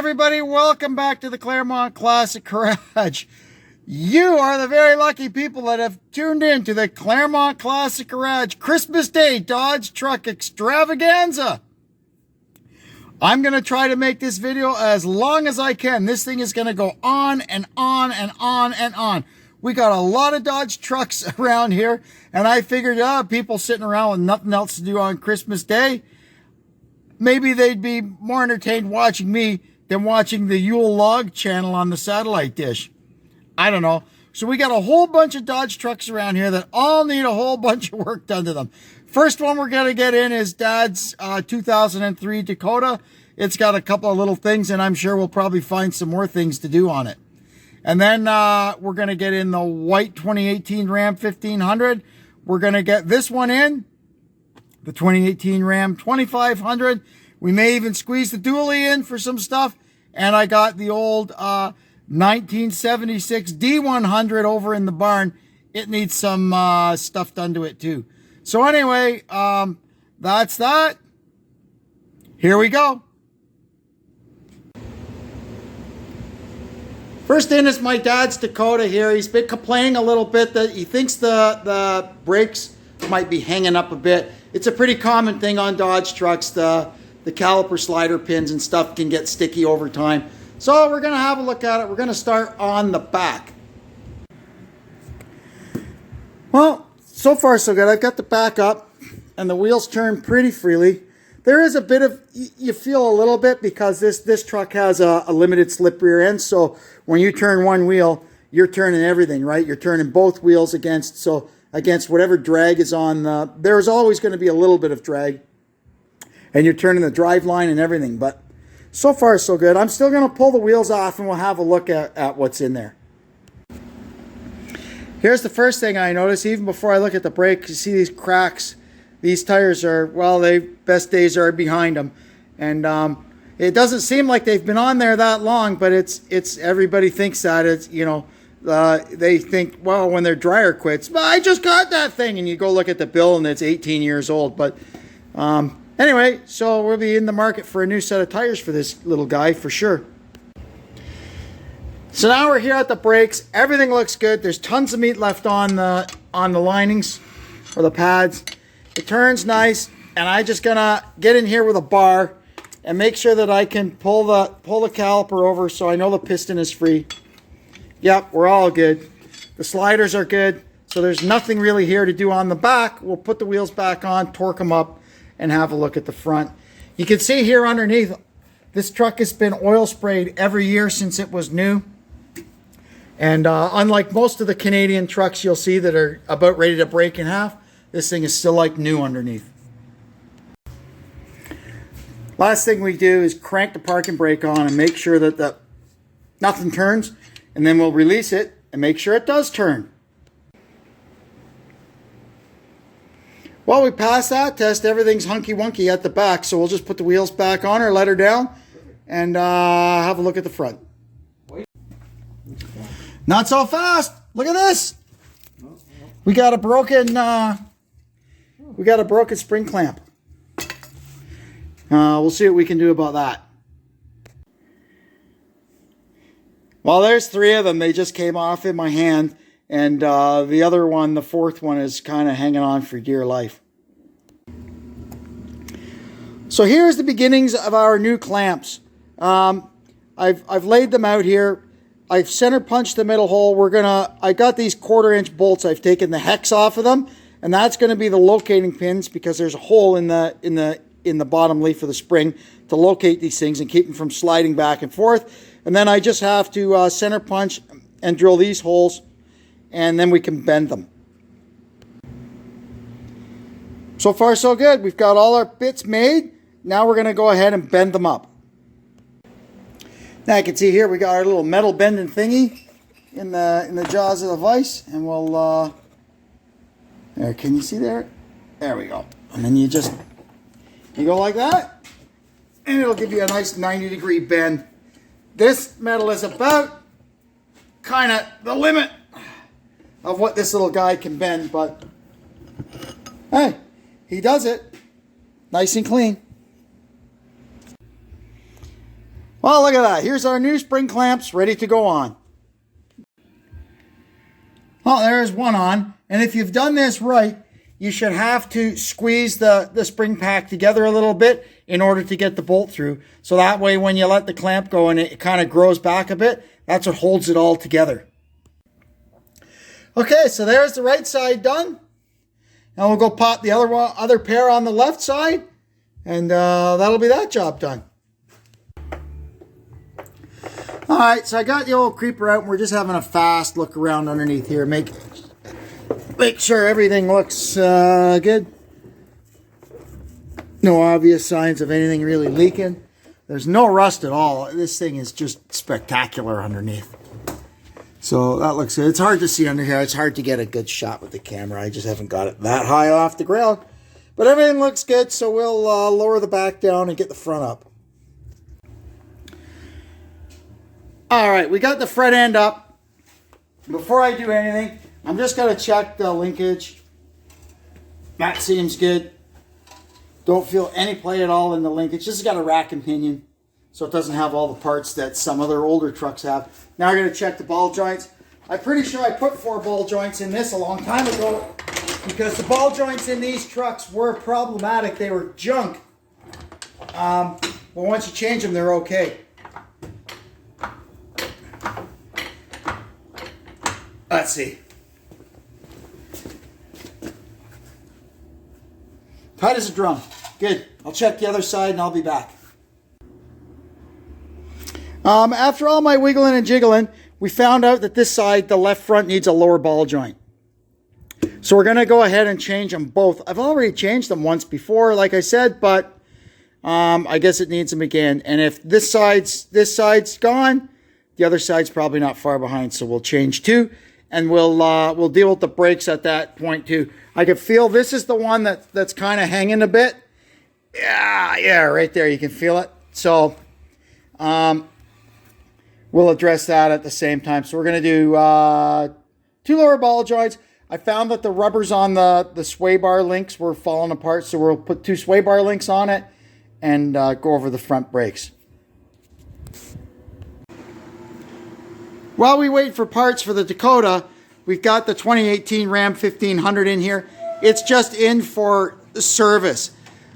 everybody, welcome back to the Claremont Classic Garage. You are the very lucky people that have tuned in to the Claremont Classic Garage Christmas Day Dodge Truck Extravaganza. I'm going to try to make this video as long as I can. This thing is going to go on and on and on and on. We got a lot of Dodge trucks around here, and I figured, people sitting around with nothing else to do on Christmas Day, maybe they'd be more entertained watching me than watching the Yule Log channel on the satellite dish. I don't know. So we got a whole bunch of Dodge trucks around here that all need a whole bunch of work done to them. First one we're going to get in is Dad's 2003 Dakota. It's got a couple of little things, and I'm sure we'll probably find some more things to do on it. And then we're going to get in the white 2018 Ram 1500. We're going to get this one in, the 2018 Ram 2500. We may even squeeze the dually in for some stuff. And I got the old 1976 D100 over in the barn. It needs some stuff done to it too. So anyway, that's that. Here we go. First in is my dad's Dakota here. He's been complaining a little bit that he thinks the brakes might be hanging up a bit. It's a pretty common thing on Dodge trucks. The caliper slider pins and stuff can get sticky over time. So we're going to have a look at it. We're going to start on the back. Well, so far so good. I've got the back up and the wheels turn pretty freely. There is a bit of, you feel a little bit because this truck has a limited slip rear end. So when you turn one wheel, you're turning everything, right? You're turning both wheels against whatever drag is on. There's always going to be a little bit of drag. And you're turning the drive line and everything. But so far so good. I'm still going to pull the wheels off and we'll have a look at what's in there. Here's the first thing I notice, even before I look at the brakes. You see these cracks. These tires are, well, they best days are behind them. And it doesn't seem like they've been on there that long, but it's everybody thinks that. It's, you know, they think, well, when their dryer quits, but I just got that thing. And you go look at the bill and it's 18 years old. But anyway, so we'll be in the market for a new set of tires for this little guy for sure. So now we're here at the brakes. Everything looks good. There's tons of meat left on the linings or the pads. It turns nice, and I just gonna get in here with a bar and make sure that I can pull the caliper over so I know the piston is free. Yep, we're all good. The sliders are good, so there's nothing really here to do on the back. We'll put the wheels back on, torque them up, and have a look at the front. You can see here underneath, this truck has been oil sprayed every year since it was new. And unlike most of the Canadian trucks you'll see that are about ready to break in half, this thing is still like new underneath. Last thing we do is crank the parking brake on and make sure that nothing turns, and then we'll release it and make sure it does turn. While we pass that test, everything's hunky-wunky at the back, so we'll just put the wheels back on or let her down and have a look at the front. Not so fast. Look at this. We got a broken spring clamp. We'll see what we can do about that. Well, there's three of them. They just came off in my hand. And the other one, the fourth one, is kind of hanging on for dear life. So here's the beginnings of our new clamps. I've laid them out here. I've center punched the middle hole. I got these 1/4-inch bolts. I've taken the hex off of them, and that's going to be the locating pins because there's a hole in the bottom leaf of the spring to locate these things and keep them from sliding back and forth. And then I just have to center punch and drill these holes, and then we can bend them. So far so good. We've got all our bits made. Now we're going to go ahead and bend them up. Now you can see here we got our little metal bending thingy in the jaws of the vise, and we'll there, can you see there? There we go. And then you go like that, and it'll give you a nice 90-degree bend. This metal is about kind of the limit of what this little guy can bend, but hey, he does it nice and clean. Well, look at that. Here's our new spring clamps ready to go on. Well, there's one on. And if you've done this right, you should have to squeeze the spring pack together a little bit in order to get the bolt through. So that way when you let the clamp go and it kind of grows back a bit, that's what holds it all together. Okay, so there's the right side done. Now we'll go pop the other pair on the left side, and that'll be that job done. All right, so I got the old creeper out, and we're just having a fast look around underneath here. Make sure everything looks good. No obvious signs of anything really leaking. There's no rust at all. This thing is just spectacular underneath. So that looks good. It's hard to see under here. It's hard to get a good shot with the camera. I just haven't got it that high off the ground. But everything looks good, so we'll lower the back down and get the front up. All right, we got the front end up. Before I do anything, I'm just going to check the linkage. That seems good. Don't feel any play at all in the linkage. This has got a rack and pinion, so it doesn't have all the parts that some other older trucks have. Now we're going to check the ball joints. I'm pretty sure I put 4 ball joints in this a long time ago because the ball joints in these trucks were problematic. They were junk. But once you change them, they're okay. Let's see. Tight as a drum. Good. I'll check the other side and I'll be back. After all my wiggling and jiggling, we found out that this side, the left front, needs a lower ball joint. So we're going to go ahead and change them both. I've already changed them once before, like I said, but I guess it needs them again. And if this side's gone, the other side's probably not far behind, so we'll change too. And we'll deal with the brakes at that point too. I can feel this is the one that's kind of hanging a bit. Yeah, right there. You can feel it. So we'll address that at the same time. So we're going to do 2 lower ball joints. I found that the rubbers on the sway bar links were falling apart, so we'll put 2 sway bar links on it and go over the front brakes. While we wait for parts for the Dakota, we've got the 2018 Ram 1500 in here. It's just in for service.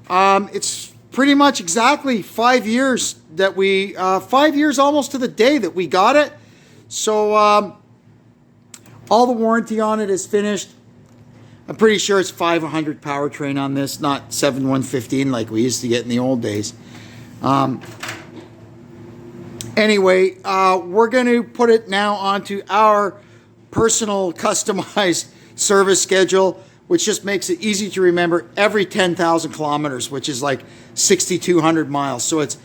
It's pretty much exactly 5 years that 5 years almost to the day that we got it. So all the warranty on it is finished. I'm pretty sure it's 500 powertrain on this, not 7115 like we used to get in the old days. Anyway, we're going to put it now onto our personal customized service schedule, which just makes it easy to remember every 10,000 kilometers, which is like 6,200 miles. So it's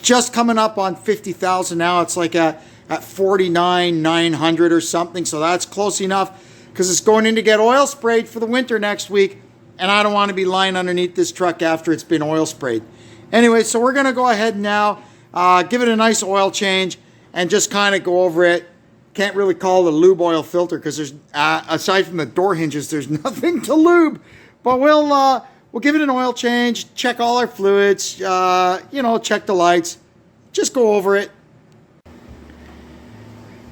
just coming up on 50,000 now. It's like at 49,900 or something. So that's close enough because it's going in to get oil sprayed for the winter next week. And I don't want to be lying underneath this truck after it's been oil sprayed. Anyway, so we're going to go ahead now. Give it a nice oil change and just kind of go over it. Can't really call it a lube oil filter because there's aside from the door hinges, there's nothing to lube. But we'll give it an oil change, check all our fluids, check the lights, just go over it.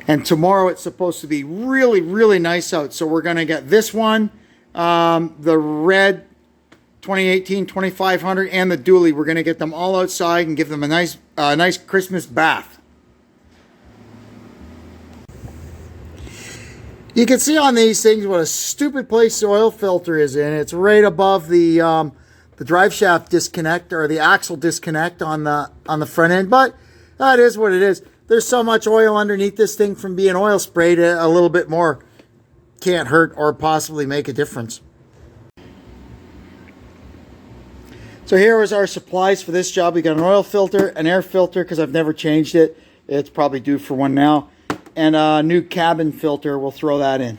And tomorrow it's supposed to be really, really nice out. So we're going to get this one, the red 2018 2500 and the dually. We're going to get them all outside and give them a nice Christmas bath. You can see on these things what a stupid place the oil filter is in. It's right above the drive shaft disconnect or the axle disconnect on the front end, but that is what it is. There's so much oil underneath this thing from being oil sprayed, a little bit more can't hurt or possibly make a difference. So here is our supplies for this job. We got an oil filter, an air filter because I've never changed it. It's probably due for one now. And a new cabin filter, we'll throw that in.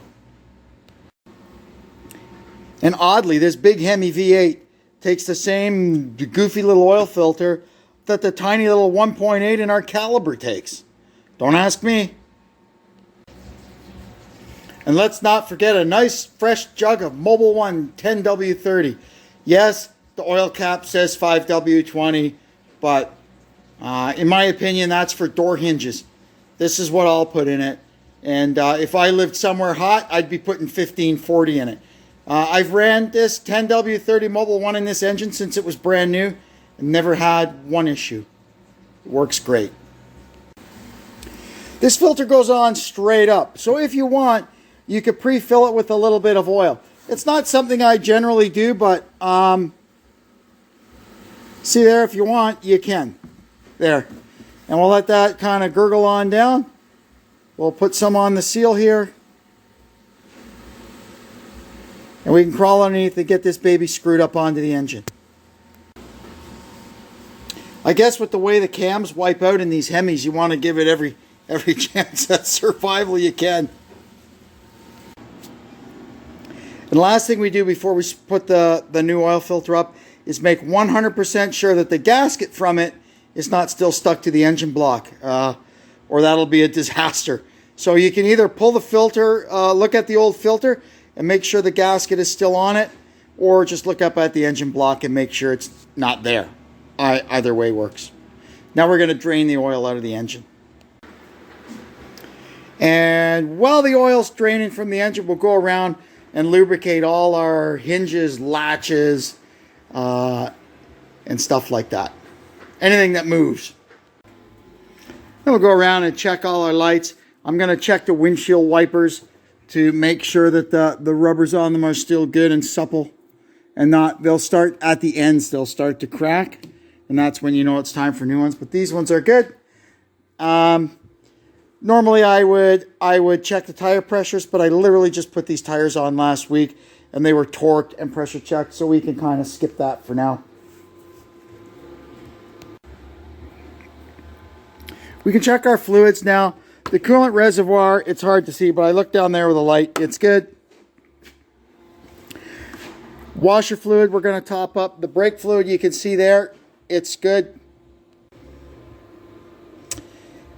And oddly, this big Hemi V8 takes the same goofy little oil filter that the tiny little 1.8 in our Caliber takes. Don't ask me. And let's not forget a nice fresh jug of Mobil 1 10W30. Yes, the oil cap says 5W20, but In my opinion, that's for door hinges. This is what I'll put in it. And if I lived somewhere hot, I'd be putting 1540 in it. I've ran this 10W30 Mobile 1 in this engine since it was brand new and never had one issue. It works great. This filter goes on straight up. So if you want, you could pre-fill it with a little bit of oil. It's not something I generally do, but see there, if you want, you can. There. And we'll let that kind of gurgle on down. We'll put some on the seal here. And we can crawl underneath and get this baby screwed up onto the engine. I guess with the way the cams wipe out in these Hemis, you want to give it every chance at survival you can. And the last thing we do before we put the new oil filter up is make 100% sure that the gasket from it is not still stuck to the engine block, or that'll be a disaster. So you can either pull the filter, look at the old filter and make sure the gasket is still on it, or just look up at the engine block and make sure it's not there. Either way works. Now we're going to drain the oil out of the engine. And while the oil's draining from the engine, we'll go around and lubricate all our hinges, latches, and stuff like that. Anything that moves. Then we'll go around and check all our lights. I'm going to check the windshield wipers to make sure that the rubbers on them are still good and supple. And they'll start at the ends, they'll start to crack. And that's when you know it's time for new ones. But these ones are good. Normally I would check the tire pressures, but I literally just put these tires on last week and they were torqued and pressure checked, so we can kind of skip that for now. We can check our fluids now. The coolant reservoir, it's hard to see, but I look down there with a light. It's good. Washer fluid, we're going to top up. The brake fluid, you can see there, it's good.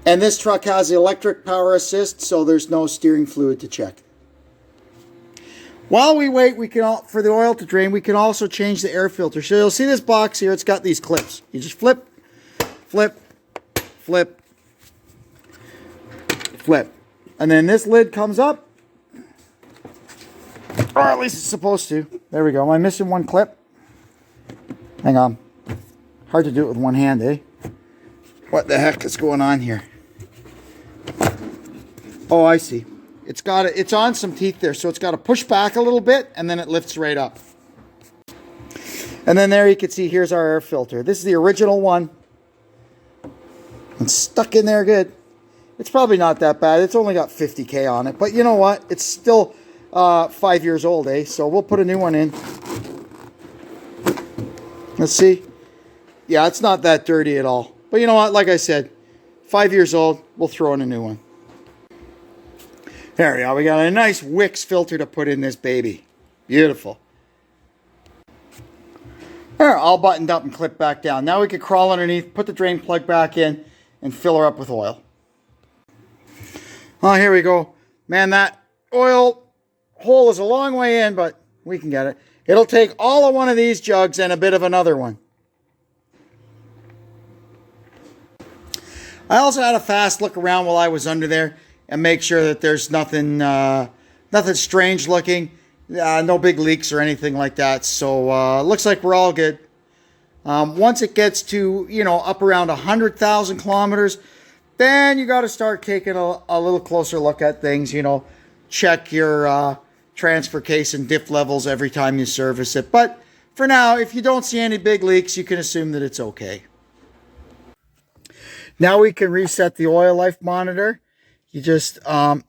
And this truck has electric power assist, so there's no steering fluid to check. While we wait, for the oil to drain, we can also change the air filter. So you'll see this box here, it's got these clips. You just flip, flip, flip, flip. And then this lid comes up. Or at least it's supposed to. There we go. Am I missing one clip? Hang on. Hard to do it with one hand, eh? What the heck is going on here? Oh, I see. It's on some teeth there, so it's got to push back a little bit, and then it lifts right up. And then there you can see, here's our air filter. This is the original one. It's stuck in there good. It's probably not that bad. It's only got 50K on it, but you know what? It's still 5 years old, eh? So we'll put a new one in. Let's see. Yeah, it's not that dirty at all. But you know what? Like I said, 5 years old, we'll throw in a new one. There we go. We got a nice Wix filter to put in this baby. Beautiful. There, all buttoned up and clipped back down. Now we can crawl underneath, put the drain plug back in, and fill her up with oil. Oh, here we go. Man, that oil hole is a long way in, but we can get it. It'll take all of one of these jugs and a bit of another one. I also had a fast look around while I was under there and make sure that there's nothing strange looking, no big leaks or anything like that. So looks like we're all good. Once it gets to, up around 100,000 kilometers, then you got to start taking a little closer look at things. Check your transfer case and diff levels every time you service it. But for now, if you don't see any big leaks, you can assume that it's okay. Now we can reset the oil life monitor. You just turn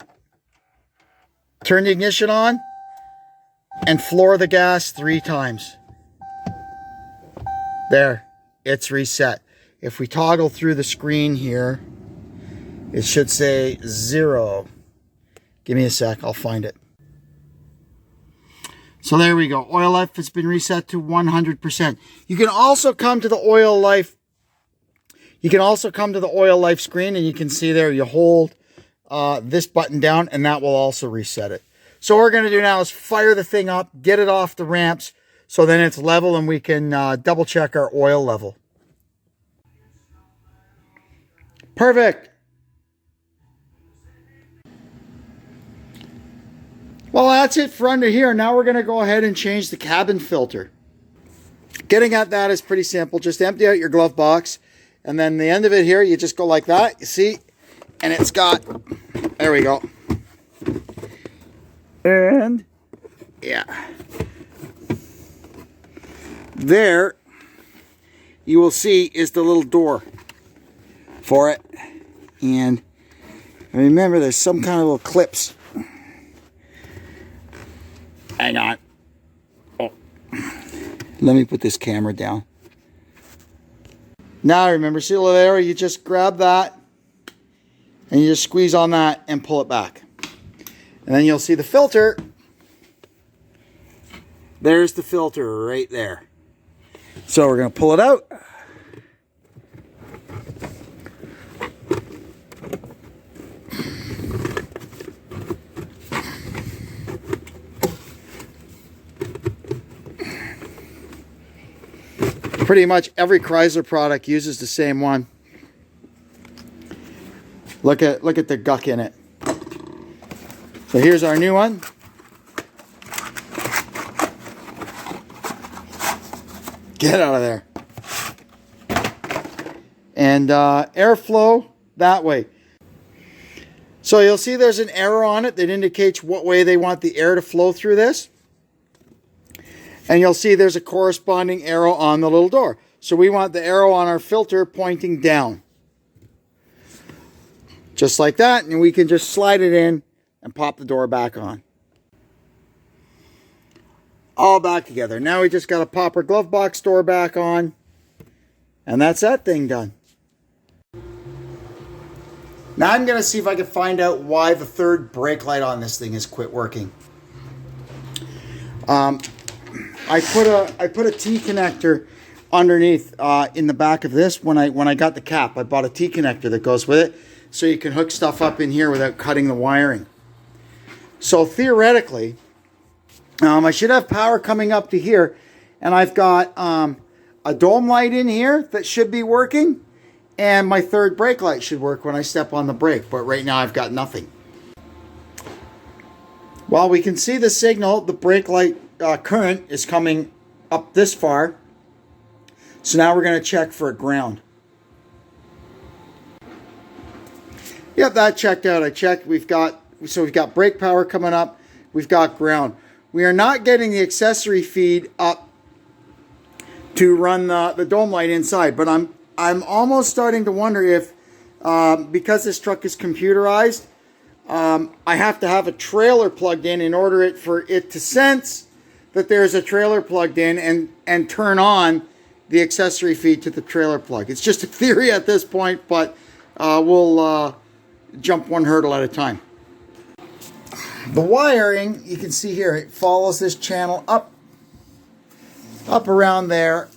the ignition on and floor the gas 3 times. There, it's reset. If we toggle through the screen here, it should say 0. Give me a sec, I'll find it. So there we go. Oil life has been reset to 100%. You can also come to the oil life. You can also come to the oil life screen, and you can see there you hold this button down, and that will also reset it. So what we're going to do now is fire the thing up, get it off the ramps, so then it's level and we can double check our oil level. Perfect. Well, that's it for under here. Now we're going to go ahead and change the cabin filter. Getting at that is pretty simple. Just empty out your glove box. And then the end of it here, you just go like that. You see? And it's got, there we go. And, yeah. There, you will see, is the little door for it. And remember, there's some kind of little clips. Hang on. Oh. Let me put this camera down. Now remember, see there, you just grab that and you just squeeze on that and pull it back. And then you'll see the filter. There's the filter right there. So we're going to pull it out. Pretty much every Chrysler product uses the same one. Look at the guck in it. So here's our new one. Get out of there. And airflow that way. So you'll see there's an arrow on it that indicates what way they want the air to flow through this. And you'll see there's a corresponding arrow on the little door. So we want the arrow on our filter pointing down. Just like that. And we can just slide it in and pop the door back on. All back together. Now we just got to pop our glove box door back on. And that's that thing done. Now I'm going to see if I can find out why the third brake light on this thing has quit working. I put a T connector underneath in the back of this when I got the cap. I bought a T connector that goes with it so you can hook stuff up in here without cutting the wiring. So theoretically, I should have power coming up to here, and I've got a dome light in here that should be working, and my third brake light should work when I step on the brake, but right now I've got nothing. Well, we can see the signal, the brake light current is coming up this far. So now we're going to check for a ground. Yep, that checked out. I checked. We've got brake power coming up. We've got ground. We are not getting the accessory feed up to run the dome light inside, but I'm almost starting to wonder if because this truck is computerized, I have to have a trailer plugged in order for it to sense that there's a trailer plugged in and turn on the accessory feed to the trailer plug. It's just a theory at this point, but we'll jump one hurdle at a time. The wiring, you can see here, it follows this channel up around there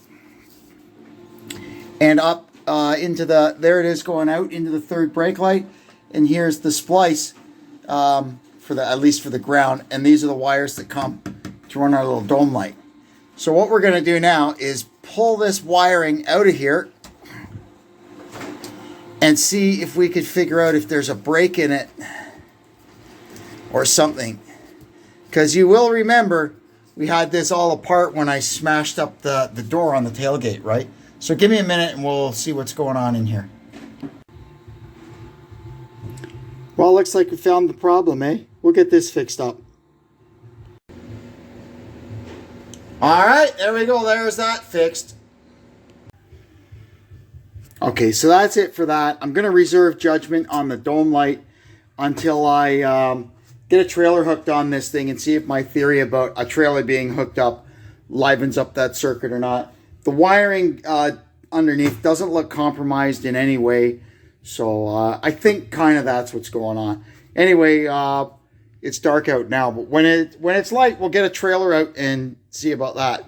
and up into there it is going out into the third brake light, and here's the splice at least for the ground, and these are the wires that come to run our little dome light. So what we're going to do now is pull this wiring out of here and see if we could figure out if there's a break in it or something. Because you will remember we had this all apart when I smashed up the door on the tailgate, right? So give me a minute and we'll see what's going on in here. Well, it looks like we found the problem, eh? We'll get this fixed up. All right, there we go. There's that fixed. Okay, so that's it for that. I'm going to reserve judgment on the dome light until I get a trailer hooked on this thing and see if my theory about a trailer being hooked up livens up that circuit or not. The wiring underneath doesn't look compromised in any way, so I think kind of that's what's going on. Anyway, it's dark out now, but when it's light, we'll get a trailer out and see about that.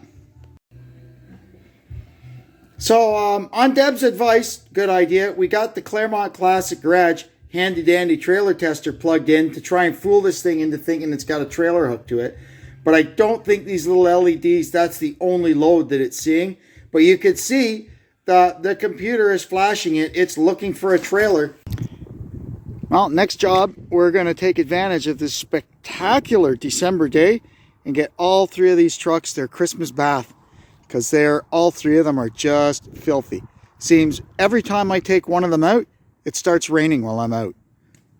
So on Deb's advice, good idea, we got the Claremont Classic Garage handy dandy trailer tester plugged in to try and fool this thing into thinking it's got a trailer hooked to it. But I don't think these little LEDs, that's the only load that it's seeing. But you could see the computer is flashing it. It's looking for a trailer. Well, next job, we're going to take advantage of this spectacular December day and get all three of these trucks their Christmas bath, because all three of them are just filthy. Seems every time I take one of them out, it starts raining while I'm out.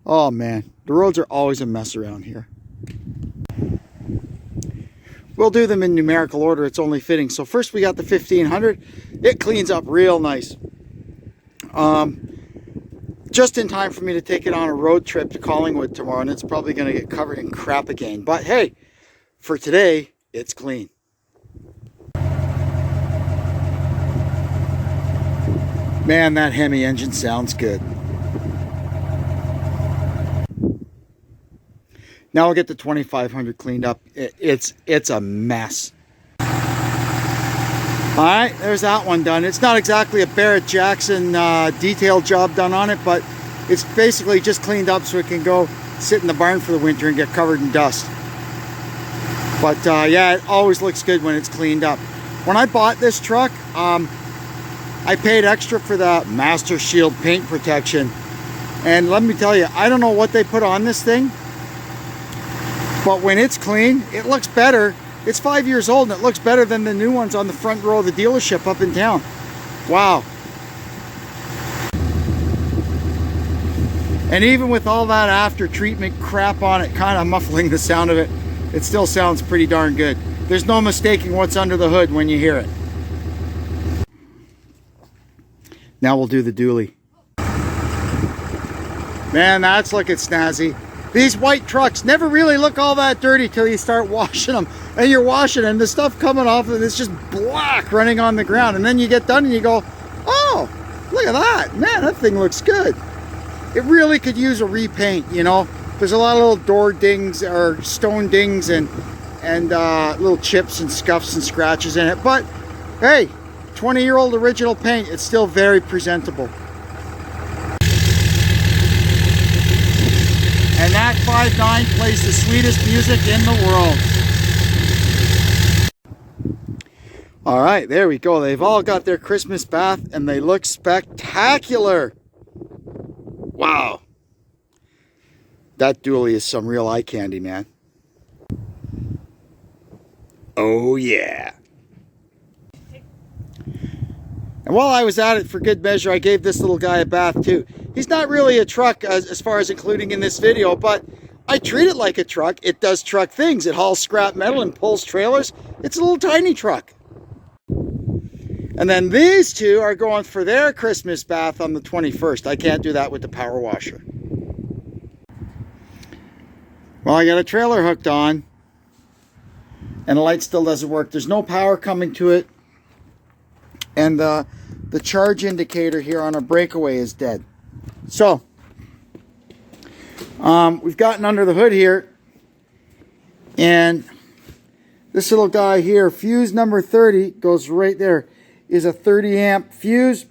Oh man, the roads are always a mess around here. We'll do them in numerical order, it's only fitting. So first we got the 1500. It cleans up real nice. Just in time for me to take it on a road trip to Collingwood tomorrow, and it's probably going to get covered in crap again. But hey, for today, it's clean. Man, that Hemi engine sounds good. Now we'll get the 2500 cleaned up. It's a mess. All right, there's that one done. It's not exactly a Barrett Jackson detail job done on it, but it's basically just cleaned up so it can go sit in the barn for the winter and get covered in dust. But yeah, it always looks good when it's cleaned up. When I bought this truck, I paid extra for the Master Shield paint protection. And let me tell you, I don't know what they put on this thing, but when it's clean, it looks better. It's 5 years old and it looks better than the new ones on the front row of the dealership up in town. Wow. And even with all that after treatment crap on it, kind of muffling the sound of it, it still sounds pretty darn good. There's no mistaking what's under the hood when you hear it. Now we'll do the dually. Man, that's looking snazzy. These white trucks never really look all that dirty till you start washing them. And you're washing and the stuff coming off of it's just black running on the ground. And then you get done and you go, oh, look at that. Man, that thing looks good. It really could use a repaint, you know. There's a lot of little door dings or stone dings and little chips and scuffs and scratches in it. But hey, 20-year-old original paint, it's still very presentable. And that 5.9 plays the sweetest music in the world. All right, there we go. They've all got their Christmas bath and they look spectacular. Wow. That dually is some real eye candy, man. Oh yeah. And while I was at it, for good measure, I gave this little guy a bath too. He's not really a truck as far as including in this video, but I treat it like a truck. It does truck things. It hauls scrap metal and pulls trailers. It's a little tiny truck. And then these two are going for their Christmas bath on the 21st. I can't do that with the power washer. Well, I got a trailer hooked on and the light still doesn't work. There's no power coming to it. And the charge indicator here on our breakaway is dead. So, we've gotten under the hood here. And this little guy here, fuse number 30, goes right there, is a 30 amp fuse.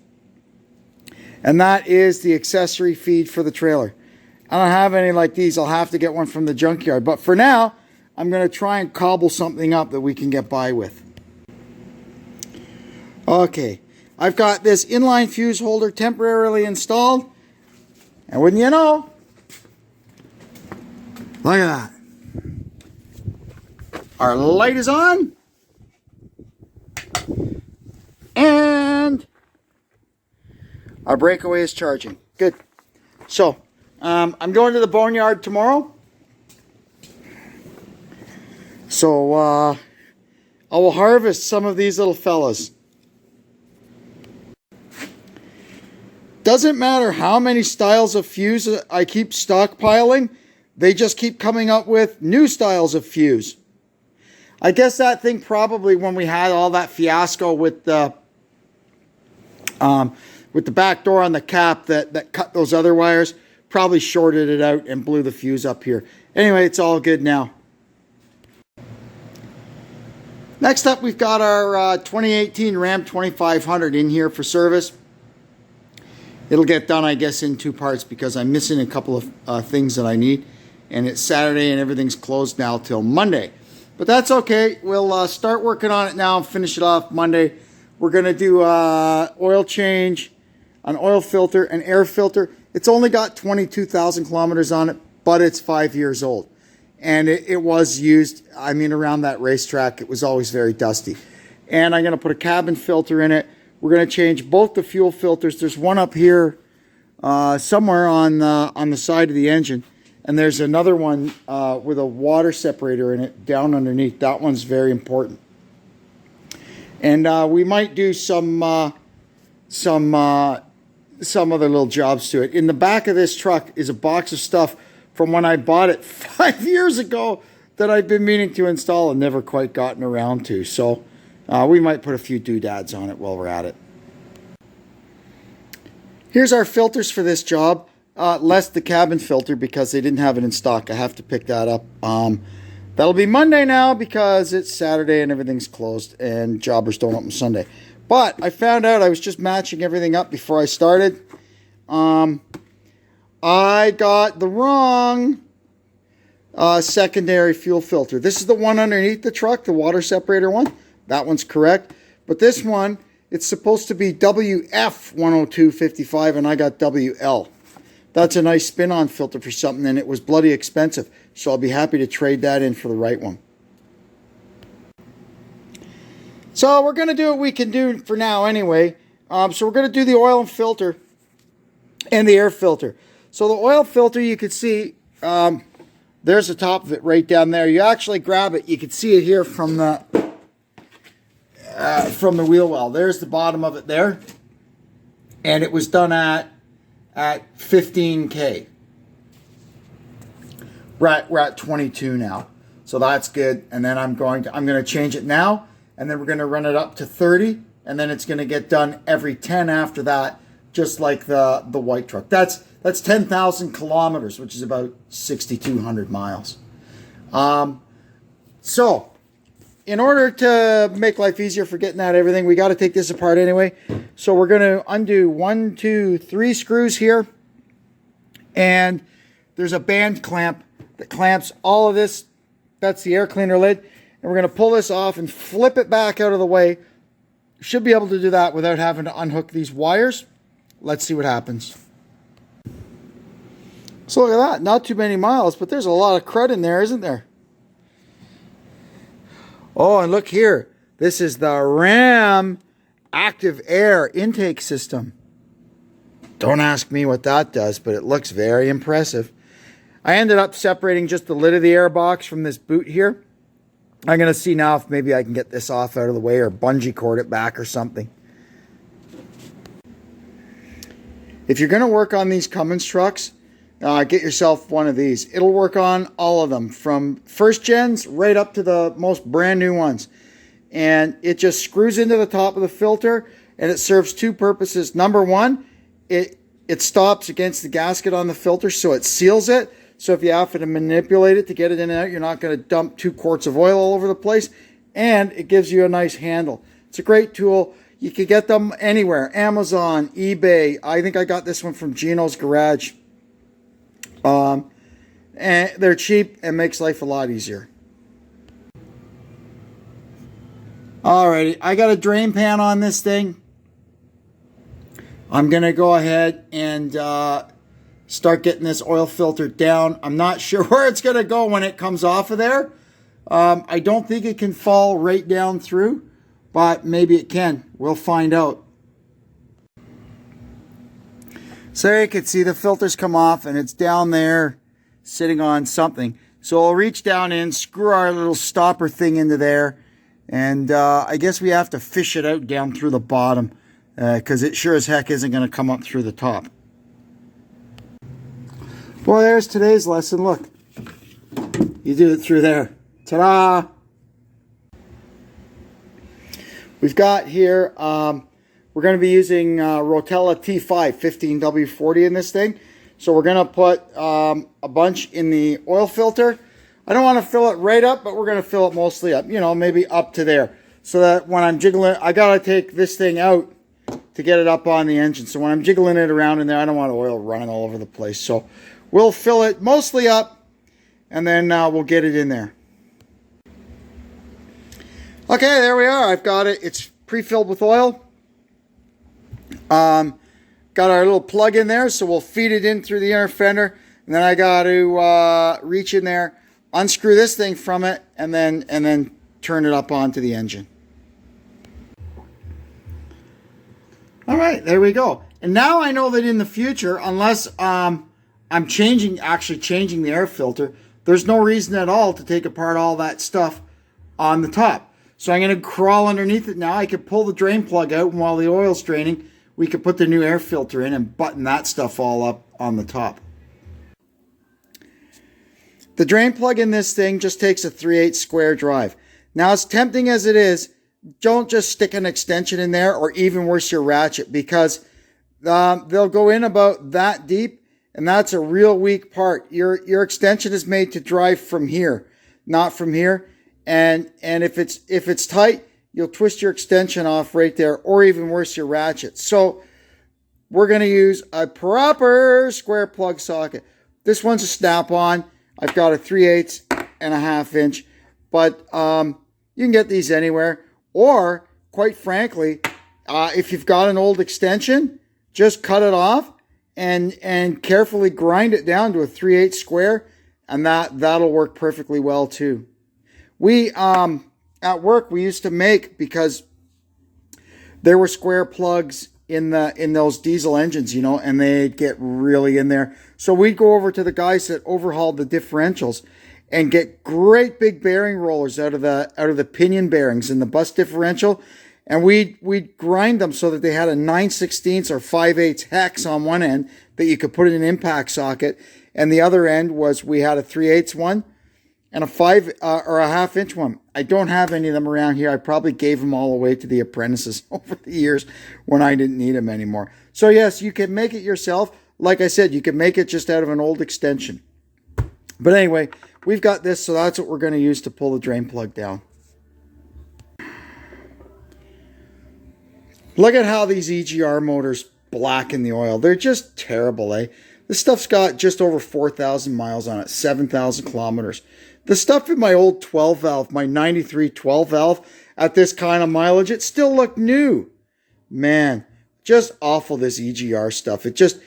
And that is the accessory feed for the trailer. I don't have any like these. I'll have to get one from the junkyard. But for now, I'm going to try and cobble something up that we can get by with. Okay, I've got this inline fuse holder temporarily installed. And wouldn't you know, look at that. Our light is on. And our breakaway is charging. Good. So, I'm going to the boneyard tomorrow. So, I will harvest some of these little fellas. Doesn't matter how many styles of fuse I keep stockpiling, they just keep coming up with new styles of fuse. I guess that thing probably, when we had all that fiasco with the back door on the cap that cut those other wires, probably shorted it out and blew the fuse up here. Anyway, it's all good now. Next up, we've got our 2018 Ram 2500 in here for service. It'll get done, I guess, in two parts because I'm missing a couple of things that I need. And it's Saturday and everything's closed now till Monday. But that's okay. We'll start working on it now and finish it off Monday. We're going to do oil change, an oil filter, an air filter. It's only got 22,000 kilometers on it, but it's 5 years old. And it was used, I mean, around that racetrack, it was always very dusty. And I'm going to put a cabin filter in it. We're going to change both the fuel filters. There's one up here somewhere on the side of the engine. And there's another one with a water separator in it down underneath. That one's very important. And we might do some other little jobs to it. In the back of this truck is a box of stuff from when I bought it 5 years ago that I've been meaning to install and never quite gotten around to. So we might put a few doodads on it while we're at it. Here's our filters for this job. Less the cabin filter because they didn't have it in stock. I have to pick that up. That'll be Monday now because it's Saturday and everything's closed and jobbers don't open Sunday. But I found out I was just matching everything up before I started. I got the wrong secondary fuel filter. This is the one underneath the truck, the water separator one. That one's correct. But this one, it's supposed to be WF10255 and I got WL. That's a nice spin-on filter for something, and it was bloody expensive. So I'll be happy to trade that in for the right one. So we're going to do what we can do for now anyway. So we're going to do the oil and filter and the air filter. So the oil filter, you can see, there's the top of it right down there. You actually grab it. You can see it here from the wheel well. There's the bottom of it there. And it was done at 15K. We're at 22 now. So that's good. And then I'm going to change it now. And then we're going to run it up to 30. And then it's going to get done every 10 after that. Just like the white truck. That's 10,000 kilometers, which is about 6,200 miles. So in order to make life easier for getting out everything, we got to take this apart anyway. So we're going to undo 1, 2, 3 screws here. And there's a band clamp that clamps all of this. That's the air cleaner lid. And we're going to pull this off and flip it back out of the way. Should be able to do that without having to unhook these wires. Let's see what happens. So look at that. Not too many miles, but there's a lot of crud in there, isn't there? Oh, and look here. This is the Ram active air intake system. Don't ask me what that does, but it looks very impressive. I ended up separating just the lid of the air box from this boot here. I'm going to see now if maybe I can get this off out of the way or bungee cord it back or something. If you're going to work on these Cummins trucks, get yourself one of these. It'll work on all of them, from first gens right up to the most brand new ones. And it just screws into the top of the filter, and it serves two purposes. Number one, it stops against the gasket on the filter, so it seals it. So if you have to manipulate it to get it in and out, you're not going to dump 2 quarts of oil all over the place. And it gives you a nice handle. It's a great tool. You can get them anywhere. Amazon, eBay. I think I got this one from Gino's Garage. And they're cheap and makes life a lot easier. Alrighty, I got a drain pan on this thing. I'm going to go ahead and start getting this oil filter down. I'm not sure where it's going to go when it comes off of there. I don't think it can fall right down through, but maybe it can. We'll find out. So there you can see the filters come off and it's down there sitting on something. So I'll reach down in, screw our little stopper thing into there, and I guess we have to fish it out down through the bottom because it sure as heck isn't going to come up through the top. Well, there's today's lesson. Look, you do it through there. Ta-da! We've got here, we're going to be using Rotella T5 15W40 in this thing. So we're going to put a bunch in the oil filter. I don't want to fill it right up, but we're going to fill it mostly up, you know, maybe up to there. So that when I'm jiggling, I got to take this thing out to get it up on the engine. So when I'm jiggling it around in there, I don't want oil running all over the place. So we'll fill it mostly up, and then we'll get it in there. Okay, there we are. I've got it. It's pre-filled with oil. Got our little plug in there, so we'll feed it in through the inner fender. And then I got to reach in there, unscrew this thing from it, and then turn it up onto the engine. All right, there we go. And now I know that in the future, unless I'm actually changing the air filter, there's no reason at all to take apart all that stuff on the top. So I'm going to crawl underneath it now. I could pull the drain plug out, and while the oil's draining, we could put the new air filter in and button that stuff all up on the top. The drain plug in this thing just takes a 3/8 square drive. Now, as tempting as it is, don't just stick an extension in there, or even worse, your ratchet, because they'll go in about that deep, and that's a real weak part. Your extension is made to drive from here, not from here. And if it's tight, you'll twist your extension off right there, or even worse, your ratchet. So we're going to use a proper square plug socket. This one's a snap-on. I've got a 3/8 and a 1/2 inch, but you can get these anywhere. Or, quite frankly, if you've got an old extension, just cut it off and carefully grind it down to a 3/8 square, and that'll work perfectly well too. We at work we used to make, because there were square plugs in those diesel engines, you know, and they'd get really in there. So we'd go over to the guys that overhauled the differentials and get great big bearing rollers out of the pinion bearings in the bus differential, and we'd grind them so that they had a 9/16 or 5/8 hex on one end that you could put in an impact socket, and the other end was we had a 3/8 one and a 5 or a 1/2 inch one. I don't have any of them around here. I probably gave them all away to the apprentices over the years when I didn't need them anymore. So yes, you can make it yourself. Like I said, you can make it just out of an old extension. But anyway, we've got this, so that's what we're going to use to pull the drain plug down. Look at how these EGR motors blacken the oil. They're just terrible, eh? This stuff's got just over 4,000 miles on it, 7,000 kilometers. The stuff in my old 12 valve, my 93 12 valve, at this kind of mileage, it still looked new. Man, just awful, this EGR stuff. It just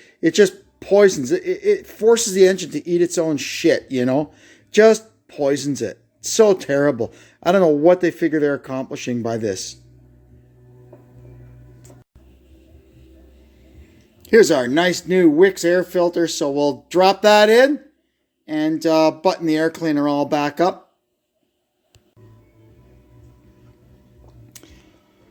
poisons it. It forces the engine to eat its own shit, you know? Just poisons it. So terrible. I don't know what they figure they're accomplishing by this. Here's our nice new Wix air filter, so we'll drop that in and button the air cleaner all back up.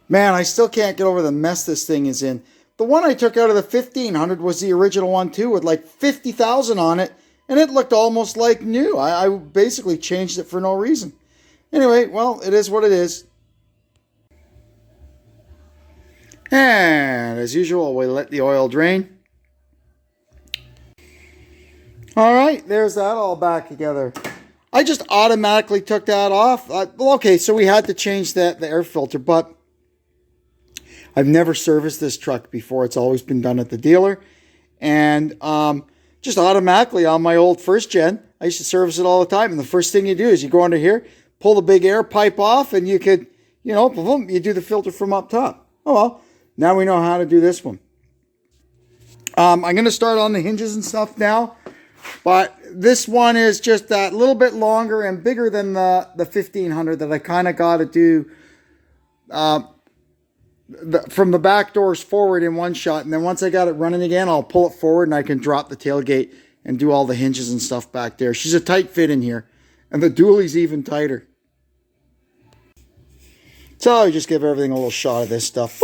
Man, I still can't get over the mess this thing is in. The one I took out of the 1500 was the original one too, with like 50,000 on it, and it looked almost like new. I basically changed it for no reason. Anyway, well, it is what it is. And as usual, we let the oil drain. All right, there's that all back together. I just automatically took that off. Okay, so we had to change the air filter, but I've never serviced this truck before. It's always been done at the dealer. And just automatically on my old first gen, I used to service it all the time. And the first thing you do is you go under here, pull the big air pipe off, and you could, you know, boom, you do the filter from up top. Oh, well, now we know how to do this one. I'm going to start on the hinges and stuff now. But this one is just that little bit longer and bigger than the 1500 that I kind of got to do from the back doors forward in one shot. And then once I got it running again, I'll pull it forward and I can drop the tailgate and do all the hinges and stuff back there. She's a tight fit in here. And the dually's even tighter. So I just give everything a little shot of this stuff.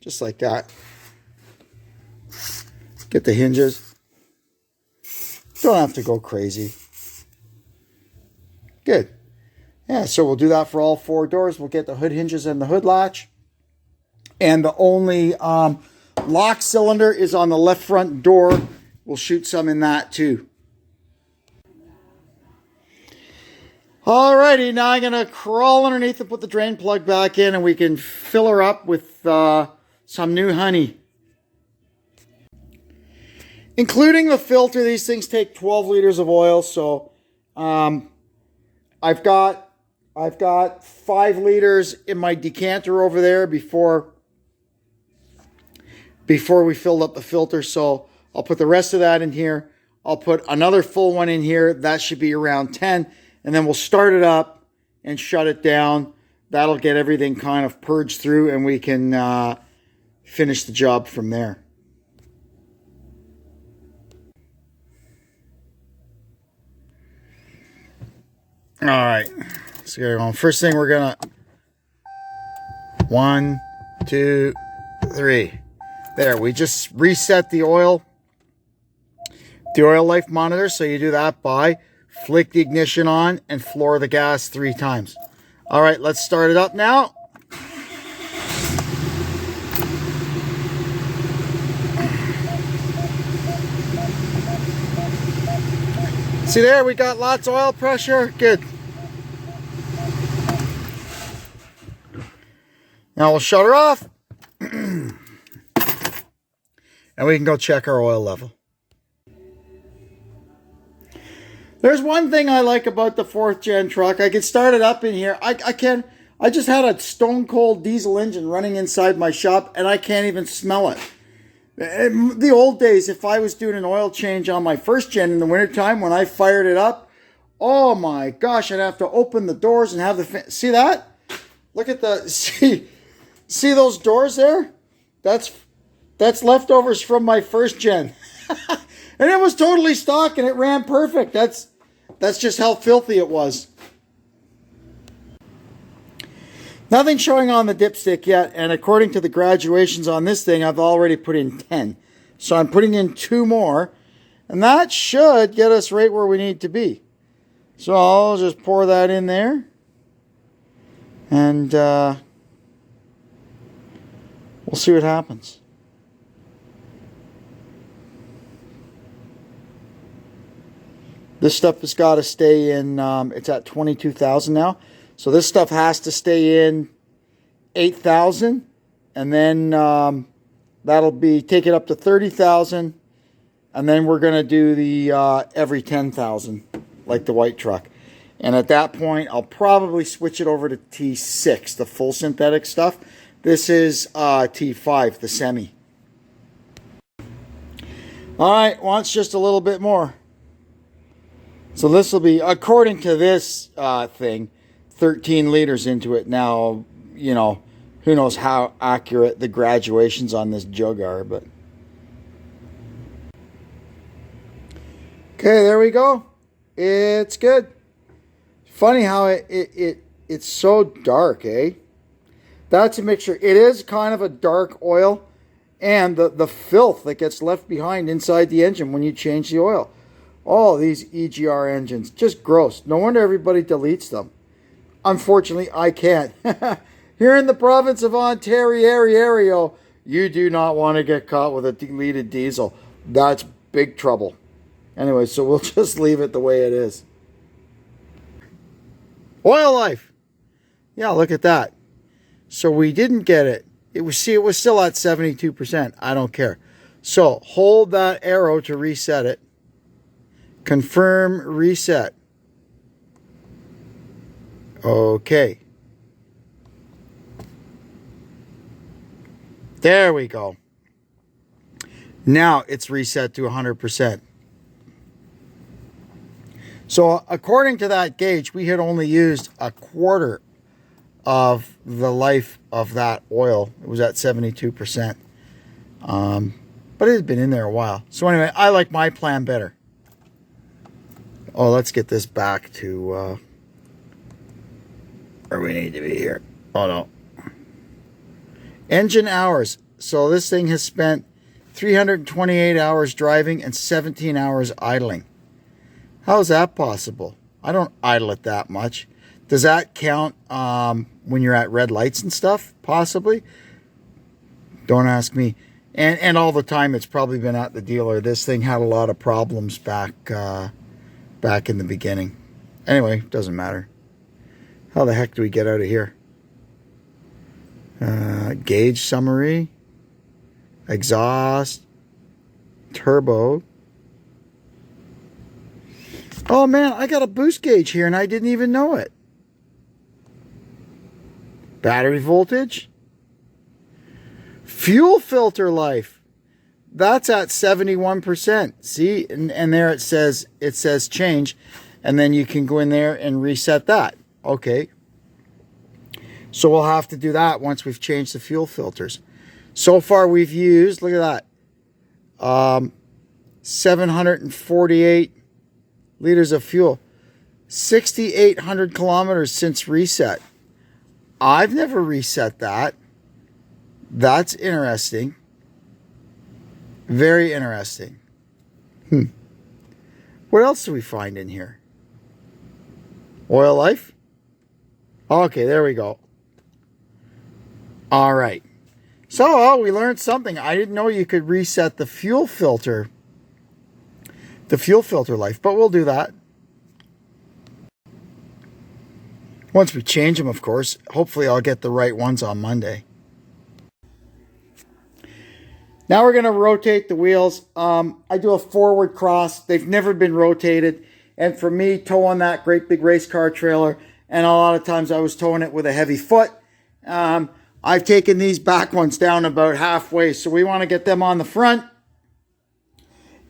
Just like that. Get the hinges. Don't have to go crazy. Good. Yeah, so we'll do that for all four doors. We'll get the hood hinges and the hood latch. And the only lock cylinder is on the left front door. We'll shoot some in that too. Alrighty, now I'm going to crawl underneath and put the drain plug back in, and we can fill her up with some new honey. Including the filter, these things take 12 liters of oil, so I've got I've got 5 liters in my decanter over there before we filled up the filter. So I'll put the rest of that in here. I'll put another full one in here. That should be around 10. And then we'll start it up and shut it down. That'll get everything kind of purged through, and we can finish the job from there. All right. So get going. First thing we're going to 1, 2, 3. There, we just reset the oil life monitor. So you do that by flick the ignition on and floor the gas 3 times. All right, let's start it up now. See there, we got lots of oil pressure. Good. Now we'll shut her off. And we can go check our oil level. There's one thing I like about the 4th gen truck. I can start it up in here. I just had a stone cold diesel engine running inside my shop, and I can't even smell it. In the old days, if I was doing an oil change on my 1st gen in the wintertime, when I fired it up, oh my gosh, I'd have to open the doors and have the... See that? Look at the... See those doors there? That's leftovers from my 1st gen. And it was totally stock and it ran perfect. That's just how filthy it was. Nothing showing on the dipstick yet, and according to the graduations on this thing, I've already put in 10. So I'm putting in 2 more, and that should get us right where we need to be. So I'll just pour that in there. And we'll see what happens. This stuff has got to stay in, it's at 22,000 now. So this stuff has to stay in 8,000. And then that'll be, take it up to 30,000. And then we're going to do the every 10,000, like the white truck. And at that point, I'll probably switch it over to T6, the full synthetic stuff. This is T5, the semi. All right, wants just a little bit more. So this will be, according to this thing, 13 liters into it. Now, you know, who knows how accurate the graduations on this jug are, but. Okay, there we go. It's good. Funny how it's so dark, eh? That's a mixture. It is kind of a dark oil, and the filth that gets left behind inside the engine when you change the oil. Oh, these EGR engines, just gross. No wonder everybody deletes them. Unfortunately, I can't. Here in the province of Ontario, you do not want to get caught with a deleted diesel. That's big trouble. Anyway, so we'll just leave it the way it is. Oil life. Yeah, look at that. So we didn't get it. It was still at 72%. I don't care. So hold that arrow to reset it. Confirm reset. Okay. There we go. Now it's reset to 100%. So according to that gauge, we had only used a quarter of the life of that oil. It was at 72%. But it had been in there a while. So anyway, I like my plan better. Oh, let's get this back to where we need to be here. Oh, no. Engine hours. So this thing has spent 328 hours driving and 17 hours idling. How is that possible? I don't idle it that much. Does that count when you're at red lights and stuff? Possibly. Don't ask me. And all the time it's probably been at the dealer. This thing had a lot of problems back in the beginning. Anyway, doesn't matter. How the heck do we get out of here? Gauge summary. Exhaust. Turbo. Oh man, I got a boost gauge here and I didn't even know it. Battery voltage. Fuel filter life. That's at 71%. See, and there it says change, and then you can go in there and reset that. Okay. So we'll have to do that once we've changed the fuel filters. So far we've used, look at that, 748 liters of fuel. 6,800 kilometers since reset. I've never reset that. That's interesting. Very interesting. What else do we find in here? Oil life? Okay, there we go. All right. So, we learned something. I didn't know you could reset the fuel filter. The fuel filter life, but we'll do that. Once we change them, of course. Hopefully I'll get the right ones on Monday. Now we're going to rotate the wheels. I do a forward cross. They've never been rotated. And for me, towing that great big race car trailer, and a lot of times I was towing it with a heavy foot, I've taken these back ones down about halfway. So we want to get them on the front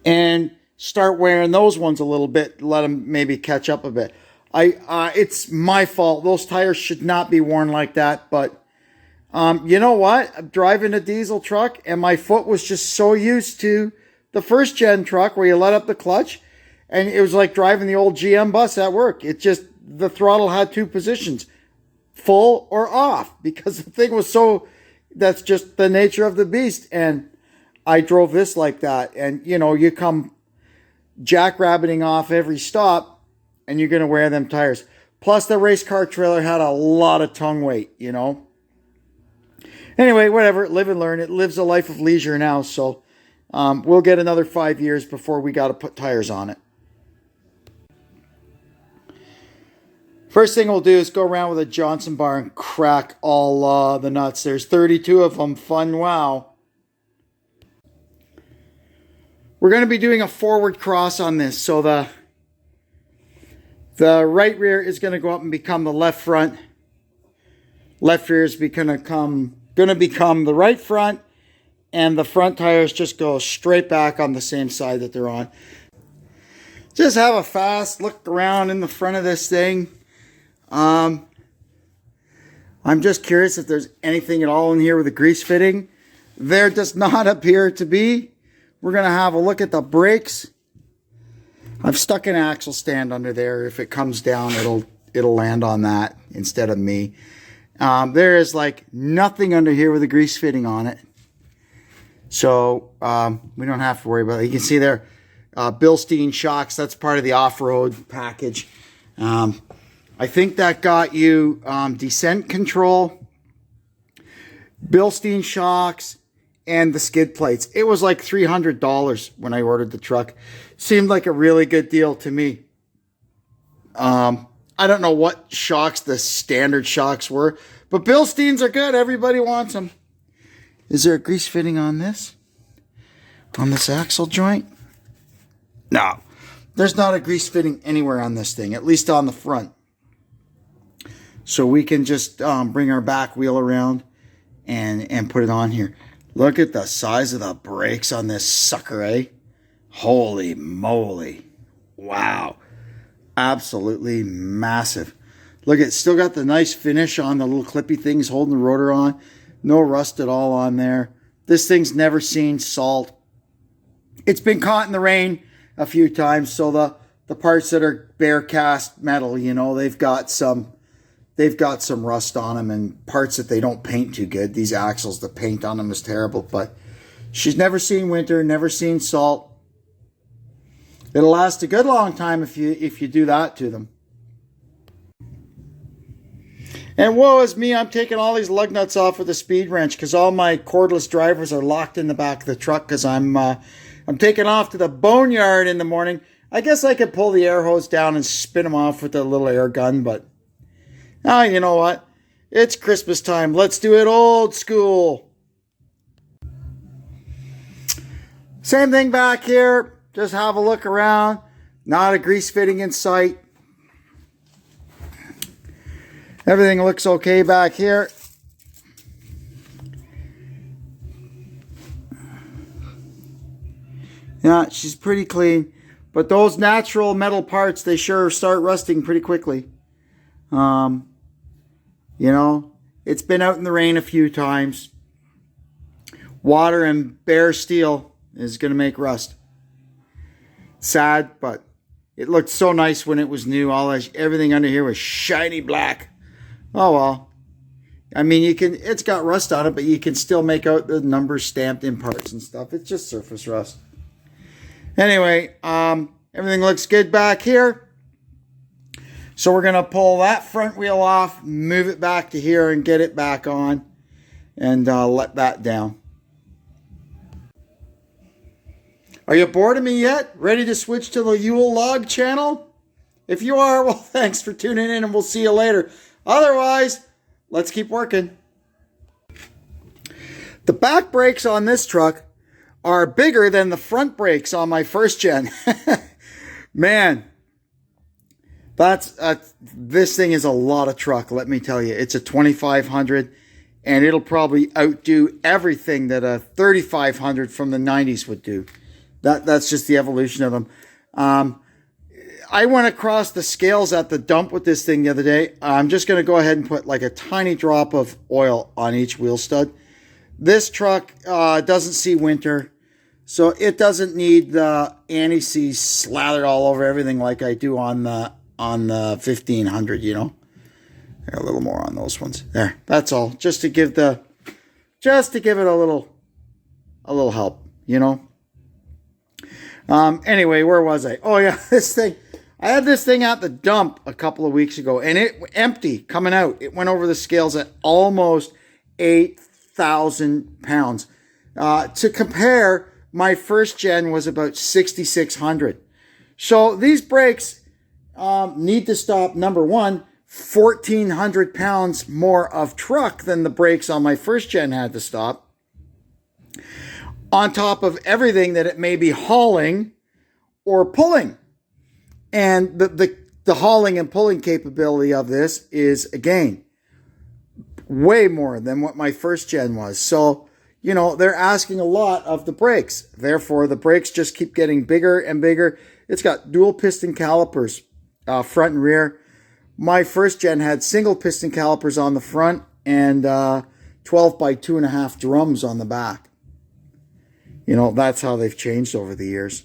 and start wearing those ones a little bit. Let them maybe catch up a bit. It's my fault. Those tires should not be worn like that. But you know what? I'm driving a diesel truck and my foot was just so used to the first gen truck where you let up the clutch. And it was like driving the old GM bus at work. It just, the throttle had two positions, full or off, because the thing was so, that's just the nature of the beast. And I drove this like that. And, you know, you come jackrabbiting off every stop and you're going to wear them tires. Plus the race car trailer had a lot of tongue weight, you know. Anyway, whatever, live and learn. It lives a life of leisure now. So we'll get another 5 years before we got to put tires on it. First thing we'll do is go around with a Johnson bar and crack all the nuts. There's 32 of them. Fun, wow. We're going to be doing a forward cross on this. So the right rear is going to go up and become the left front. Left rear is going to become the right front. And the front tires just go straight back on the same side that they're on. Just have a fast look around in the front of this thing. I'm just curious if there's anything at all in here with a grease fitting. There does not appear to be. We're going to have a look at the brakes. I've stuck an axle stand under there. If it comes down, it'll land on that instead of me. There is like nothing under here with a grease fitting on it. So we don't have to worry about it. You can see there, Bilstein shocks. That's part of the off-road package. I think that got you descent control, Bilstein shocks, and the skid plates. It was like $300 when I ordered the truck. Seemed like a really good deal to me. I don't know what shocks the standard shocks were, but Bilsteins are good. Everybody wants them. Is there a grease fitting on this? On this axle joint? No. There's not a grease fitting anywhere on this thing, at least on the front. So we can just bring our back wheel around and put it on here. Look at the size of the brakes on this sucker, eh? Holy moly. Wow. Absolutely massive. Look, it's still got the nice finish on the little clippy things holding the rotor on. No rust at all on there. This thing's never seen salt. It's been caught in the rain a few times, so the parts that are bare cast metal, you know, they've got some rust on them and parts that they don't paint too good. These axles, the paint on them is terrible, but she's never seen winter, never seen salt. It'll last a good long time if you do that to them. And woe is me, I'm taking all these lug nuts off with a speed wrench because all my cordless drivers are locked in the back of the truck because I'm taking off to the boneyard in the morning. I guess I could pull the air hose down and spin them off with a little air gun, but you know what? It's Christmas time. Let's do it old school. Same thing back here. Just have a look around. Not a grease fitting in sight. Everything looks okay back here. Yeah, she's pretty clean. But those natural metal parts, they sure start rusting pretty quickly. You know, it's been out in the rain a few times. Water and bare steel is going to make rust. Sad, but it looked so nice when it was new. Everything under here was shiny black. Oh well. I mean, it's got rust on it, but you can still make out the numbers stamped in parts and stuff. It's just surface rust. Anyway, everything looks good back here. So we're going to pull that front wheel off, move it back to here and get it back on and let that down. Are you bored of me yet? Ready to switch to the Yule Log channel? If you are, well, thanks for tuning in and we'll see you later. Otherwise, let's keep working. The back brakes on this truck are bigger than the front brakes on my first gen. Man, this thing is a lot of truck, let me tell you. It's a 2500 and it'll probably outdo everything that a 3500 from the 90s would do. That's just the evolution of them. I went across the scales at the dump with this thing the other day. I'm just going to go ahead and put like a tiny drop of oil on each wheel stud. This truck doesn't see winter, so it doesn't need the anti-seize slathered all over everything like I do on the 1500, you know. A little more on those ones. There, that's all. Just to give it a little help, you know. Anyway, where was I? Oh yeah, this thing. I had this thing at the dump a couple of weeks ago, and it empty coming out. It went over the scales at almost 8,000 pounds. To compare, my first gen was about 6,600. So these brakes need to stop, number one, 1,400 pounds more of truck than the brakes on my first gen had to stop. On top of everything that it may be hauling or pulling. And the hauling and pulling capability of this is, again, way more than what my first gen was. So, you know, they're asking a lot of the brakes. Therefore, the brakes just keep getting bigger and bigger. It's got dual piston calipers, front and rear. My first gen had single piston calipers on the front and 12 by 2.5 drums on the back. You know, that's how they've changed over the years.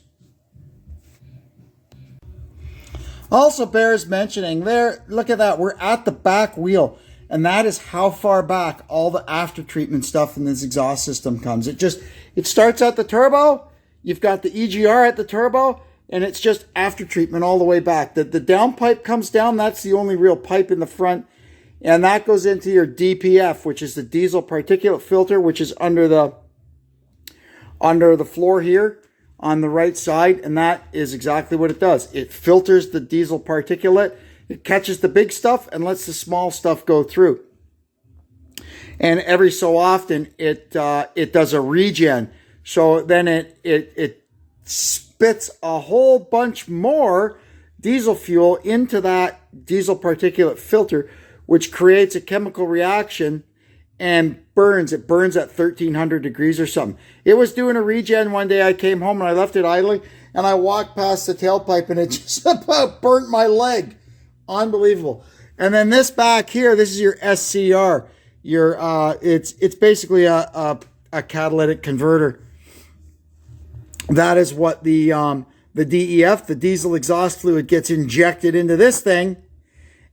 Also bears mentioning there, look at that, we're at the back wheel, and that is how far back all the after treatment stuff in this exhaust system comes. It starts at the turbo, you've got the EGR at the turbo, and it's just after treatment all the way back. The downpipe comes down, that's the only real pipe in the front, and that goes into your DPF, which is the diesel particulate filter, which is under the floor here on the right side, and that is exactly what it does. It filters the diesel particulate, it catches the big stuff and lets the small stuff go through. And every so often it does a regen, so then it spits a whole bunch more diesel fuel into that diesel particulate filter, which creates a chemical reaction and burns. It burns at 1,300 degrees or something. It was doing a regen one day. I came home and I left it idling, and I walked past the tailpipe and it just about burnt my leg. Unbelievable. And then this back here, this is your SCR. It's basically a catalytic converter. That is what the DEF, the diesel exhaust fluid, gets injected into this thing,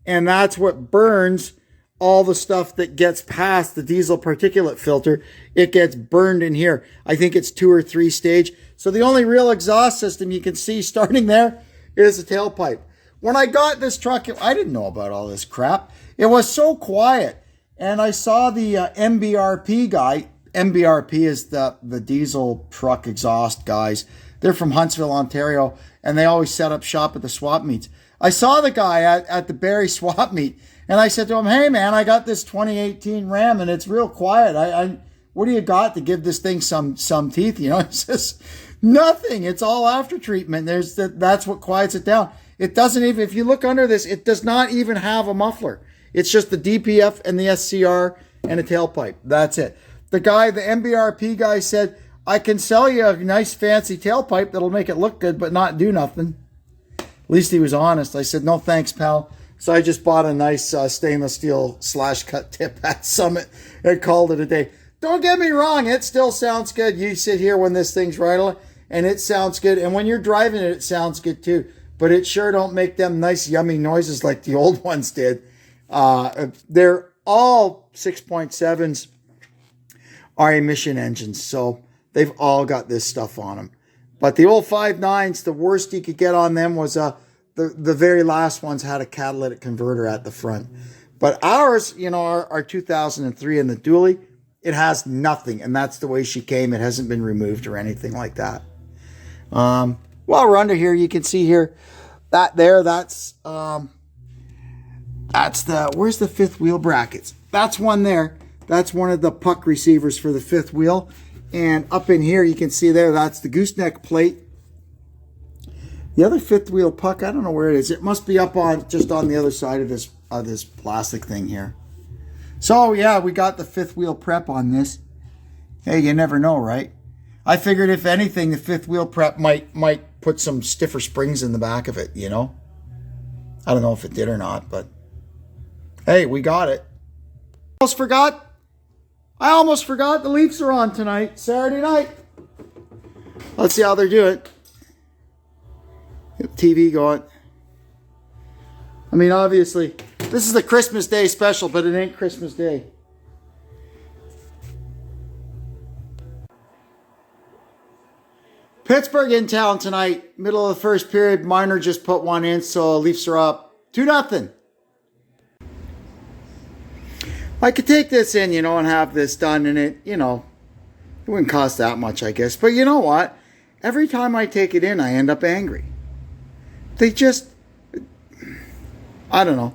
and that's what burns all the stuff that gets past the diesel particulate filter. It gets burned in here. I think it's 2 or 3 stage. So the only real exhaust system you can see starting there is the tailpipe. When I got this truck, I didn't know about all this crap. It was so quiet. And I saw the MBRP guy. MBRP is the diesel truck exhaust guys. They're from Huntsville, Ontario, and they always set up shop at the swap meets. I saw the guy at the Barrie swap meet, and I said to him, "Hey man, I got this 2018 Ram and it's real quiet. What do you got to give this thing some teeth?" You know, he says, "Nothing. It's all after treatment. That's what quiets it down. It doesn't even, if you look under this, it does not even have a muffler. It's just the DPF and the SCR and a tailpipe. That's it." The MBRP guy said, I can sell you a nice fancy tailpipe that'll make it look good but not do nothing. At least he was honest. I said, no thanks, pal. So I just bought a nice stainless steel slash cut tip at Summit and called it a day. Don't get me wrong, it still sounds good. You sit here when this thing's right and it sounds good. And when you're driving it, it sounds good too. But it sure don't make them nice yummy noises like the old ones did. They're all 6.7s are emission engines. So they've all got this stuff on them. But the old 5.9s, the worst you could get on them was the very last ones had a catalytic converter at the front. But ours, you know, our 2003 and the dually, it has nothing. And that's the way she came. It hasn't been removed or anything like that. While we're under here, you can see here that there, that's the, where's the fifth wheel brackets? That's one there. That's one of the puck receivers for the fifth wheel. And up in here, you can see there, that's the gooseneck plate. The other fifth wheel puck, I don't know where it is. It must be up on, just on the other side of this plastic thing here. So yeah, we got the fifth wheel prep on this. Hey, you never know, right? I figured if anything, the fifth wheel prep might put some stiffer springs in the back of it, you know? I don't know if it did or not, but hey, we got it. I almost forgot the Leafs are on tonight, Saturday night. Let's see how they're doing. Get the TV going. I mean, obviously, this is a Christmas Day special, but it ain't Christmas Day. Pittsburgh in town tonight. Middle of the first period. Marner just put one in, so Leafs are up 2-0. I could take this in, you know, and have this done, and it, you know, it wouldn't cost that much, I guess. But you know what? Every time I take it in, I end up angry. They just, I don't know.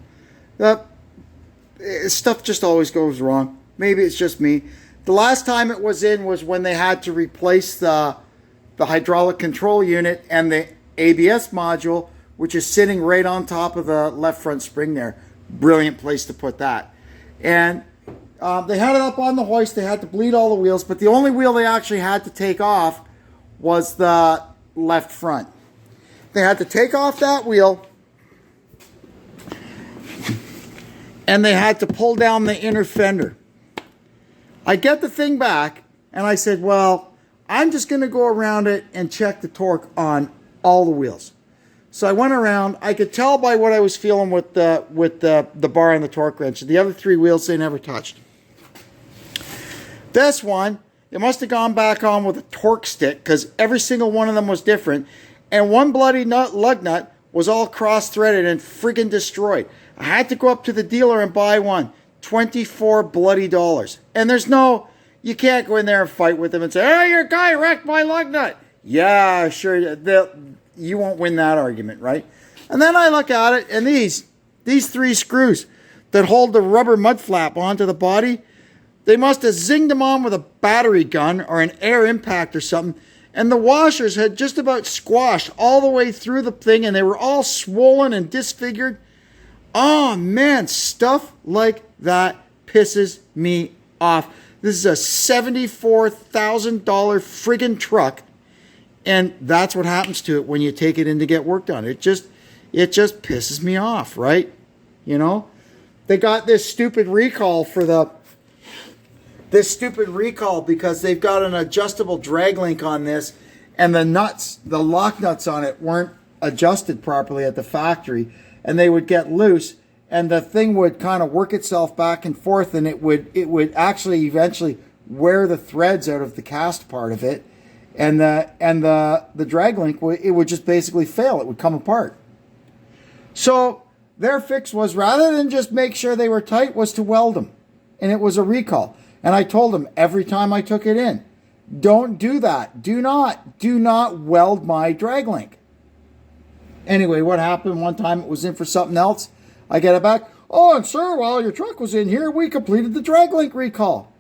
Stuff just always goes wrong. Maybe it's just me. The last time it was in was when they had to replace the hydraulic control unit and the ABS module, which is sitting right on top of the left front spring there. Brilliant place to put that. And they had it up on the hoist. They had to bleed all the wheels, but the only wheel they actually had to take off was the left front. They had to take off that wheel, and they had to pull down the inner fender. I get the thing back, and I said, well, I'm just going to go around it and check the torque on all the wheels. So I went around. I could tell by what I was feeling with the bar and the torque wrench. The other three wheels, they never touched. This one, it must have gone back on with a torque stick because every single one of them was different. And one bloody lug nut was all cross-threaded and friggin' destroyed. I had to go up to the dealer and buy one. $24 bloody dollars. And there's no, you can't go in there and fight with them and say, hey, your guy wrecked my lug nut. Yeah, sure. You won't win that argument, right? And then I look at it, and these three screws that hold the rubber mud flap onto the body, they must have zinged them on with a battery gun or an air impact or something, and the washers had just about squashed all the way through the thing, and they were all swollen and disfigured. Oh, man, stuff like that pisses me off. This is a $74,000 friggin' truck. And that's what happens to it when you take it in to get work done. It just pisses me off, right? You know? They got this stupid recall because they've got an adjustable drag link on this, and the lock nuts on it weren't adjusted properly at the factory, and they would get loose, and the thing would kind of work itself back and forth, and it would actually eventually wear the threads out of the cast part of it. And the drag link, it would just basically fail. It would come apart. So their fix was, rather than just make sure they were tight, was to weld them. And it was a recall. And I told them every time I took it in, don't do that. Do not weld my drag link. Anyway, what happened one time, it was in for something else. I get it back. Oh, and sir, while your truck was in here, we completed the drag link recall.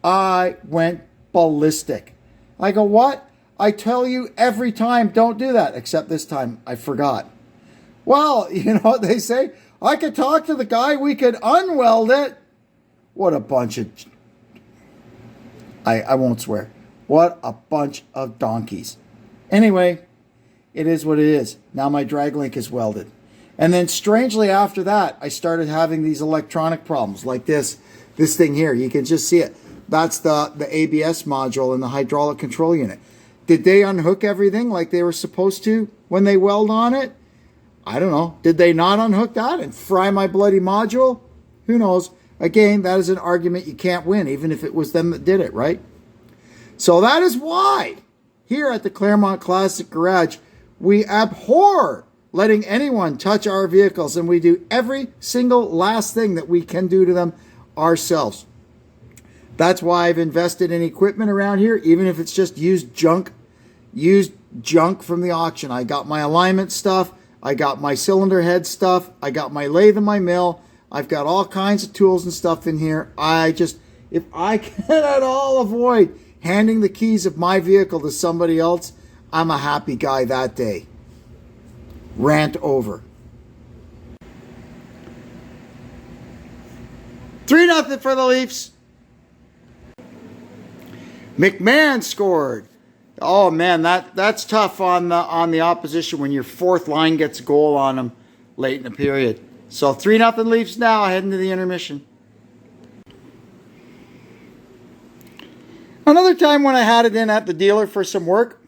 I went ballistic. I go, what? I tell you every time, don't do that. Except this time, I forgot. Well, you know what they say? I could talk to the guy. We could unweld it. What a bunch of... I won't swear. What a bunch of donkeys. Anyway, it is what it is. Now my drag link is welded. And then strangely after that, I started having these electronic problems like this thing here. You can just see it. That's the ABS module in the hydraulic control unit. Did they unhook everything like they were supposed to when they weld on it? I don't know. Did they not unhook that and fry my bloody module? Who knows? Again, that is an argument you can't win, even if it was them that did it, right? So that is why here at the Claremont Classic Garage, we abhor letting anyone touch our vehicles, and we do every single last thing that we can do to them ourselves. That's why I've invested in equipment around here, even if it's just used junk from the auction. I got my alignment stuff. I got my cylinder head stuff. I got my lathe and my mill. I've got all kinds of tools and stuff in here. If I can at all avoid handing the keys of my vehicle to somebody else, I'm a happy guy that day. Rant over. 3-0 for the Leafs. McMahon scored. Oh man, that's tough on the opposition when your fourth line gets a goal on them late in the period. So 3-0 Leafs now, heading to the intermission. Another time when I had it in at the dealer for some work,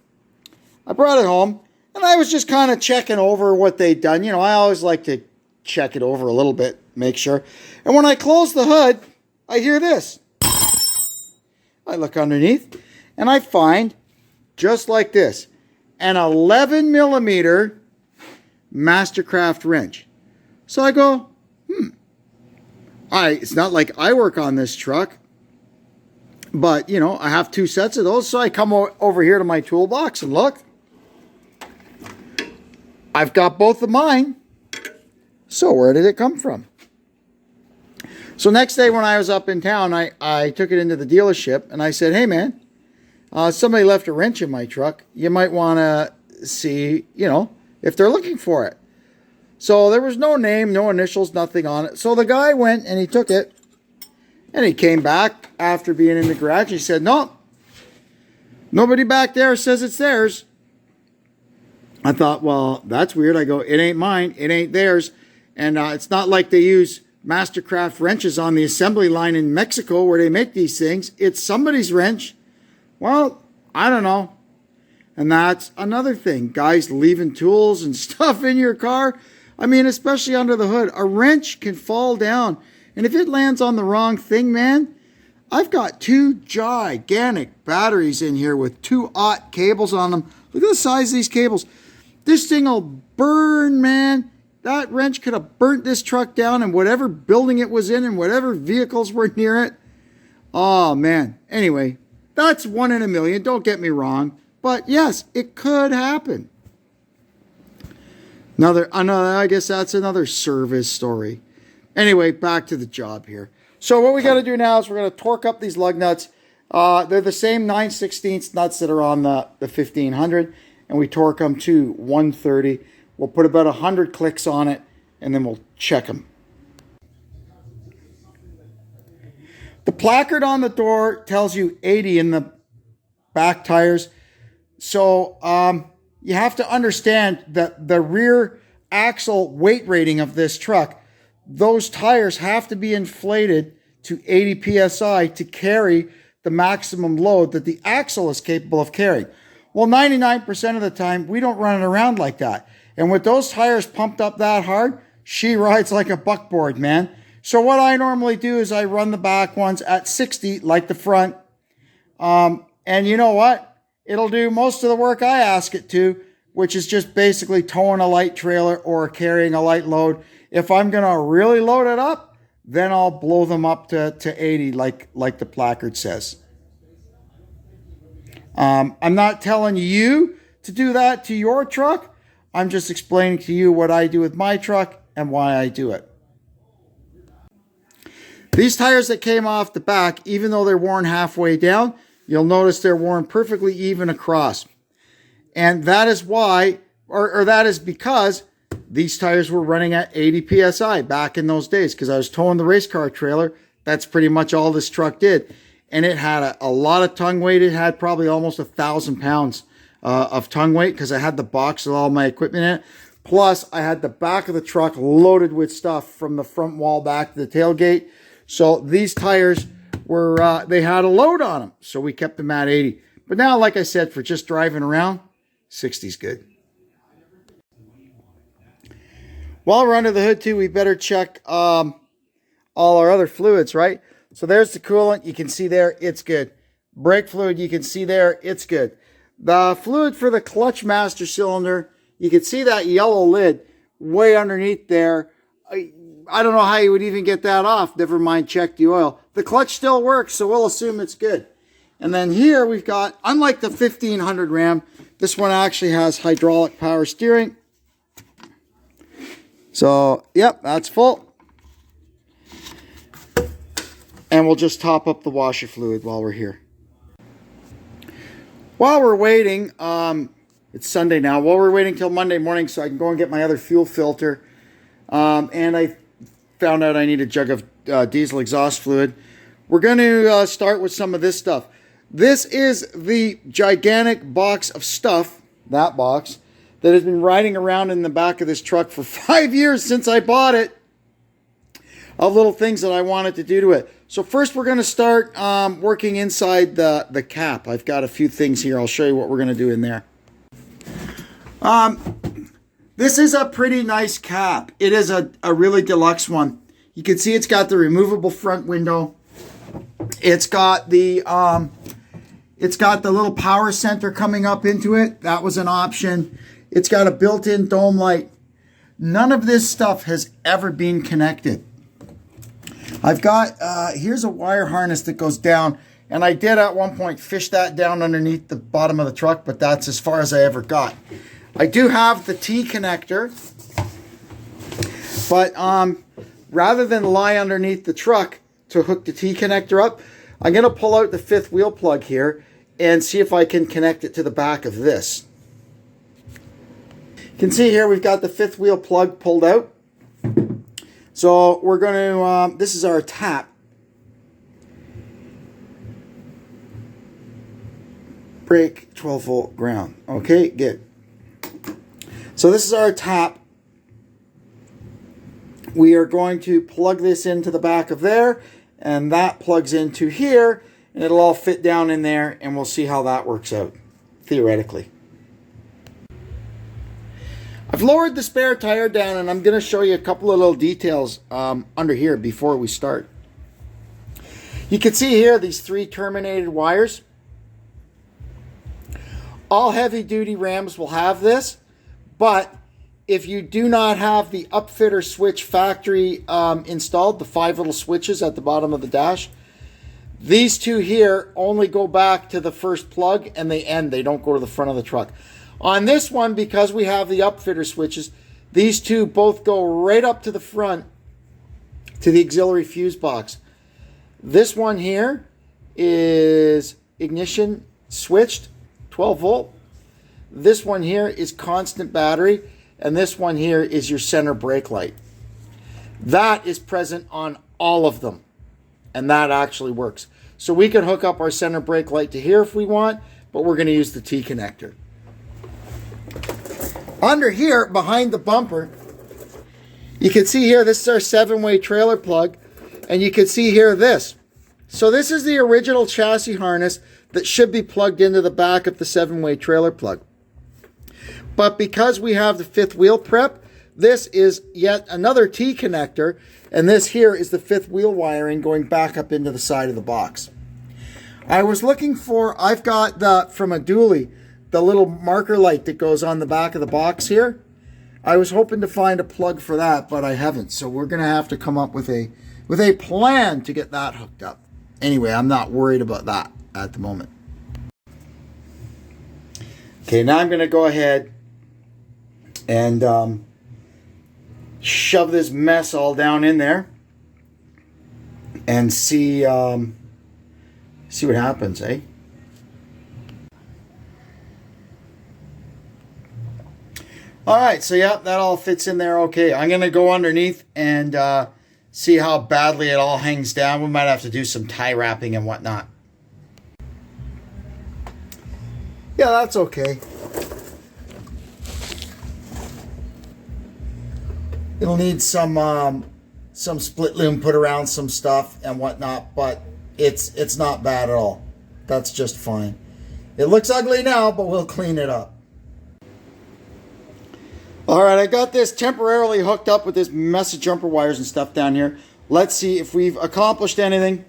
I brought it home and I was just kind of checking over what they'd done. You know, I always like to check it over a little bit, make sure. And when I close the hood, I hear this. I look underneath and I find, just like this, an 11 millimeter Mastercraft wrench. So I go, it's not like I work on this truck, but you know, I have 2 sets of those. So I come over here to my toolbox and look, I've got both of mine. So where did it come from? So next day when I was up in town, I took it into the dealership and I said, hey man, somebody left a wrench in my truck. You might want to see, you know, if they're looking for it. So there was no name, no initials, nothing on it. So the guy went and he took it and he came back after being in the garage. He said, no, nobody back there says it's theirs. I thought, well, that's weird. I go, it ain't mine. It ain't theirs. And it's not like they use Mastercraft wrenches on the assembly line in Mexico where they make these things. It's somebody's wrench. Well, I don't know. And that's another thing. Guys leaving tools and stuff in your car. I mean, especially under the hood. A wrench can fall down. And if it lands on the wrong thing, man, I've got 2 gigantic batteries in here with 2-aught cables on them. Look at the size of these cables. This thing will burn, man. That wrench could have burnt this truck down and whatever building it was in and whatever vehicles were near it. Oh, man. Anyway, that's 1 in a million. Don't get me wrong. But yes, it could happen. I guess that's another service story. Anyway, back to the job here. So what we got to do now is we're going to torque up these lug nuts. They're the same 9/16 nuts that are on the 1500. And we torque them to 130. We'll put about 100 clicks on it, and then we'll check them. The placard on the door tells you 80 in the back tires. So you have to understand that the rear axle weight rating of this truck, those tires have to be inflated to 80 psi to carry the maximum load that the axle is capable of carrying. Well, 99% of the time, we don't run it around like that. And with those tires pumped up that hard, she rides like a buckboard, man. So what I normally do is I run the back ones at 60 like the front. And you know what? It'll do most of the work I ask it to, which is just basically towing a light trailer or carrying a light load. If I'm going to really load it up, then I'll blow them up to 80 like the placard says. I'm not telling you to do that to your truck. I'm just explaining to you what I do with my truck and why I do it. These tires that came off the back, even though they're worn halfway down, you'll notice they're worn perfectly even across. And that is why, or that is because these tires were running at 80 psi back in those days, because I was towing the race car trailer. That's pretty much all this truck did. and it had a lot of tongue weight. It had probably almost 1,000 pounds of tongue weight because I had the box with all my equipment in it. Plus, I had the back of the truck loaded with stuff from the front wall back to the tailgate. So these tires were, they had a load on them. So we kept them at 80. But now, like I said, for just driving around, 60's good. While we're under the hood too, we better check all our other fluids, right? So there's the coolant. You can see there, it's good. Brake fluid, you can see there, it's good. The fluid for the clutch master cylinder, you can see that yellow lid way underneath there. I don't know how you would even get that off. Never mind, check the oil. The clutch still works, so we'll assume it's good. And then here we've got, unlike the 1500 Ram, this one actually has hydraulic power steering. So, yep, that's full. And we'll just top up the washer fluid while we're here. While we're waiting, it's Sunday now. While we're waiting till Monday morning so I can go and get my other fuel filter. And I found out I need a jug of diesel exhaust fluid. We're going to start with some of this stuff. This is the gigantic box of stuff, that box, that has been riding around in the back of this truck for 5 years since I bought it, of little things that I wanted to do to it. So first we're going to start working inside the cap. I've got a few things here. I'll show you what we're going to do in there. This is a pretty nice cap. It is a really deluxe one. You can see it's got the removable front window. It's got the little power center coming up into it. That was an option. It's got a built-in dome light. None of this stuff has ever been connected. I've got, here's a wire harness that goes down, and I did at one point fish that down underneath the bottom of the truck, but that's as far as I ever got. I do have the T connector, but rather than lie underneath the truck to hook the T connector up, I'm going to pull out the 5th wheel plug here and see if I can connect it to the back of this. You can see here we've got the 5th wheel plug pulled out. So we're going to, this is our tap. Brake, 12 volt ground. Okay, good. So this is our tap. We are going to plug this into the back of there, and that plugs into here, and it'll all fit down in there, and we'll see how that works out, theoretically. I've lowered the spare tire down, and I'm going to show you a couple of little details under here before we start. You can see here these 3 terminated wires. All heavy-duty Rams will have this, but if you do not have the upfitter switch factory installed, the 5 little switches at the bottom of the dash, these 2 here only go back to the first plug and they end. They don't go to the front of the truck. On this one, because we have the upfitter switches, these 2 both go right up to the front to the auxiliary fuse box. This one here is ignition switched, 12 volt. This one here is constant battery, and this one here is your center brake light. That is present on all of them, and that actually works. So we can hook up our center brake light to here if we want, but we're going to use the T connector. Under here, behind the bumper, you can see here, this is our 7-way trailer plug, and you can see here this. So this is the original chassis harness that should be plugged into the back of the 7-way trailer plug. But because we have the 5th wheel prep, this is yet another T connector, and this here is the 5th wheel wiring going back up into the side of the box. I was looking for, I've got from a dually, the little marker light that goes on the back of the box here. I was hoping to find a plug for that, but I haven't. So we're going to have to come up with a plan to get that hooked up. Anyway, I'm not worried about that at the moment. Okay, now I'm going to go ahead and shove this mess all down in there and see what happens, eh? All right, so yeah, that all fits in there okay. I'm going to go underneath and see how badly it all hangs down. We might have to do some tie wrapping and whatnot. Yeah, that's okay. It'll need some split loom put around some stuff and whatnot, but it's not bad at all. That's just fine. It looks ugly now, but we'll clean it up. All right, I got this temporarily hooked up with this mess of jumper wires and stuff down here. Let's see if we've accomplished anything.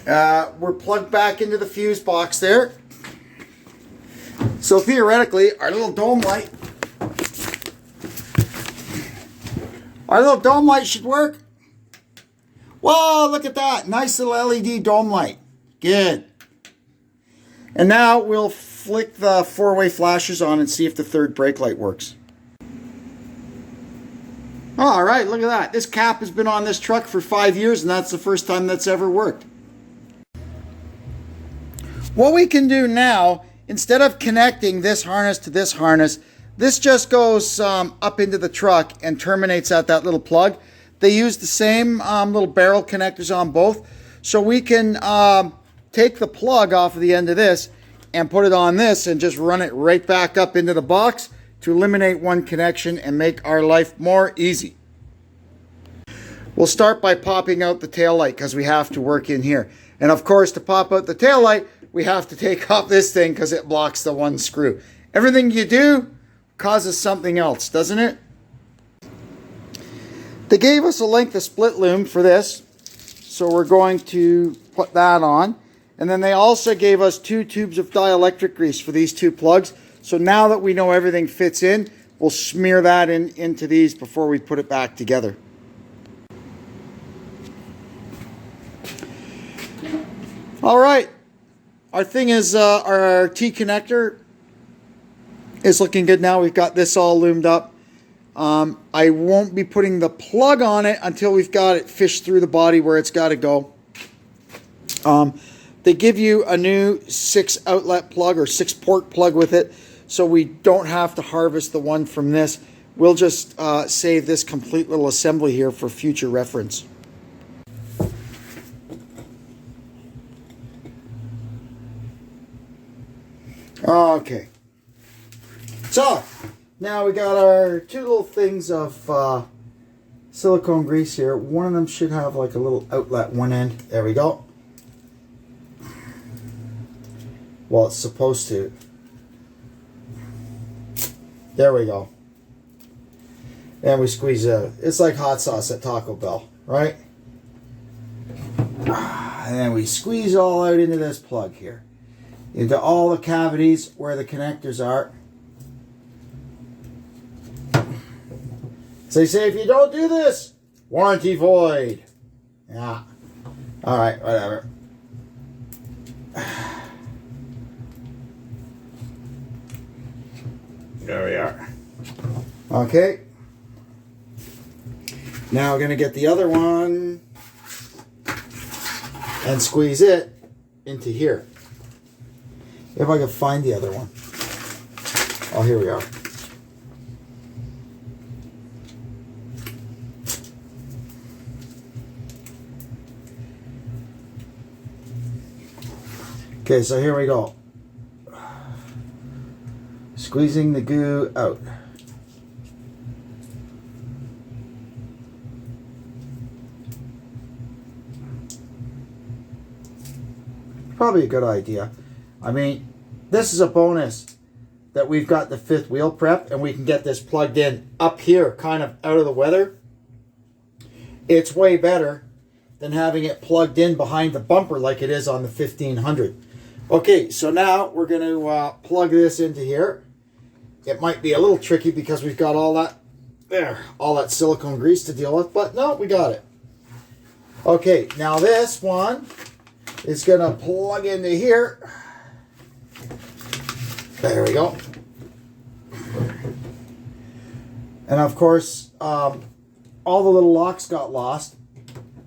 We're plugged back into the fuse box there. So theoretically, our little dome light should work. Whoa, look at that. Nice little LED dome light. Good. And now we'll flick the four-way flashers on and see if the third brake light works. All right, look at that. This cap has been on this truck for 5 years, and that's the first time that's ever worked. What we can do now, instead of connecting this harness to this harness, this just goes up into the truck and terminates at that little plug. They use the same little barrel connectors on both. So we can take the plug off of the end of this and put it on this and just run it right back up into the box to eliminate one connection and make our life more easy. We'll start by popping out the tail light because we have to work in here. And of course, to pop out the tail light, we have to take off this thing because it blocks the one screw. Everything you do causes something else, doesn't it? They gave us a length of split loom for this, so we're going to put that on. And then they also gave us 2 tubes of dielectric grease for these 2 plugs. So now that we know everything fits in, we'll smear that into these before we put it back together. All right, our thing is our T connector is looking good now. We've got this all loomed up. I won't be putting the plug on it until we've got it fished through the body where it's got to go. They give you a new 6 outlet plug or 6 port plug with it, so we don't have to harvest the one from this. We'll just save this complete little assembly here for future reference. Okay, so now we got our 2 little things of silicone grease here. One of them should have like a little outlet one end. There we go. Well, it's supposed to. There we go. And we squeeze it. It's like hot sauce at Taco Bell, right? And then we squeeze all out into this plug here. Into all the cavities where the connectors are. So they say if you don't do this, warranty void. Yeah. Alright, whatever. There we are. Okay. Now we're going to get the other one and squeeze it into here. If I can find the other one. Oh, here we are. Okay, so here we go. Squeezing the goo out. Probably a good idea. I mean, this is a bonus that we've got the 5th wheel prep and we can get this plugged in up here, kind of out of the weather. It's way better than having it plugged in behind the bumper like it is on the 1500. Okay, so now we're going to plug this into here. It might be a little tricky because we've got all that silicone grease to deal with, but no, we got it. Okay, now this one is going to plug into here. There we go. And of course, all the little locks got lost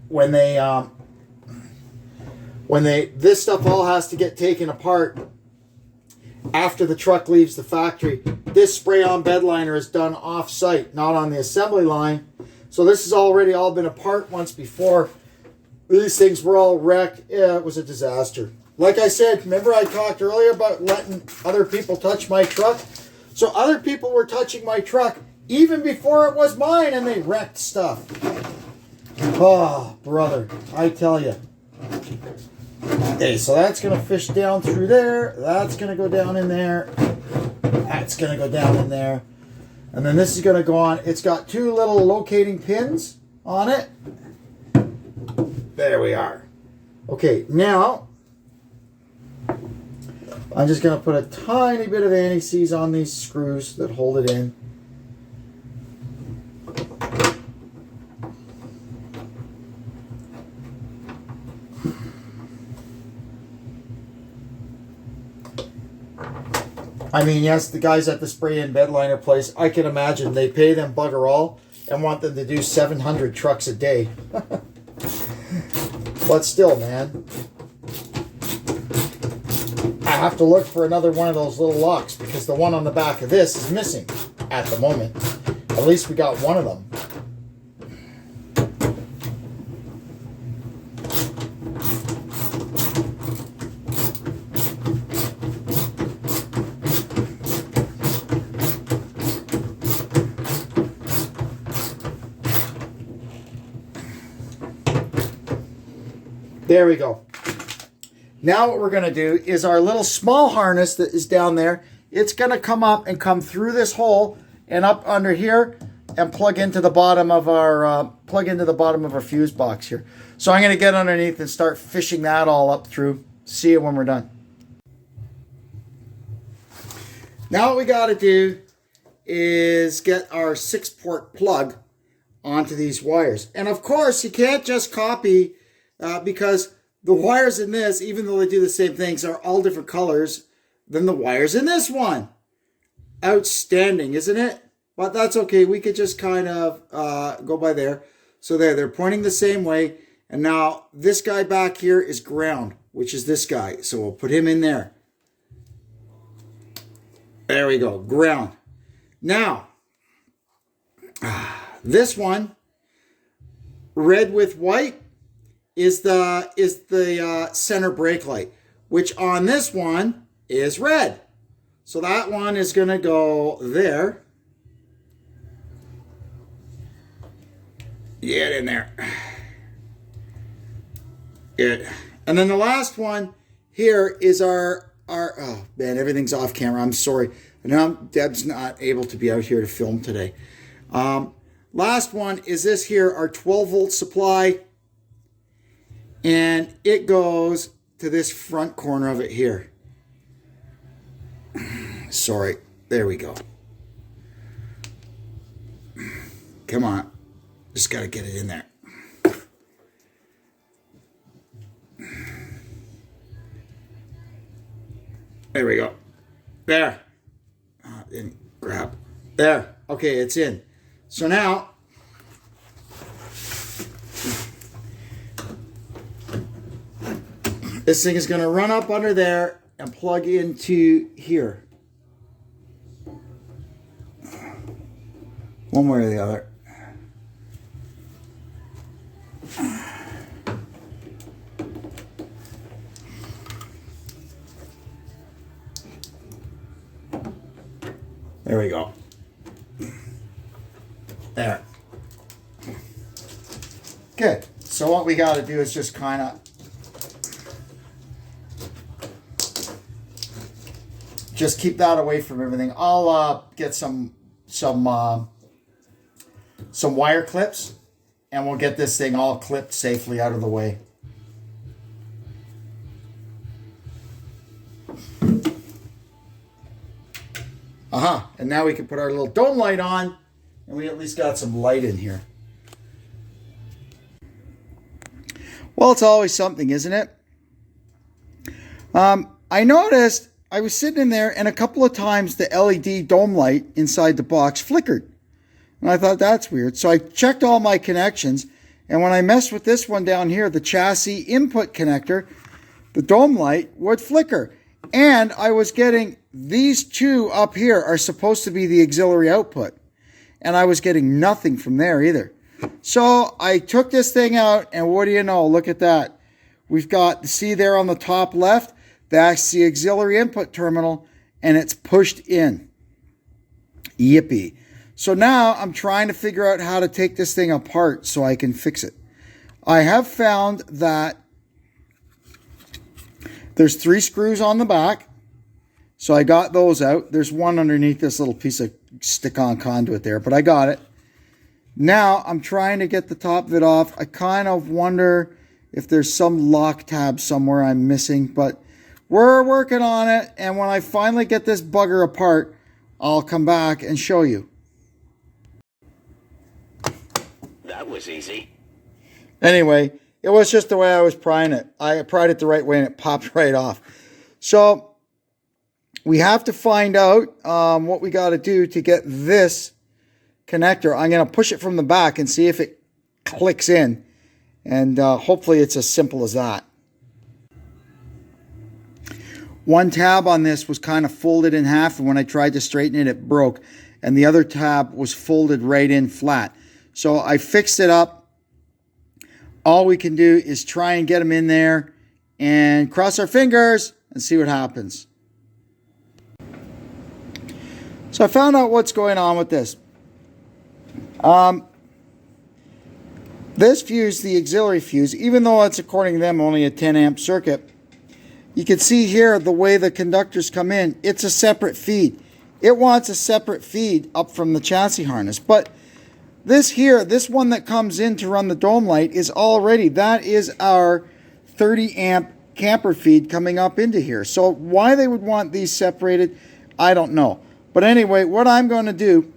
when this stuff all has to get taken apart after the truck leaves the factory. This spray-on bed liner is done off-site, not on the assembly line. So this has already all been apart once before. These things were all wrecked. Yeah, it was a disaster. Like I said, remember I talked earlier about letting other people touch my truck? So other people were touching my truck even before it was mine, and they wrecked stuff. Oh, brother, I tell you. Okay, so that's going to fish down through there. That's going to go down in there. That's going to go down in there. And then this is going to go on. It's got two little locating pins on it. There we are. Okay, now I'm just going to put a tiny bit of anti-seize on these screws that hold it in. I mean, yes, the guys at the spray and bedliner place, I can imagine they pay them bugger all and want them to do 700 trucks a day. But still, man, I have to look for another one of those little locks because the one on the back of this is missing at the moment. At least we got one of them. There we go. Now what we're going to do is our little small harness that is down there, it's going to come up and come through this hole and up under here and plug into the bottom of our fuse box here. So I'm going to get underneath and start fishing that all up through. See you when we're done. Now what we got to do is get our 6-port plug onto these wires. And of course, you can't just copy because the wires in this, even though they do the same things, are all different colors than the wires in this one. Outstanding, isn't it? But that's okay. We could just kind of go by there. So they're pointing the same way. And now this guy back here is ground, which is this guy. So we'll put him in there. There we go, ground. Now, this one, red with white, is the center brake light, which on this one is red. So that one is going to go there. Get in there. Good. And then the last one here is our oh man, everything's off camera. I'm sorry. I know Deb's not able to be out here to film today. Last one is this here, our 12-volt supply. And it goes to this front corner of it here. Sorry. There we go. Come on. Just got to get it in there. There we go. There. Didn't grab. There. Okay, it's in. So now, this thing is going to run up under there and plug into here. One way or the other. There we go. There. Okay, so what we got to do is just kind of just keep that away from everything. I'll get some wire clips, and we'll get this thing all clipped safely out of the way. And now we can put our little dome light on, and we at least got some light in here. Well, it's always something, isn't it? I noticed I was sitting in there, and a couple of times the LED dome light inside the box flickered. And I thought, that's weird. So I checked all my connections, and when I messed with this one down here, the chassis input connector, the dome light would flicker. And I was getting these two up here are supposed to be the auxiliary output. And I was getting nothing from there either. So I took this thing out, and what do you know? Look at that. we've got, see there on the top left, that's the auxiliary input terminal, and it's pushed in. Yippee. So now I'm trying to figure out how to take this thing apart so I can fix it. I have found that there's 3 screws on the back. So I got those out. There's one underneath this little piece of stick-on conduit there, but I got it. Now I'm trying to get the top of it off. I kind of wonder if there's some lock tab somewhere I'm missing, but we're working on it. And when I finally get this bugger apart, I'll come back and show you. That was easy. Anyway, it was just the way I was prying it. I pried it the right way and it popped right off. So we have to find out what we got to do to get this connector. I'm going to push it from the back and see if it clicks in. And hopefully it's as simple as that. One tab on this was kind of folded in half, and when I tried to straighten it, it broke. And the other tab was folded right in flat. So I fixed it up. All we can do is try and get them in there and cross our fingers and see what happens. So I found out what's going on with this. This fuse, the auxiliary fuse, even though it's, according to them, only a 10 amp circuit, you can see here the way the conductors come in. It's a separate feed. It wants a separate feed up from the chassis harness. But this here, this one that comes in to run the dome light is already, that is our 30 amp camper feed coming up into here. So why they would want these separated, I don't know. But anyway, what I'm going to do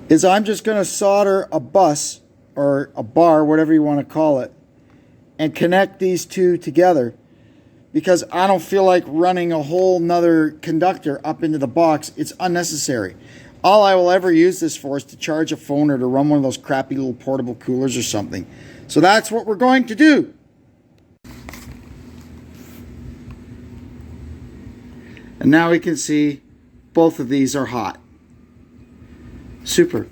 is I'm just going to solder a bus or a bar, whatever you want to call it, and connect these two together, because I don't feel like running a whole nother conductor up into the box. It's unnecessary. All I will ever use this for is to charge a phone or to run one of those crappy little portable coolers or something. So that's what we're going to do. And now we can see both of these are hot. Super.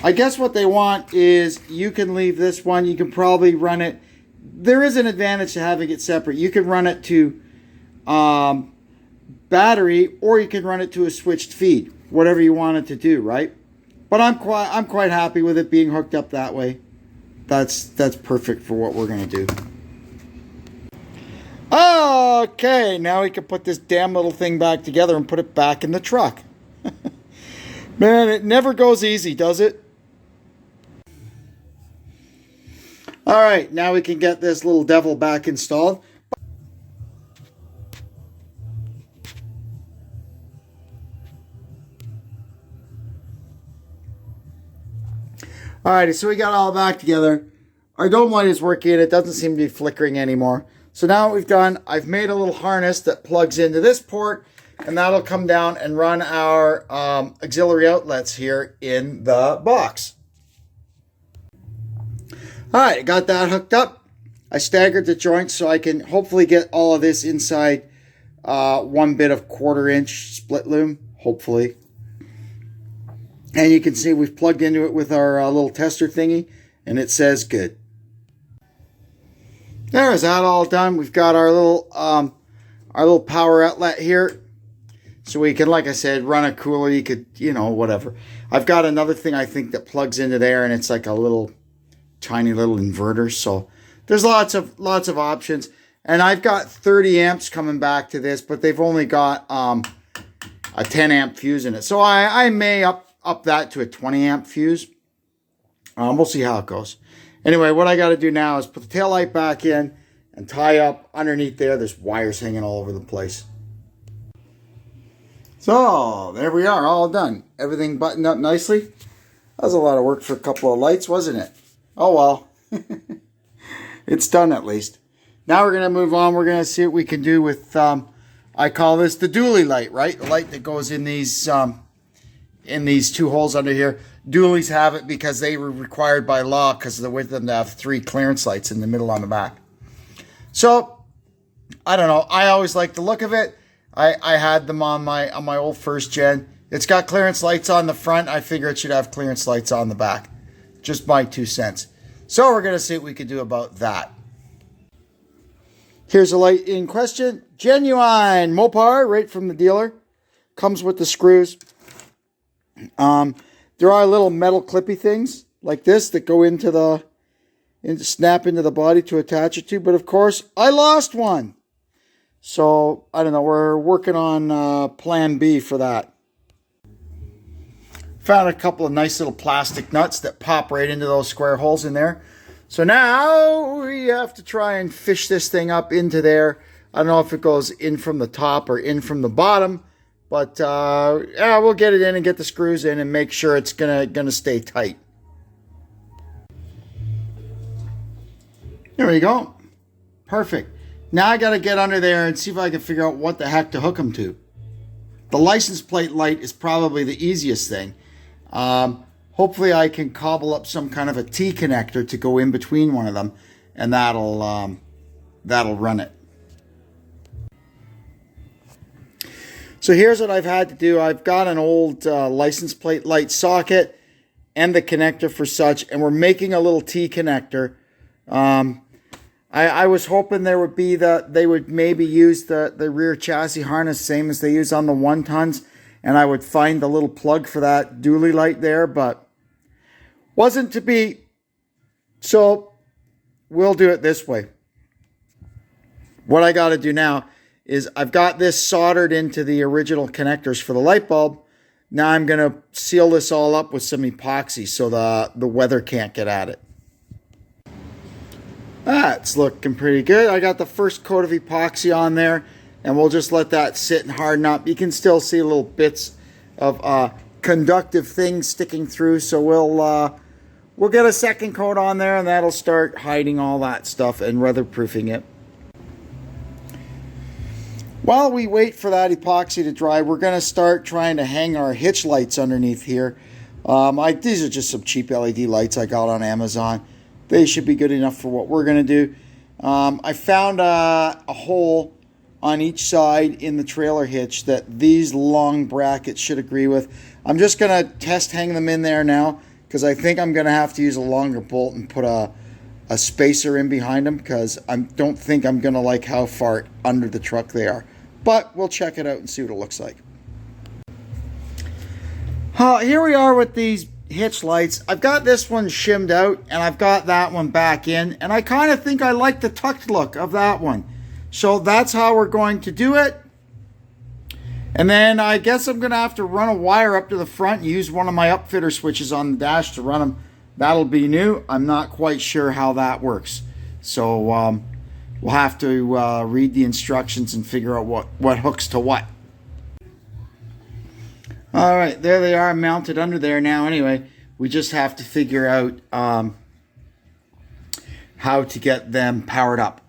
I guess what they want is you can leave this one. You can probably run it. There is an advantage to having it separate. You can run it to battery, or you can run it to a switched feed. Whatever you want it to do, right? But I'm quite happy with it being hooked up that way. That's perfect for what we're going to do. Okay, now we can put this damn little thing back together and put it back in the truck. Man, it never goes easy, does it? All right, now we can get this little devil back installed. Alrighty, so we got it all back together. Our dome light is working. It doesn't seem to be flickering anymore. So now what we've done, I've made a little harness that plugs into this port, and that'll come down and run our auxiliary outlets here in the box. Alright, got that hooked up. I staggered the joints so I can hopefully get all of this inside one bit of 1/4 inch split loom, hopefully. And you can see we've plugged into it with our little tester thingy, and it says good. There's that all done. We've got our little power outlet here, so we can, like I said, run a cooler. You could, whatever. I've got another thing I think that plugs into there, and it's like a little tiny little inverter. So there's lots of options. And I've got 30 amps coming back to this, but they've only got a 10 amp fuse in it. So I may up that to a 20 amp fuse. We'll see how it goes. Anyway, what I got to do now is put the tail light back in and tie up underneath there. There's wires hanging all over the place. So there we are, all done. Everything buttoned up nicely. That was a lot of work for a couple of lights, wasn't it? Oh well. It's done at least. Now we're going to move on. We're going to see what we can do with, I call this the dually light, right? The light that goes in these 2 holes under here. Dualies have it because they were required by law because of the width of them to have 3 clearance lights in the middle on the back. So, I don't know. I always like the look of it. I had them on my old first gen. It's got clearance lights on the front. I figure it should have clearance lights on the back. Just my 2 cents. So we're going to see what we can do about that. Here's the light in question. Genuine Mopar, right from the dealer. Comes with the screws. There are little metal clippy things like this that go snap into the body to attach it to. But of course, I lost one. So, I don't know. We're working on plan B for that. Found a couple of nice little plastic nuts that pop right into those square holes in there. So now we have to try and fish this thing up into there. I don't know if it goes in from the top or in from the bottom. But yeah, we'll get it in and get the screws in and make sure it's gonna stay tight. There we go. Perfect. Now I got to get under there and see if I can figure out what the heck to hook them to. The license plate light is probably the easiest thing. Hopefully I can cobble up some kind of a T connector to go in between one of them, and that'll run it. So here's what I've had to do. I've got an old license plate light socket and the connector for such, and we're making a little T connector. I was hoping they would maybe use the rear chassis harness, same as they use on the 1-tons, and I would find the little plug for that dually light there, but wasn't to be. So we'll do it this way. What I got to do now is I've got this soldered into the original connectors for the light bulb. Now I'm going to seal this all up with some epoxy so the weather can't get at it. That's looking pretty good. I got the first coat of epoxy on there, and we'll just let that sit and harden up. You can still see little bits of conductive things sticking through, so we'll get a second coat on there, and that'll start hiding all that stuff and weatherproofing it. While we wait for that epoxy to dry, we're going to start trying to hang our hitch lights underneath here. These are just some cheap LED lights I got on Amazon. They should be good enough for what we're going to do. I found a hole on each side in the trailer hitch that these long brackets should agree with. I'm just going to test hang them in there now, because I think I'm going to have to use a longer bolt and put a spacer in behind them, because I don't think I'm going to like how far under the truck they are. But we'll check it out and see what it looks like. Here we are with these hitch lights. I've got this one shimmed out, and I've got that one back in, and I kind of think I like the tucked look of that one. So that's how we're going to do it. And then I guess I'm going to have to run a wire up to the front and use one of my upfitter switches on the dash to run them. That'll be new. I'm not quite sure how that works. So we'll have to read the instructions and figure out what hooks to what. All right, there they are mounted under there now. Anyway, we just have to figure out how to get them powered up.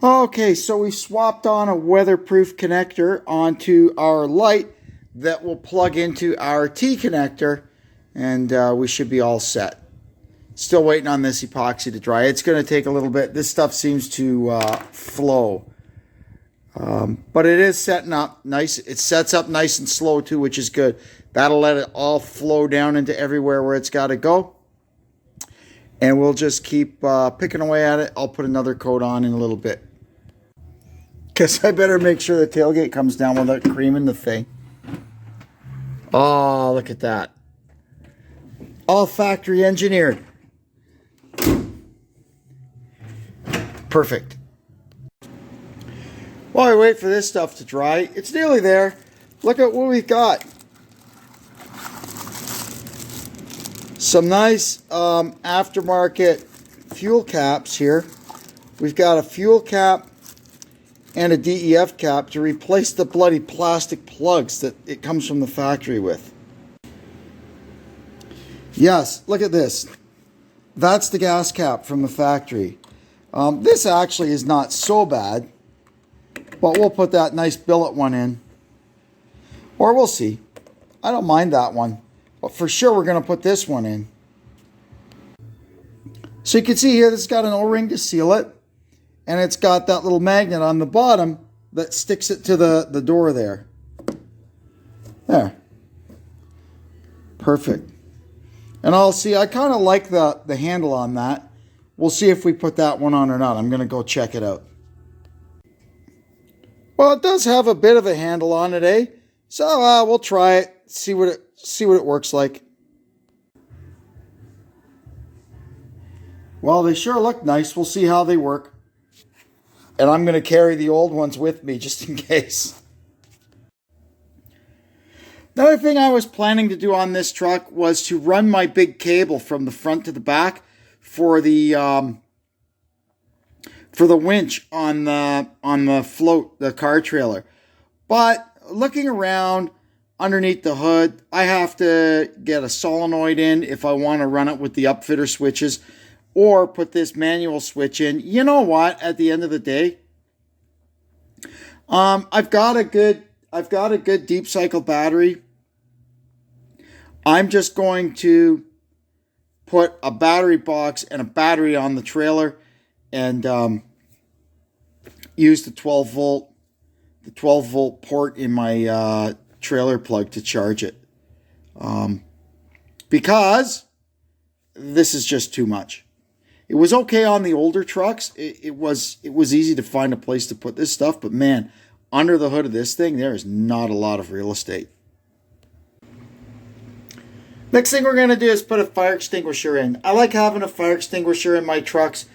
Okay, so we swapped on a weatherproof connector onto our light that will plug into our T connector, and we should be all set. Still waiting on this epoxy to dry. It's going to take a little bit. This stuff seems to flow. But it is setting up nice. It sets up nice and slow too, which is good. That'll let it all flow down into everywhere where it's got to go. And we'll just keep picking away at it. I'll put another coat on in a little bit. Guess I better make sure the tailgate comes down without creaming the thing. Oh, look at that. All factory engineered. Perfect. While I wait for this stuff to dry, it's nearly there. Look at what we've got. Some nice aftermarket fuel caps here. We've got a fuel cap and a DEF cap to replace the bloody plastic plugs that it comes from the factory with. Yes, look at this. That's the gas cap from the factory. This actually is not so bad, but we'll put that nice billet one in. Or we'll see. I don't mind that one, but for sure we're going to put this one in. So you can see here, this has got an O-ring to seal it, and it's got that little magnet on the bottom that sticks it to the door there. There. Perfect. And I'll see, I kind of like the handle on that. we'll see if we put that one on or not. I'm going to go check it out. Well, it does have a bit of a handle on it, eh? So we'll try it, see what it works like. Well, they sure look nice. We'll see how they work. And I'm going to carry the old ones with me just in case. Another thing I was planning to do on this truck was to run my big cable from the front to the back for the winch on the float, the car trailer. But looking around underneath the hood, I have to get a solenoid in if I want to run it with the upfitter switches, or put this manual switch in. You know what? At the end of the day, I've got a good deep cycle battery. I'm just going to put a battery box and a battery on the trailer, and use the 12 volt port in my trailer plug to charge it. Because this is just too much. It was okay on the older trucks. It was easy to find a place to put this stuff, but man, under the hood of this thing, there is not a lot of real estate. Next thing we're going to do is put a fire extinguisher in. I like having a fire extinguisher in my trucks.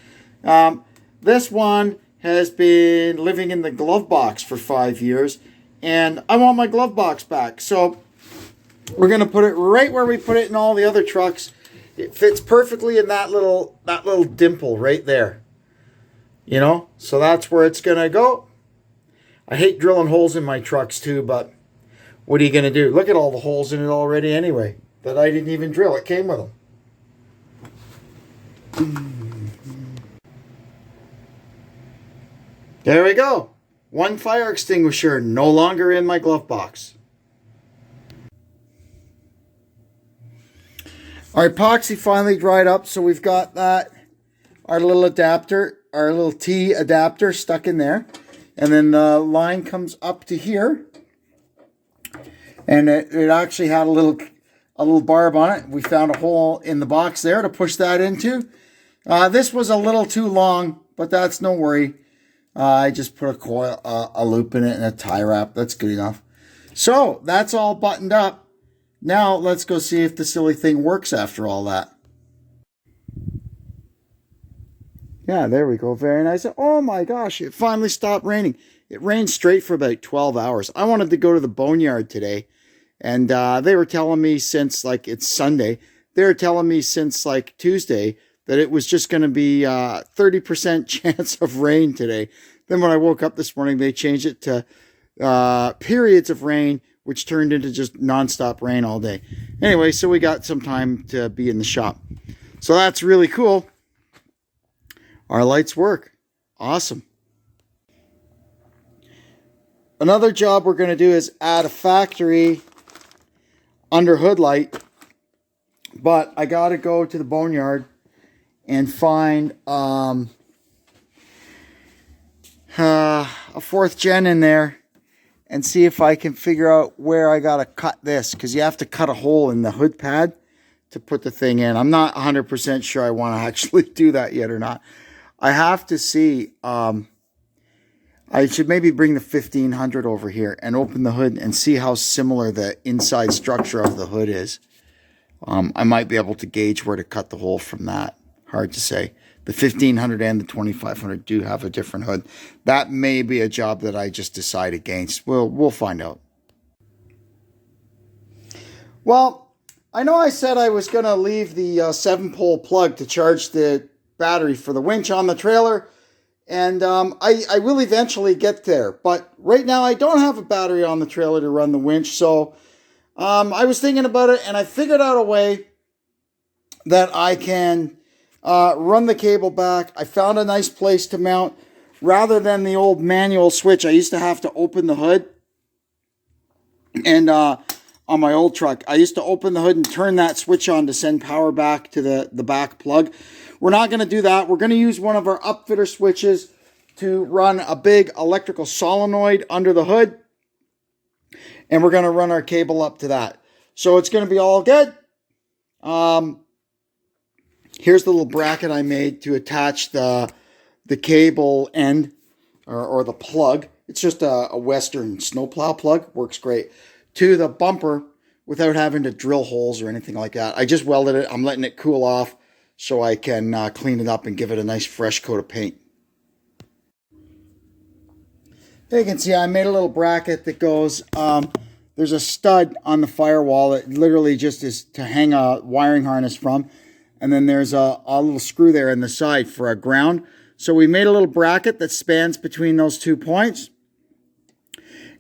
This one has been living in the glove box for 5 years, and I want my glove box back. So we're going to put it right where we put it in all the other trucks. It fits perfectly in that little dimple right there. You know, so that's where it's going to go. I hate drilling holes in my trucks too, but what are you going to do? Look at all the holes in it already anyway that I didn't even drill. It came with them. There we go. One fire extinguisher no longer in my glove box. Our epoxy finally dried up, so we've got that, our little adapter, our little T adapter stuck in there. And then the line comes up to here. And it actually had a little barb on it. We found a hole in the box there to push that into. This was a little too long, but that's no worry. I just put a coil, a loop in it and a tie wrap. That's good enough. So that's all buttoned up. Now let's go see if the silly thing works after all that. Yeah, there we go. Very nice. Oh my gosh, it finally stopped raining. It rained straight for about 12 hours. I wanted to go to the boneyard today. And they were telling me since, like, it's Sunday, they were telling me since, like, Tuesday that it was just going to be 30% chance of rain today. Then when I woke up this morning, they changed it to periods of rain, which turned into just nonstop rain all day. Anyway, so we got some time to be in the shop. So that's really cool. Our lights work. Awesome. Another job we're going to do is add a factory under hood light, but I got to go to the boneyard and find a 4th gen in there and see if I can figure out where I got to cut this, because you have to cut a hole in the hood pad to put the thing in. I'm not 100% sure I want to actually do that yet or not. I have to see. I should maybe bring the 1500 over here and open the hood and see how similar the inside structure of the hood is. I might be able to gauge where to cut the hole from that. Hard to say. The 1500 and the 2500 do have a different hood. That may be a job that I just decide against. We'll find out. Well, I know I said I was going to leave the 7-pole plug to charge the battery for the winch on the trailer. And I will eventually get there. But right now I don't have a battery on the trailer to run the winch. So I was thinking about it, and I figured out a way that I can run the cable back. I found a nice place to mount. Rather than the old manual switch, I used to have to open the hood. And on my old truck, I used to open the hood and turn that switch on to send power back to the back plug. We're not going to do that. We're going to use one of our upfitter switches to run a big electrical solenoid under the hood. And we're going to run our cable up to that. So it's going to be all good. Here's the little bracket I made to attach the cable end or the plug. It's just a Western snowplow plug. Works great. To the bumper without having to drill holes or anything like that. I just welded it. I'm letting it cool off so I can clean it up and give it a nice fresh coat of paint. You can see I made a little bracket that goes, there's a stud on the firewall that literally just is to hang a wiring harness from. And then there's a little screw there in the side for a ground. So we made a little bracket that spans between those 2 points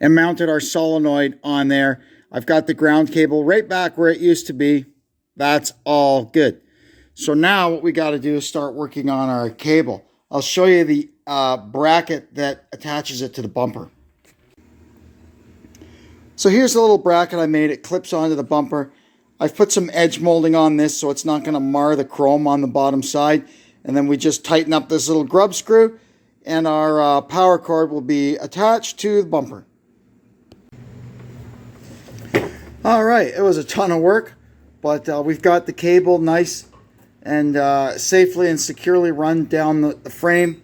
and mounted our solenoid on there. I've got the ground cable right back where it used to be. That's all good. So now what we got to do is start working on our cable. I'll show you the bracket that attaches it to the bumper. So here's a little bracket I made. It clips onto the bumper. I've put some edge molding on this so it's not going to mar the chrome on the bottom side. And then we just tighten up this little grub screw and our power cord will be attached to the bumper. All right, it was a ton of work, but we've got the cable nice and safely and securely run down the frame.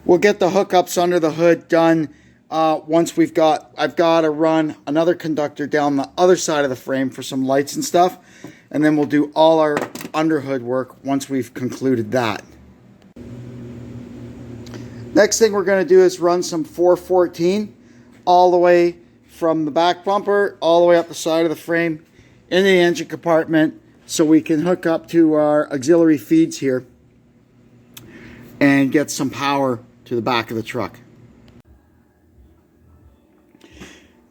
We'll get the hookups under the hood done once I've got to run another conductor down the other side of the frame for some lights and stuff. And then we'll do all our underhood work once we've concluded that. Next thing we're going to do is run some 414 all the way from the back bumper all the way up the side of the frame in the engine compartment so we can hook up to our auxiliary feeds here and get some power to the back of the truck.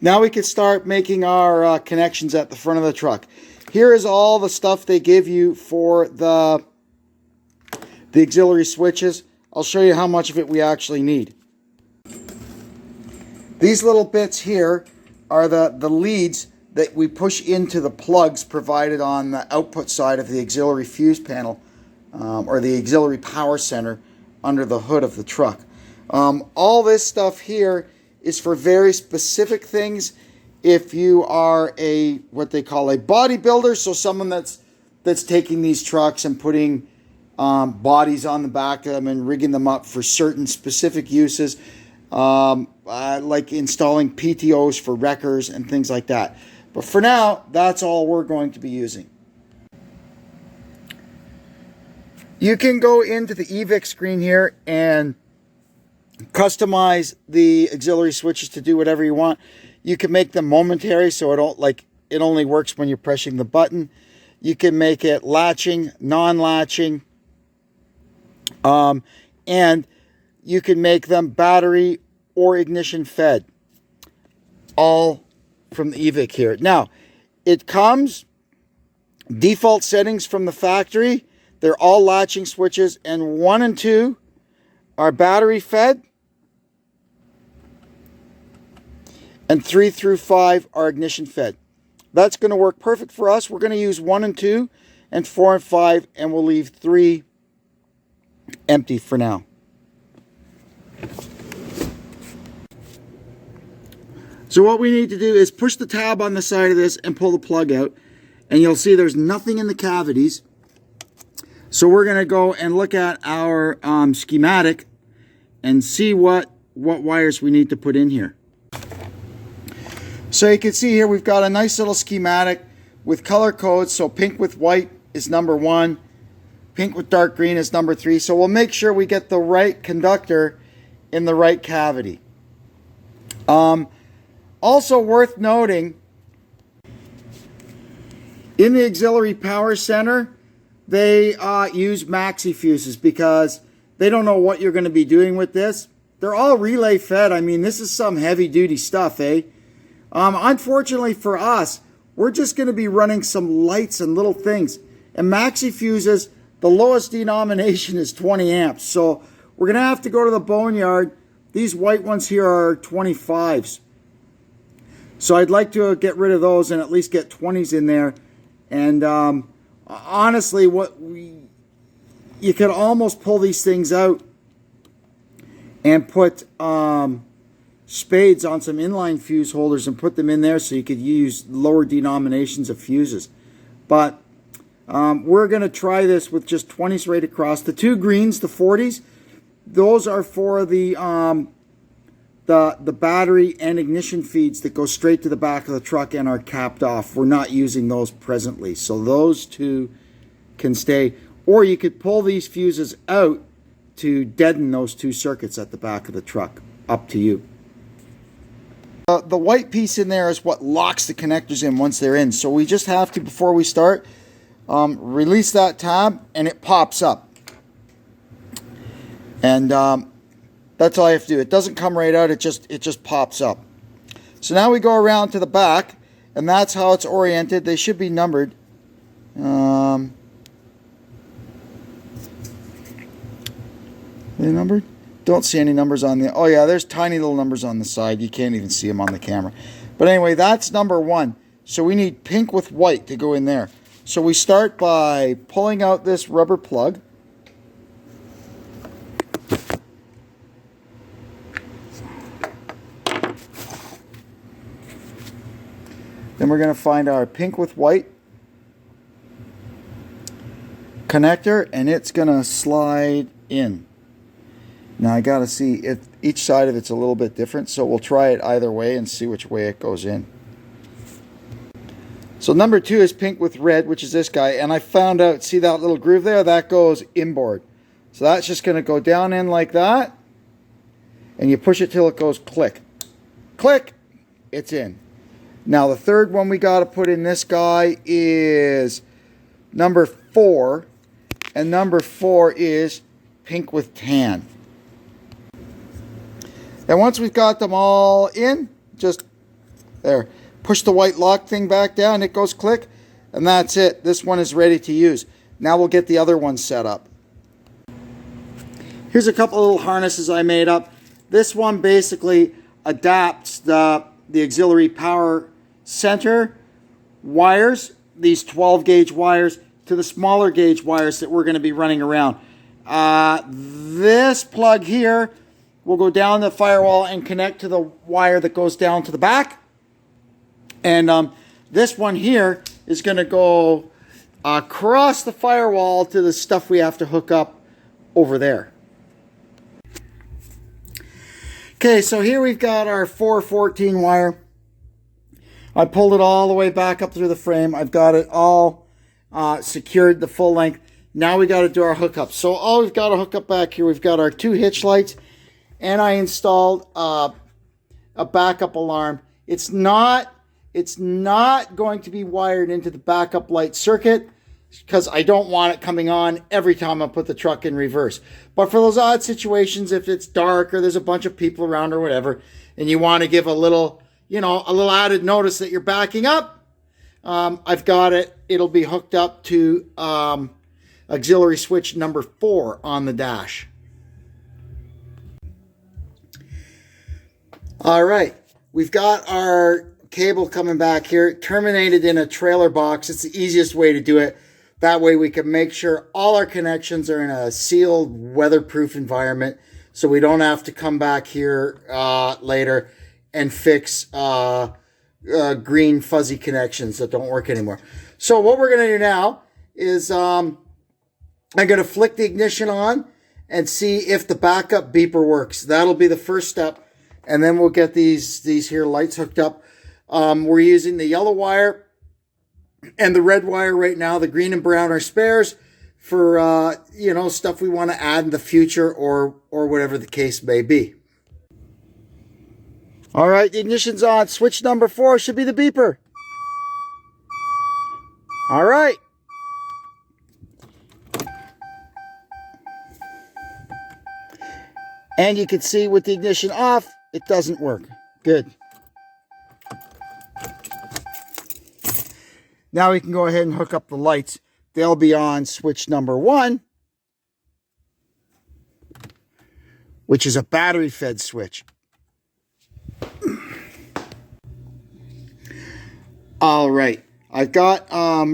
Now we can start making our connections at the front of the truck. Here is all the stuff they give you for the auxiliary switches. I'll show you how much of it we actually need. These little bits here are the leads that we push into the plugs provided on the output side of the auxiliary fuse panel or the auxiliary power center under the hood of the truck. All this stuff here is for very specific things. If you are what they call a bodybuilder, so someone that's taking these trucks and putting bodies on the back of them and rigging them up for certain specific uses, like installing PTOs for wreckers and things like that. But for now, that's all we're going to be using. You can go into the EVIC screen here and customize the auxiliary switches to do whatever you want. You can make them momentary so it only works when you're pressing the button. You can make it latching, non-latching, and you can make them battery or ignition fed. All from the EVIC here. Now, it comes default settings from the factory. They're all latching switches, and 1 and 2 are battery fed, and 3 through 5 are ignition fed. That's going to work perfect for us. We're going to use 1 and 2 and 4 and 5, and we'll leave 3 empty for now. So what we need to do is push the tab on the side of this and pull the plug out, and you'll see there's nothing in the cavities. So we're going to go and look at our schematic and see what wires we need to put in here. So you can see here we've got a nice little schematic with color codes. So pink with white is number 1. Pink with dark green is number 3. So we'll make sure we get the right conductor in the right cavity. Also worth noting, in the auxiliary power center, they use maxi fuses because they don't know what you're going to be doing with this. They're all relay fed. I mean, this is some heavy duty stuff, eh? Unfortunately for us, we're just going to be running some lights and little things. And maxi fuses, the lowest denomination is 20 amps. So we're going to have to go to the boneyard. These white ones here are 25s. So I'd like to get rid of those and at least get 20s in there. And honestly, you could almost pull these things out and put spades on some inline fuse holders and put them in there so you could use lower denominations of fuses. But we're going to try this with just 20s right across. The two greens, the 40s, those are for the battery and ignition feeds that go straight to the back of the truck and are capped off. We're not using those presently. So those two can stay. Or you could pull these fuses out to deaden those two circuits at the back of the truck. Up to you. The white piece in there is what locks the connectors in once they're in. So we just have to, before we start, release that tab and it pops up. And that's all I have to do. It doesn't come right out, it just pops up. So now we go around to the back, and that's how it's oriented. They should be numbered. Are they numbered? Don't see any numbers on the... Oh yeah, there's tiny little numbers on the side. You can't even see them on the camera. But anyway, that's number 1. So we need pink with white to go in there. So we start by pulling out this rubber plug. Then we're going to find our pink with white connector, and it's going to slide in. Now I got to see if each side of it's a little bit different, so we'll try it either way and see which way it goes in. So number 2 is pink with red, which is this guy, and I found out, see that little groove there? That goes inboard. So that's just going to go down in like that, and you push it till it goes click. Click! It's in. Now the third one we got to put in this guy is number 4, and number 4 is pink with tan. And once we've got them all in, just there, push the white lock thing back down, it goes click, and that's it. This one is ready to use. Now we'll get the other one set up. Here's a couple of little harnesses I made up. This one basically adapts the auxiliary power center wires, these 12 gauge wires, to the smaller gauge wires that we're going to be running around. This plug here will go down the firewall and connect to the wire that goes down to the back. And this one here is going to go across the firewall to the stuff we have to hook up over there. Okay, so here we've got our 414 wire. I pulled it all the way back up through the frame. I've got it all secured the full length. Now we got to do our hookup. So all we've got to hook up back here, we've got our 2 hitch lights, and I installed a backup alarm. It's not going to be wired into the backup light circuit because I don't want it coming on every time I put the truck in reverse. But for those odd situations, if it's dark or there's a bunch of people around or whatever, and you want to give a little added notice that you're backing up, I've got it. It'll be hooked up to auxiliary switch number 4 on the dash. All right, we've got our cable coming back here, terminated in a trailer box. It's the easiest way to do it. That way we can make sure all our connections are in a sealed, weatherproof environment, so we don't have to come back here later and fix green fuzzy connections that don't work anymore. So what we're going to do now is I'm going to flick the ignition on and see if the backup beeper works. That'll be the first step. And then we'll get these here lights hooked up. We're using the yellow wire and the red wire right now. The green and brown are spares for, stuff we want to add in the future or whatever the case may be. All right, the ignition's on. Switch number 4 should be the beeper. All right. And you can see with the ignition off, it doesn't work. Good. Now we can go ahead and hook up the lights. They'll be on switch number 1, which is a battery fed switch. All right. I've got,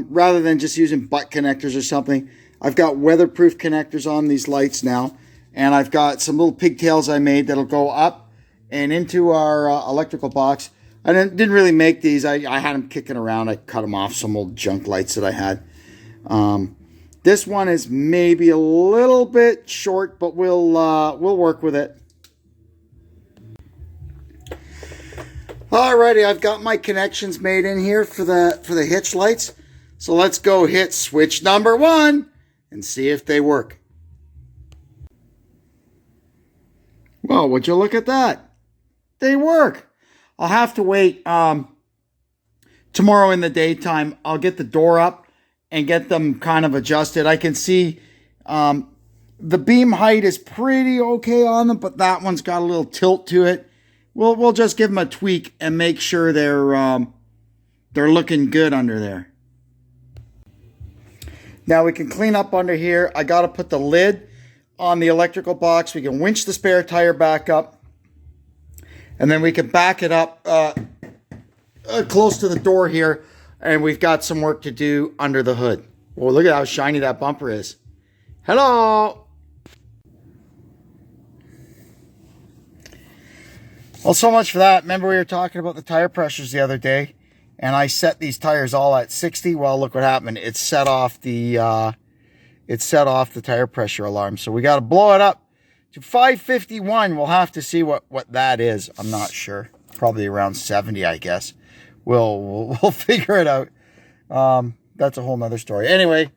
rather than just using butt connectors or something, I've got weatherproof connectors on these lights now. And I've got some little pigtails I made that'll go up and into our electrical box. I didn't really make these. I had them kicking around. I cut them off some old junk lights that I had. This one is maybe a little bit short, but we'll work with it. Alrighty, I've got my connections made in here for the hitch lights. So let's go hit switch number 1 and see if they work. Well, would you look at that? They work. I'll have to wait tomorrow in the daytime. I'll get the door up and get them kind of adjusted. I can see the beam height is pretty okay on them, but that one's got a little tilt to it. We'll just give them a tweak and make sure they're looking good under there. Now we can clean up under here. I got to put the lid on the electrical box. We can winch the spare tire back up. And then we can back it up close to the door here. And we've got some work to do under the hood. Well, look at how shiny that bumper is. Hello. Well, so much for that. Remember we were talking about the tire pressures the other day. And I set these tires all at 60. Well, look what happened. It set off the tire pressure alarm. So we got to blow it up to 551. We'll have to see what that is. I'm not sure. Probably around 70, I guess. We'll figure it out. That's a whole nother story. Anyway.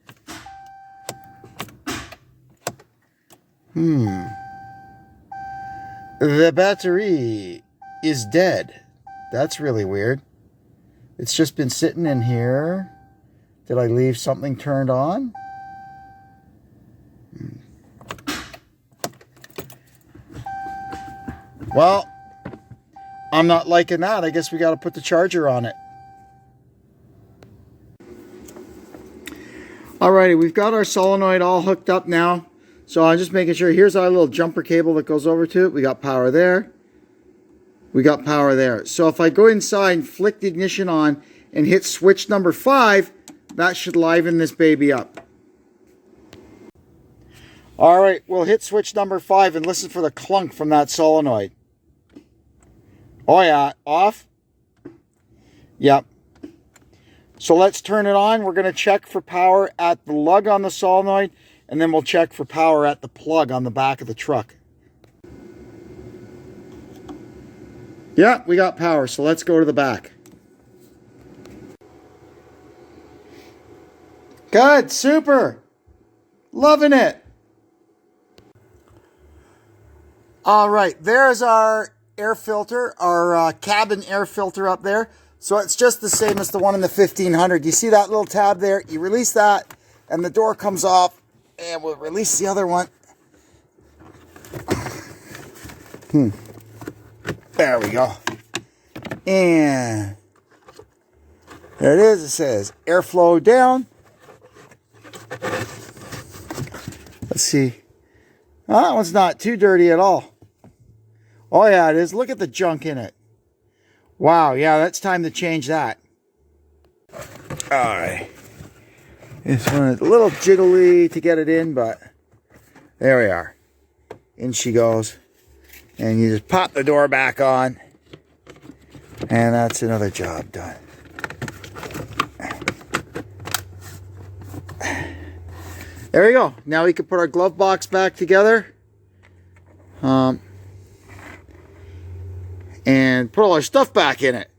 The battery is dead. That's really weird. It's just been sitting in here. Did I leave something turned on? Well, I'm not liking that. I guess we got to put the charger on it. Alrighty, we've got our solenoid all hooked up now. So I'm just making sure. Here's our little jumper cable that goes over to it. We got power there. We got power there. So if I go inside and flick the ignition on and hit switch number 5, that should liven this baby up. All right, we'll hit switch number 5 and listen for the clunk from that solenoid. Oh yeah, off? Yep. So let's turn it on. We're going to check for power at the lug on the solenoid, and then we'll check for power at the plug on the back of the truck. Yeah, we got power, so let's go to the back. Good, super. Loving it. All right, there's our air filter, our cabin air filter up there. So it's just the same as the one in the 1500. You see that little tab there? You release that, and the door comes off, and we'll release the other one. There we go. And there it is. It says airflow down. Let's see. Oh, that one's not too dirty at all. Oh yeah, it is. Look at the junk in it. Wow, yeah, that's time to change that. Alright. This one is a little jiggly to get it in, but there we are. In she goes. And you just pop the door back on. And that's another job done. There we go. Now we can put our glove box back together. And put all our stuff back in it.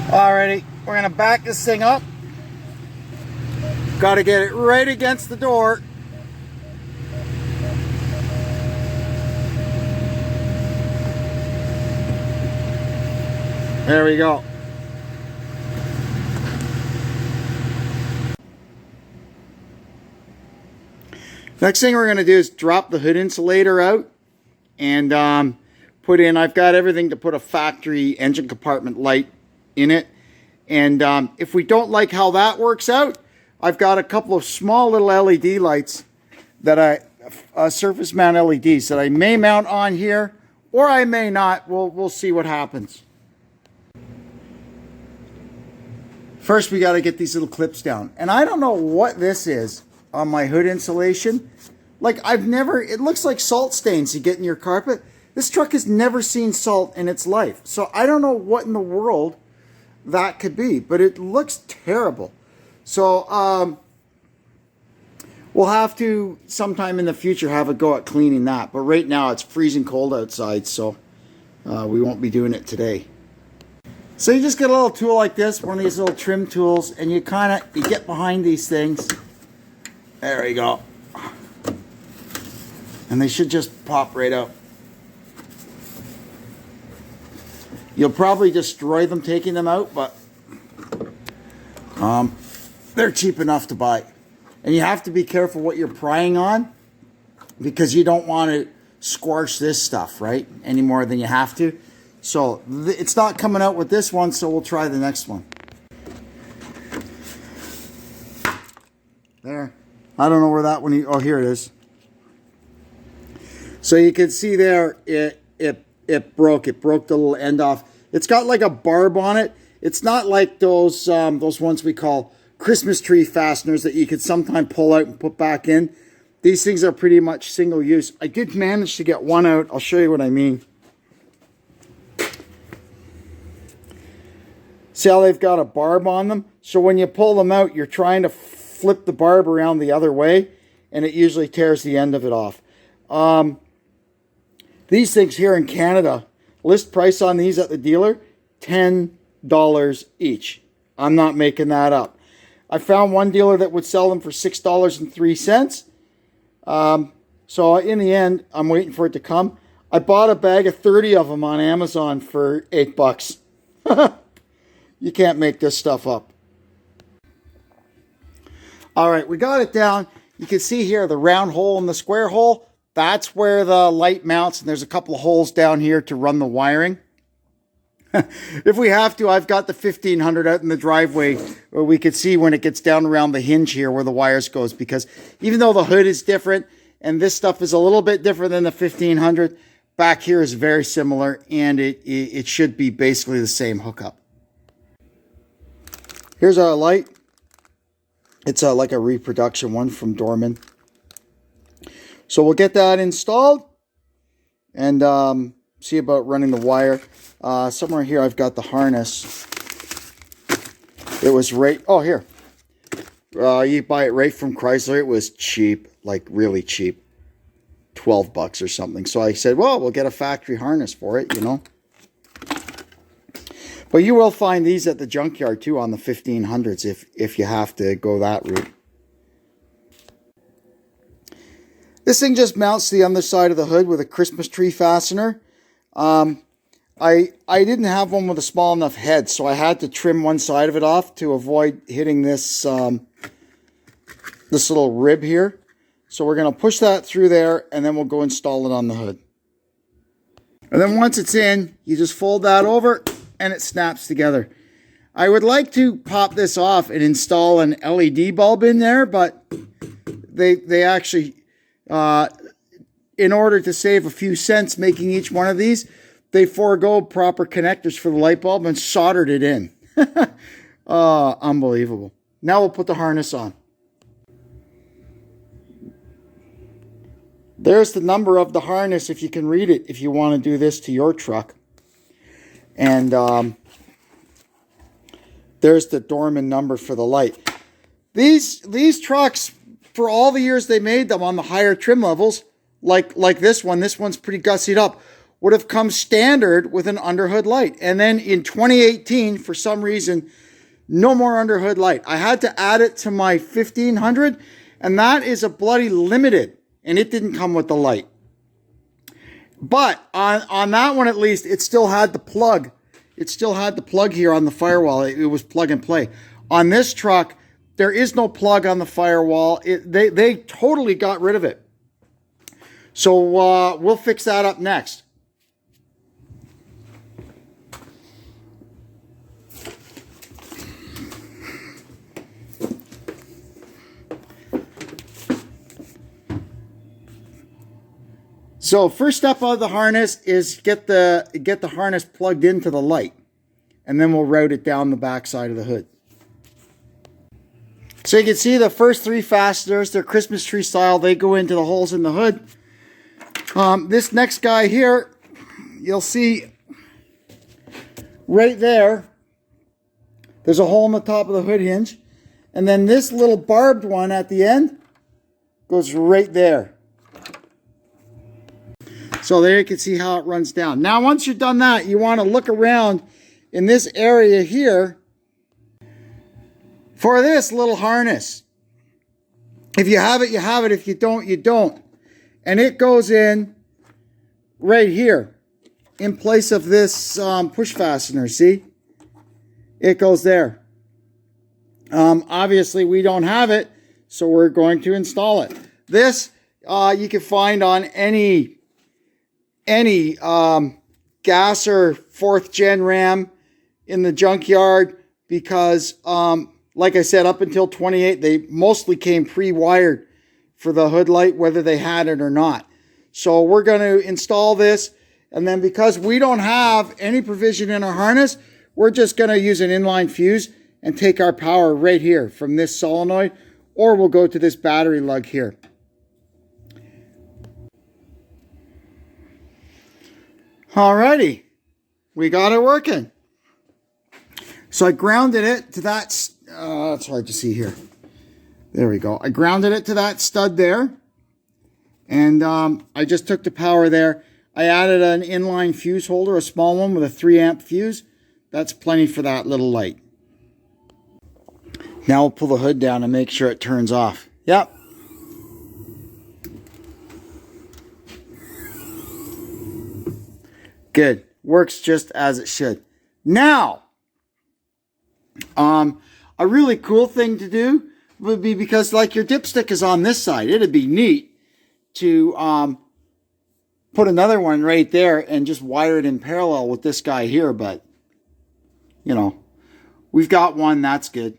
Alrighty, we're gonna back this thing up. Got to get it right against the door. There we go. Next thing we're going to do is drop the hood insulator out and put in, I've got everything to put a factory engine compartment light in it. And if we don't like how that works out, I've got a couple of small little LED lights that surface mount LEDs that I may mount on here, or I may not. We'll see what happens. First, we got to get these little clips down. And I don't know what this is on my hood insulation. Like, it looks like salt stains you get in your carpet. This truck has never seen salt in its life. So I don't know what in the world that could be, but it looks terrible. So we'll have to sometime in the future have a go at cleaning that. But right now it's freezing cold outside, so we won't be doing it today. So you just get a little tool like this, one of these little trim tools, and you get behind these things. There you go. And they should just pop right out. You'll probably destroy them taking them out, but they're cheap enough to buy. And you have to be careful what you're prying on, because you don't want to squash this stuff, right? Any more than you have to. So it's not coming out with this one, so we'll try the next one. There. I don't know where that one... Oh, here it is. So you can see there, it broke. It broke the little end off. It's got like a barb on it. It's not like those ones we call Christmas tree fasteners that you could sometimes pull out and put back in. These things are pretty much single use. I did manage to get one out. I'll show you what I mean. See how they've got a barb on them? So when you pull them out, you're trying to flip the barb around the other way, and it usually tears the end of it off. These things here in Canada, list price on these at the dealer, $10 each. I'm not making that up. I found one dealer that would sell them for $6.03. So in the end, I'm waiting for it to come. I bought a bag of 30 of them on Amazon for $8. You can't make this stuff up. All right, we got it down. You can see here the round hole and the square hole. That's where the light mounts, and there's a couple of holes down here to run the wiring. If we have to, I've got the 1500 out in the driveway where we could see when it gets down around the hinge here where the wires goes, because even though the hood is different and this stuff is a little bit different than the 1500, back here is very similar, and it should be basically the same hookup. Here's our light. It's like a reproduction one from Dorman. So we'll get that installed and see about running the wire. Somewhere here I've got the harness. It was right... Oh, here. You buy it right from Chrysler. It was cheap, like really cheap. $12 or something. So I said, well, we'll get a factory harness for it, you know. But you will find these at the junkyard too on the 1500s if you have to go that route. This thing just mounts to the underside of the hood with a Christmas tree fastener. I didn't have one with a small enough head, so I had to trim one side of it off to avoid hitting this this little rib here. So we're going to push that through there, and then we'll go install it on the hood. And then once it's in, you just fold that over, and it snaps together. I would like to pop this off and install an LED bulb in there, but they actually, in order to save a few cents making each one of these, they forego proper connectors for the light bulb and soldered it in. Unbelievable. Now we'll put the harness on. There's the number of the harness if you can read it, if you want to do this to your truck. And there's the Dorman number for the light. These trucks, for all the years they made them on the higher trim levels, like this one's pretty gussied up, would have come standard with an underhood light. And then in 2018, for some reason, no more underhood light. I had to add it to my 1500, and that is a bloody limited, and it didn't come with the light. But on that one, at least, it still had the plug. It still had the plug here on the firewall. It was plug and play. On this truck, there is no plug on the firewall. They totally got rid of it. So we'll fix that up next. So first step of the harness is get the harness plugged into the light, and then we'll route it down the back side of the hood. So you can see the first 3 fasteners, they're Christmas tree style. They go into the holes in the hood. This next guy here, you'll see right there, there's a hole in the top of the hood hinge. And then this little barbed one at the end goes right there. So there you can see how it runs down. Now, once you've done that, you want to look around in this area here for this little harness. If you have it, you have it. If you don't, you don't. And it goes in right here in place of this push fastener. See? It goes there. Obviously, we don't have it, so we're going to install it. This you can find on any gas or 4th gen Ram in the junkyard, because like I said, up until 28, they mostly came pre-wired for the hood light, whether they had it or not. So we're going to install this, and then because we don't have any provision in our harness, we're just going to use an inline fuse and take our power right here from this solenoid, or we'll go to this battery lug here. Alrighty, we got it working. So I grounded it to that, it's hard to see here. There we go. I grounded it to that stud there, and I just took the power there. I added an inline fuse holder, a small one with a 3 amp fuse. That's plenty for that little light. Now we'll pull the hood down and make sure it turns off. Yep. Good. Works just as it should. Now, a really cool thing to do would be, because like your dipstick is on this side, it'd be neat to put another one right there and just wire it in parallel with this guy here. But, you know, we've got one. That's good.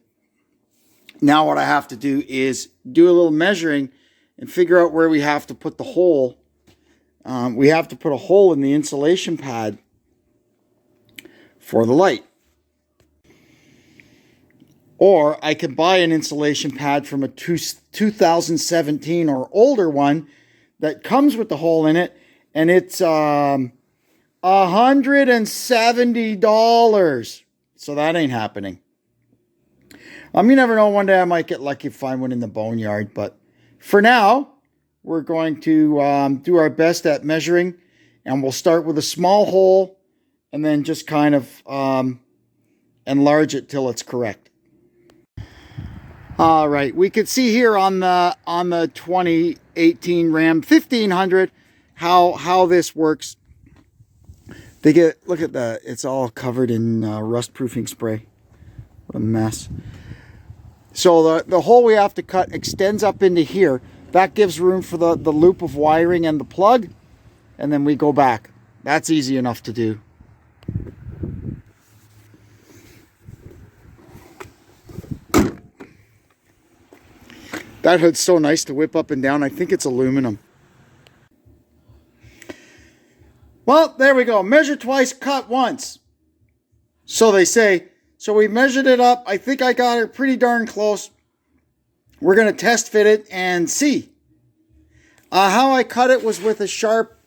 Now what I have to do is do a little measuring and figure out where we have to put the hole. We have to put a hole in the insulation pad for the light. Or I could buy an insulation pad from a 2017 or older one that comes with the hole in it, and it's $170. So that ain't happening. You never know, one day I might get lucky to find one in the boneyard, but for now, we're going to do our best at measuring, and we'll start with a small hole and then just kind of enlarge it till it's correct. All right, we can see here on the 2018 Ram 1500 how this works. Look at that, it's all covered in rust proofing spray. What a mess. So the hole we have to cut extends up into here. That gives room for the loop of wiring and the plug, and then we go back. That's easy enough to do. That hood's so nice to whip up and down. I think it's aluminum. Well, there we go. Measure twice, cut once. So they say. So we measured it up. I think I got it pretty darn close. We're going to test fit it and see. How I cut it was with a sharp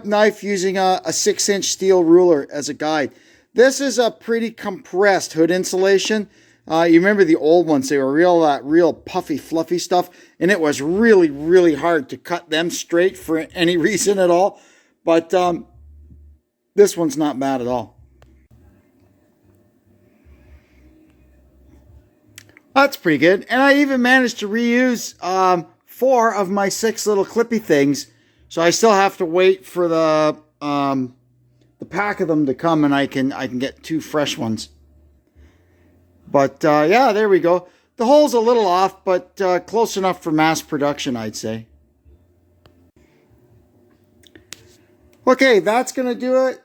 knife using a 6-inch steel ruler as a guide. This is a pretty compressed hood insulation. You remember the old ones? They were real puffy, fluffy stuff, and it was really, really hard to cut them straight for any reason at all. But this one's not bad at all. That's pretty good. And I even managed to reuse 4 of my 6 little clippy things. So I still have to wait for the pack of them to come, and I can get 2 fresh ones. But yeah, there we go. The hole's a little off, but close enough for mass production, I'd say. Okay, that's going to do it.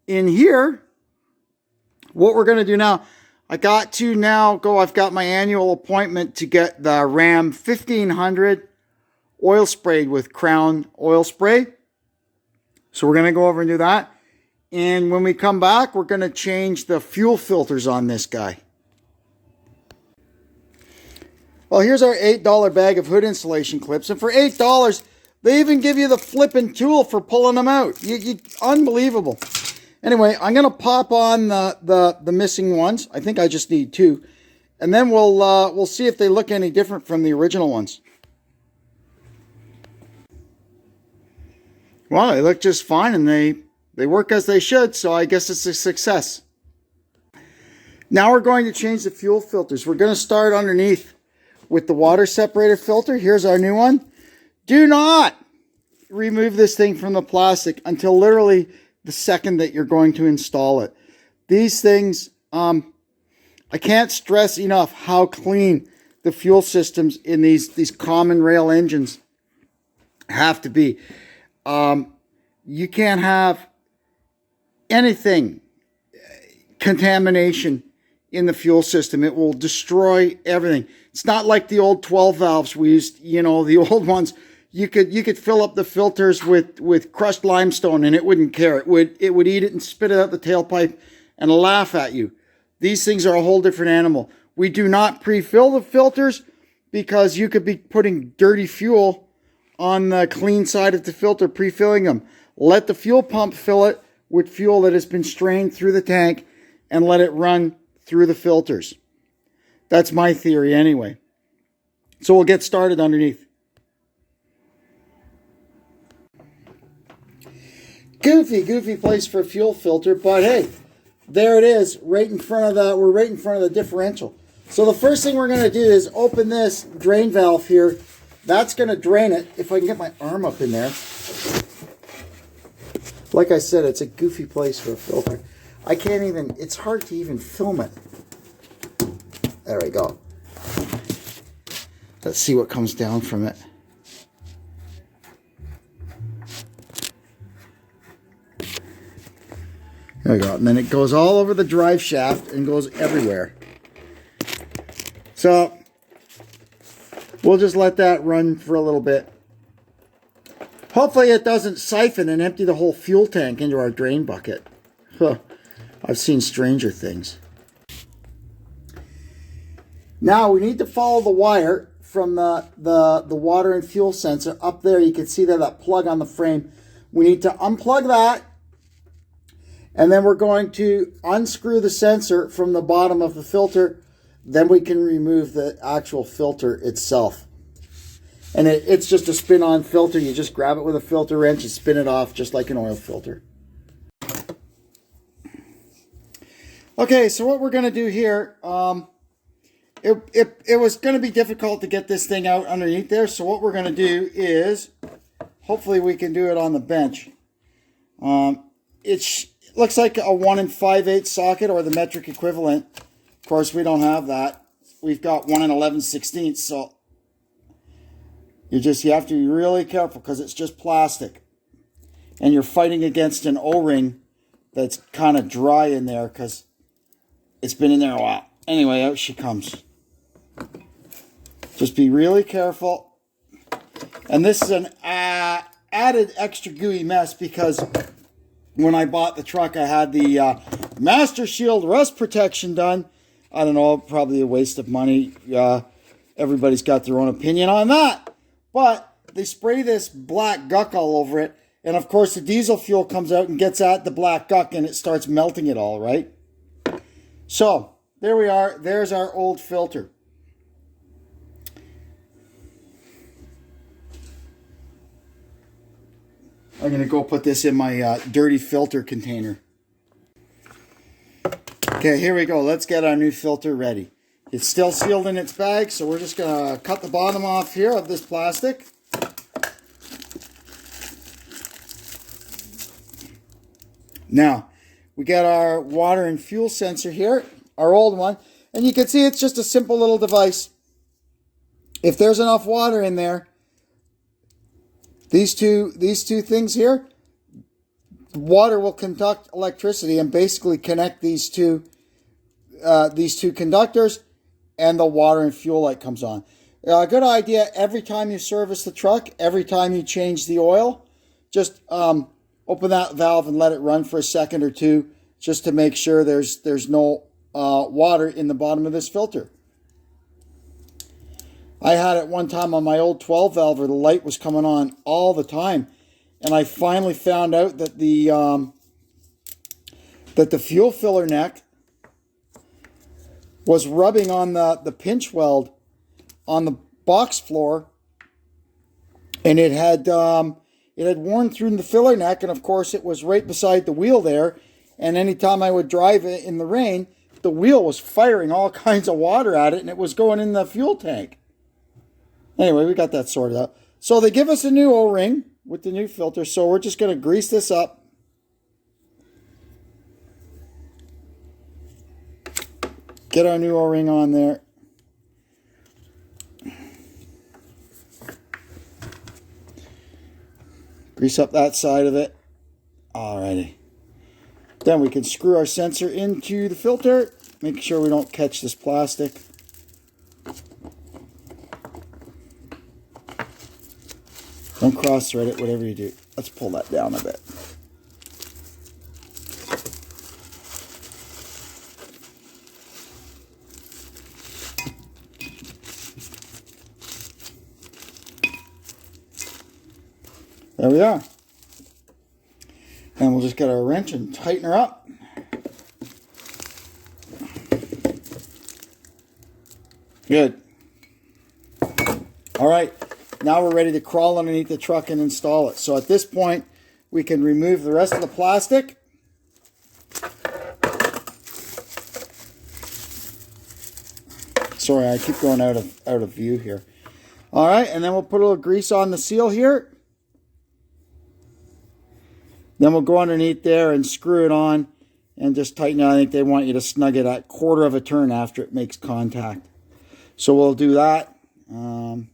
In here, what we're going to do now, I've got my annual appointment to get the Ram 1500 oil sprayed with Crown oil spray. So we're going to go over and do that. And when we come back, we're going to change the fuel filters on this guy. Well, here's our $8 bag of hood insulation clips. And for $8, they even give you the flipping tool for pulling them out. Unbelievable. Anyway, I'm going to pop on the missing ones. I think I just need 2. And then we'll see if they look any different from the original ones. Well, they look just fine, and they work as they should, so I guess it's a success. Now we're going to change the fuel filters. We're going to start underneath with the water separator filter. Here's our new one. Do not remove this thing from the plastic until literally the second that you're going to install it. These things, I can't stress enough how clean the fuel systems in these common rail engines have to be. You can't have anything, contamination in the fuel system. It will destroy everything. It's not like the old 12 valves we used, the old ones. You could fill up the filters with crushed limestone and it wouldn't care. It would eat it and spit it out the tailpipe and laugh at you. These things are a whole different animal. We do not pre-fill the filters because you could be putting dirty fuel on the clean side of the filter, pre-filling them. Let the fuel pump fill it with fuel that has been strained through the tank and let it run through the filters. That's my theory anyway. So we'll get started underneath. Goofy place for a fuel filter, but hey, there it is, right in front of we're right in front of the differential. So the first thing we're going to do is open this drain valve here. That's going to drain it. If I can get my arm up in there. Like I said, it's a goofy place for a filter. I can't even, it's hard to even film it. There we go. Let's see what comes down from it. There we go. And then it goes all over the drive shaft and goes everywhere. So we'll just let that run for a little bit. Hopefully it doesn't siphon and empty the whole fuel tank into our drain bucket. Huh. I've seen stranger things. Now we need to follow the wire from the water and fuel sensor up there. You can see that plug on the frame. We need to unplug that. And then we're going to unscrew the sensor from the bottom of the filter. Then we can remove the actual filter itself. And it's just a spin-on filter. You just grab it with a filter wrench and spin it off just like an oil filter. Okay, so what we're going to do here, it was going to be difficult to get this thing out underneath there. So what we're going to do is, hopefully we can do it on the bench. It looks like a 1 5/8 socket or the metric equivalent. Of course, we don't have that. We've got 1 11/16. So you have to be really careful because it's just plastic. And you're fighting against an O-ring that's kind of dry in there because it's been in there a while. Anyway, out she comes. Just be really careful. And this is an added extra gooey mess because when I bought the truck, I had the Master Shield rust protection done. I don't know, probably a waste of money. Everybody's got their own opinion on that. But they spray this black guck all over it. And of course, the diesel fuel comes out and gets at the black guck and it starts melting it all, right? So, there we are. There's our old filter. I'm going to go put this in my dirty filter container. Okay, here we go. Let's get our new filter ready. It's still sealed in its bag, so we're just going to cut the bottom off here of this plastic. Now, we got our water and fuel sensor here, our old one, and you can see it's just a simple little device. If there's enough water in there, these two things here, water will conduct electricity and basically connect these two conductors, and the water and fuel light comes on. A good idea every time you service the truck, every time you change the oil, just open that valve and let it run for a second or two, just to make sure there's no water in the bottom of this filter. I had it one time on my old 12 valve where the light was coming on all the time, and I finally found out that the fuel filler neck was rubbing on the pinch weld on the box floor, and it had worn through the filler neck, and of course it was right beside the wheel there, and anytime I would drive it in the rain, the wheel was firing all kinds of water at it, and it was going in the fuel tank. Anyway, we got that sorted out. So they give us a new O-ring with the new filter, so we're just going to grease this up. Get our new O-ring on there. Grease up that side of it. Alrighty. Then we can screw our sensor into the filter. Make sure we don't catch this plastic. Don't cross-thread it, whatever you do. Let's pull that down a bit. There we are. And we'll just get our wrench and tighten her up. Good. All right. Now we're ready to crawl underneath the truck and install it. So at this point, we can remove the rest of the plastic. Sorry, I keep going out of view here. All right, and then we'll put a little grease on the seal here. Then we'll go underneath there and screw it on and just tighten it. I think they want you to snug it at 1/4 of a turn after it makes contact. So we'll do that. 1/3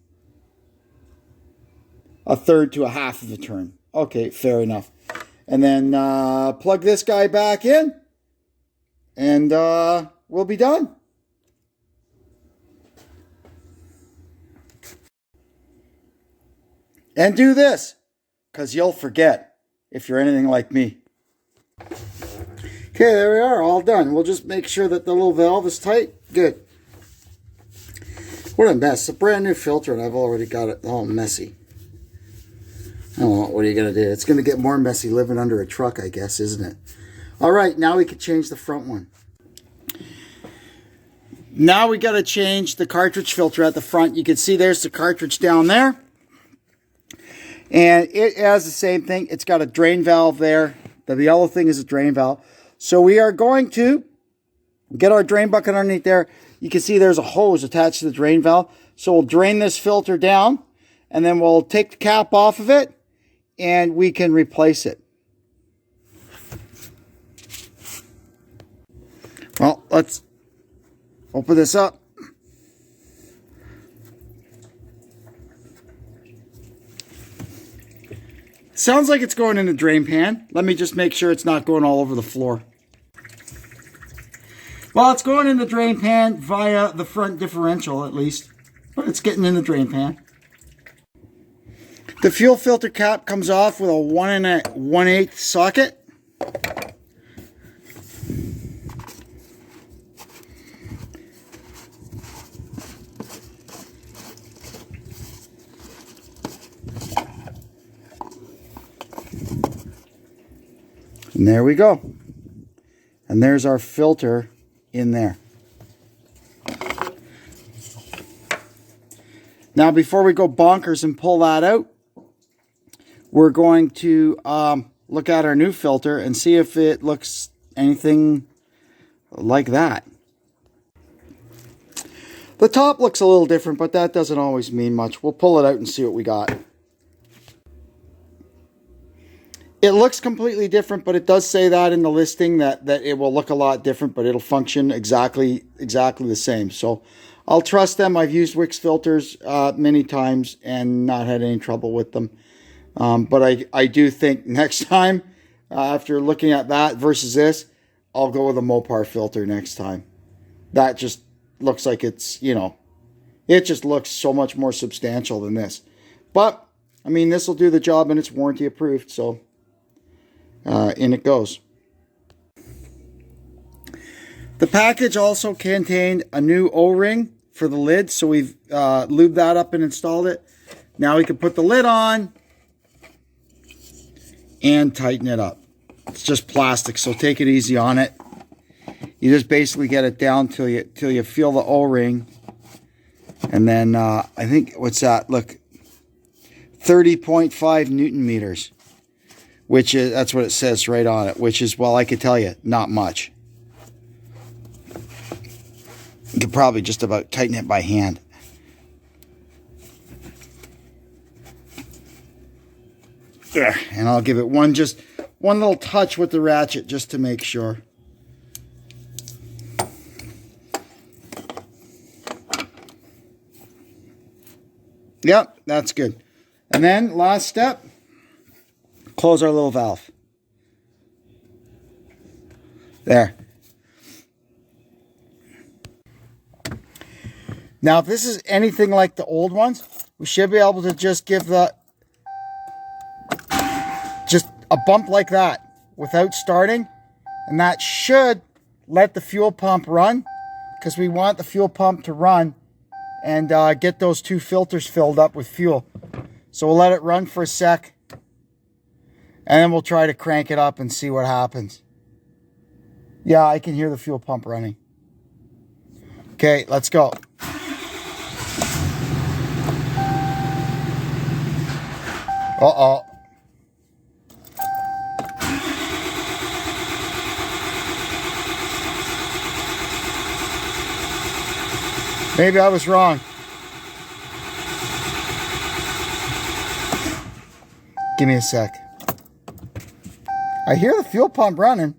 to 1/2 of a turn. Okay, fair enough. And then plug this guy back in, and we'll be done. And do this, because you'll forget if you're anything like me. Okay, there we are, all done. We'll just make sure that the little valve is tight. Good. What a mess. It's a brand new filter, and I've already got it all messy. Oh, what are you going to do? It's going to get more messy living under a truck, I guess, isn't it? All right, now we can change the front one. Now we got to change the cartridge filter at the front. You can see there's the cartridge down there. And it has the same thing. It's got a drain valve there. The yellow thing is a drain valve. So we are going to get our drain bucket underneath there. You can see there's a hose attached to the drain valve. So we'll drain this filter down, and then we'll take the cap off of it, and we can replace it. Well, let's open this up. Sounds like it's going in the drain pan. Let me just make sure it's not going all over the floor. Well, it's going in the drain pan via the front differential at least, but it's getting in the drain pan. The fuel filter cap comes off with a 1 1/8 socket. And there we go. And there's our filter in there. Now, before we go bonkers and pull that out, we're going to look at our new filter and see if it looks anything like that. The top looks a little different, but that doesn't always mean much. We'll pull it out and see what we got. It looks completely different, but it does say that in the listing that it will look a lot different, but it'll function exactly the same. So I'll trust them. I've used Wix filters many times and not had any trouble with them. But I do think next time, after looking at that versus this, I'll go with a Mopar filter next time. That just looks like it's, you know, It just looks so much more substantial than this. But, I mean, this will do the job and it's warranty approved. So, in it goes. The package also contained a new O-ring for the lid. So we've lubed that up and installed it. Now we can put the lid on and tighten it up. It's just plastic, so take it easy on it. You just basically get it down till you feel the O-ring. And then I think, what's that? Look, 30.5 Newton meters. Which is, that's what it says right on it. Which is, well, I could tell you, not much. You could probably just about tighten it by hand. There, and I'll give it one little touch with the ratchet just to make sure. Yep, that's good. And then last step, close our little valve. There. Now, if this is anything like the old ones, we should be able to just give just a bump like that without starting, and that should let the fuel pump run, because we want the fuel pump to run and get those two filters filled up with fuel. So we'll let it run for a sec, and then we'll try to crank it up and see what happens. Yeah, I can hear the fuel pump running. Okay, let's go. Uh-oh. Maybe I was wrong. Give me a sec. I hear the fuel pump running.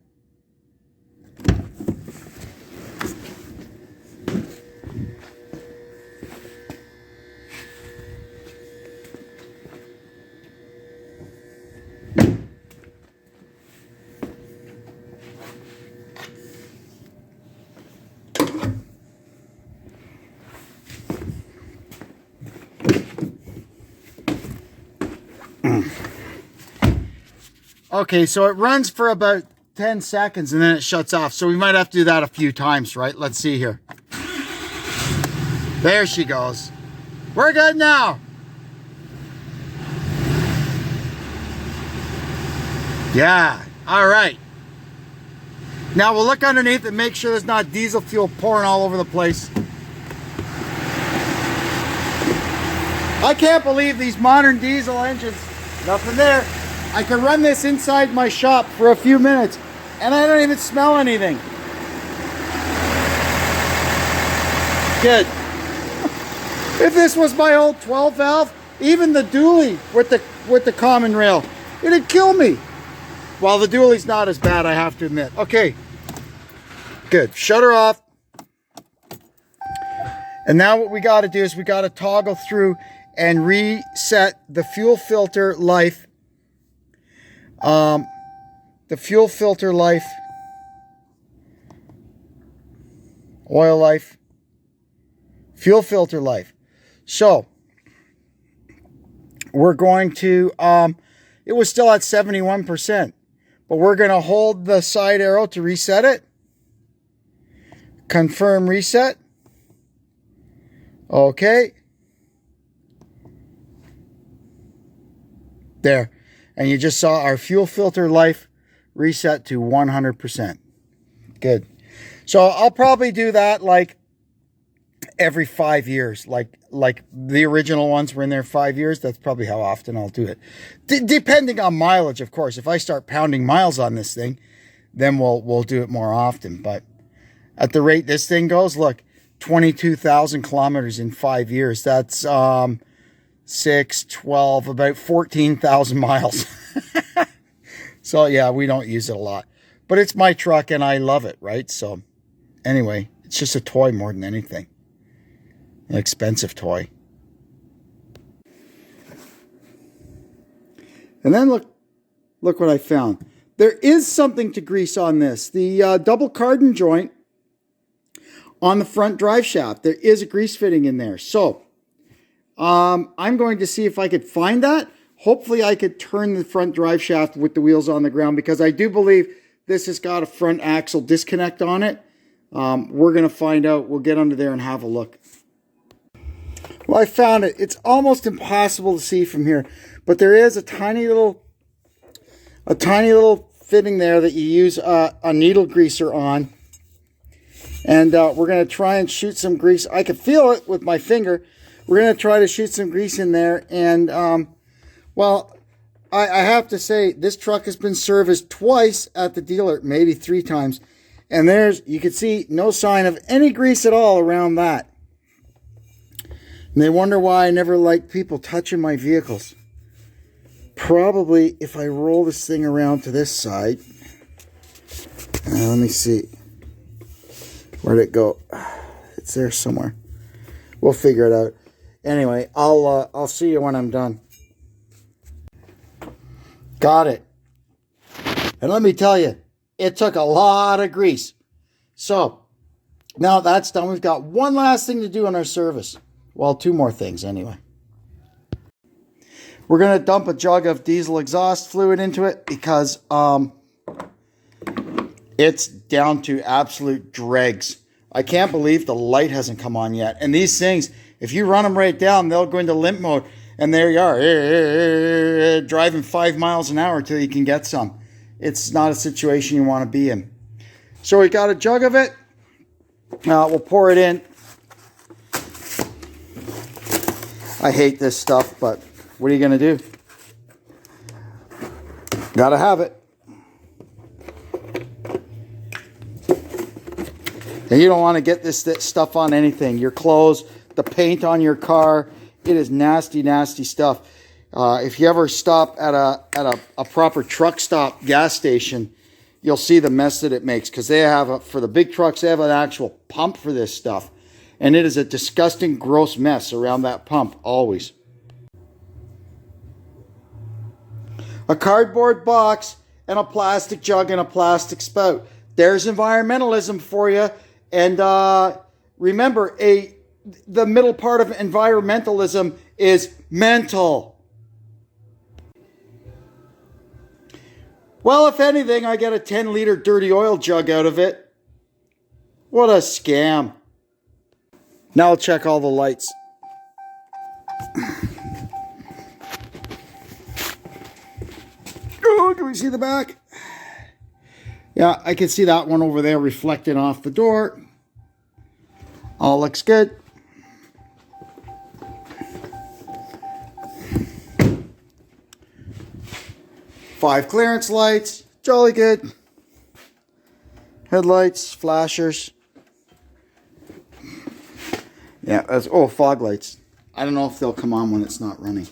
Okay, so it runs for about 10 seconds and then it shuts off. So we might have to do that a few times, right? Let's see here. There she goes. We're good now. Yeah, all right. Now we'll look underneath and make sure there's not diesel fuel pouring all over the place. I can't believe these modern diesel engines. Nothing there. I can run this inside my shop for a few minutes and I don't even smell anything. Good. If this was my old 12 valve, even the dually with the common rail, it'd kill me. Well, the dually's not as bad, I have to admit. Okay. Good. Shut her off. And now what we got to do is we got to toggle through and reset the fuel filter life. The fuel filter life, oil life, fuel filter life. So we're going to, it was still at 71%, but we're going to hold the side arrow to reset it. Confirm reset. Okay. There. And you just saw our fuel filter life reset to 100%. Good. So I'll probably do that like every 5 years. Like the original ones were in there 5 years. That's probably how often I'll do it. Depending on mileage, of course. If I start pounding miles on this thing, then we'll do it more often. But at the rate this thing goes, look, 22,000 kilometers in 5 years. That's 6, 12, about 14,000 miles. So yeah, we don't use it a lot, but it's my truck and I love it, right? So anyway, it's just a toy more than anything. An expensive toy. And then look what I found. There is something to grease on this. The double cardan joint on the front drive shaft. There is a grease fitting in there. So I'm going to see if I could find that. Hopefully I could turn the front drive shaft with the wheels on the ground, because I do believe this has got a front axle disconnect on it. We're going to find out. We'll get under there and have a look. Well, I found it. It's almost impossible to see from here, but there is a tiny little fitting there that you use a needle greaser on. And we're going to try and shoot some grease. I can feel it with my finger. We're going to try to shoot some grease in there. And, well, I have to say, this truck has been serviced twice at the dealer, maybe 3 times. And you can see no sign of any grease at all around that. And they wonder why I never like people touching my vehicles. Probably if I roll this thing around to this side. Let me see. Where'd it go? It's there somewhere. We'll figure it out. Anyway, I'll see you when I'm done. Got it. And let me tell you, it took a lot of grease. So, now that's done. We've got one last thing to do in our service. Well, 2 more things anyway. We're going to dump a jug of diesel exhaust fluid into it because it's down to absolute dregs. I can't believe the light hasn't come on yet. And these things, if you run them right down, they'll go into limp mode. And there you are, driving 5 miles an hour till you can get some. It's not a situation you want to be in. So we got a jug of it. We'll pour it in. I hate this stuff, but what are you going to do? Gotta have it. And you don't want to get this stuff on anything. Your clothes, the paint on your car. It is nasty, nasty stuff. If you ever stop at a proper truck stop gas station, you'll see the mess that it makes. Because they have, for the big trucks, they have an actual pump for this stuff. And it is a disgusting, gross mess around that pump, always. A cardboard box and a plastic jug and a plastic spout. There's environmentalism for you. And remember, the middle part of environmentalism is mental. Well, if anything, I get a 10-liter dirty oil jug out of it. What a scam. Now I'll check all the lights. Oh, can we see the back? Yeah, I can see that one over there reflecting off the door. All looks good. Five clearance lights, jolly good. Headlights, flashers. Yeah, that's, oh, fog lights. I don't know if they'll come on when it's not running.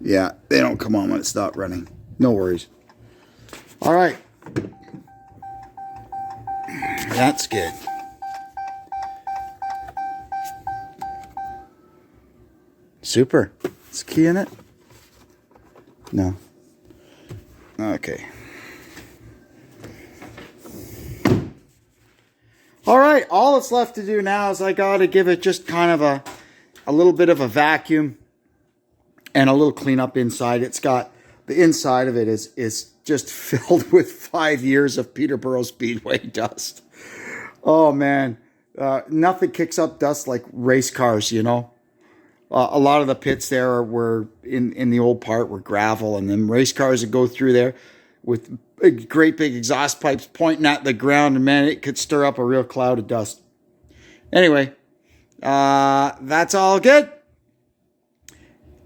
Yeah, they don't come on when it's not running. No worries. All right. That's good. Super. Is the key in it? No. Okay. All right, all that's left to do now is I got to give it just kind of a little bit of a vacuum and a little cleanup inside. It's got, the inside of it is just filled with 5 years of Peterborough Speedway dust. Oh man, nothing kicks up dust like race cars, you know. A lot of the pits there were in the old part were gravel, and then race cars would go through there with great big exhaust pipes pointing at the ground, and man, it could stir up a real cloud of dust. Anyway, that's all good.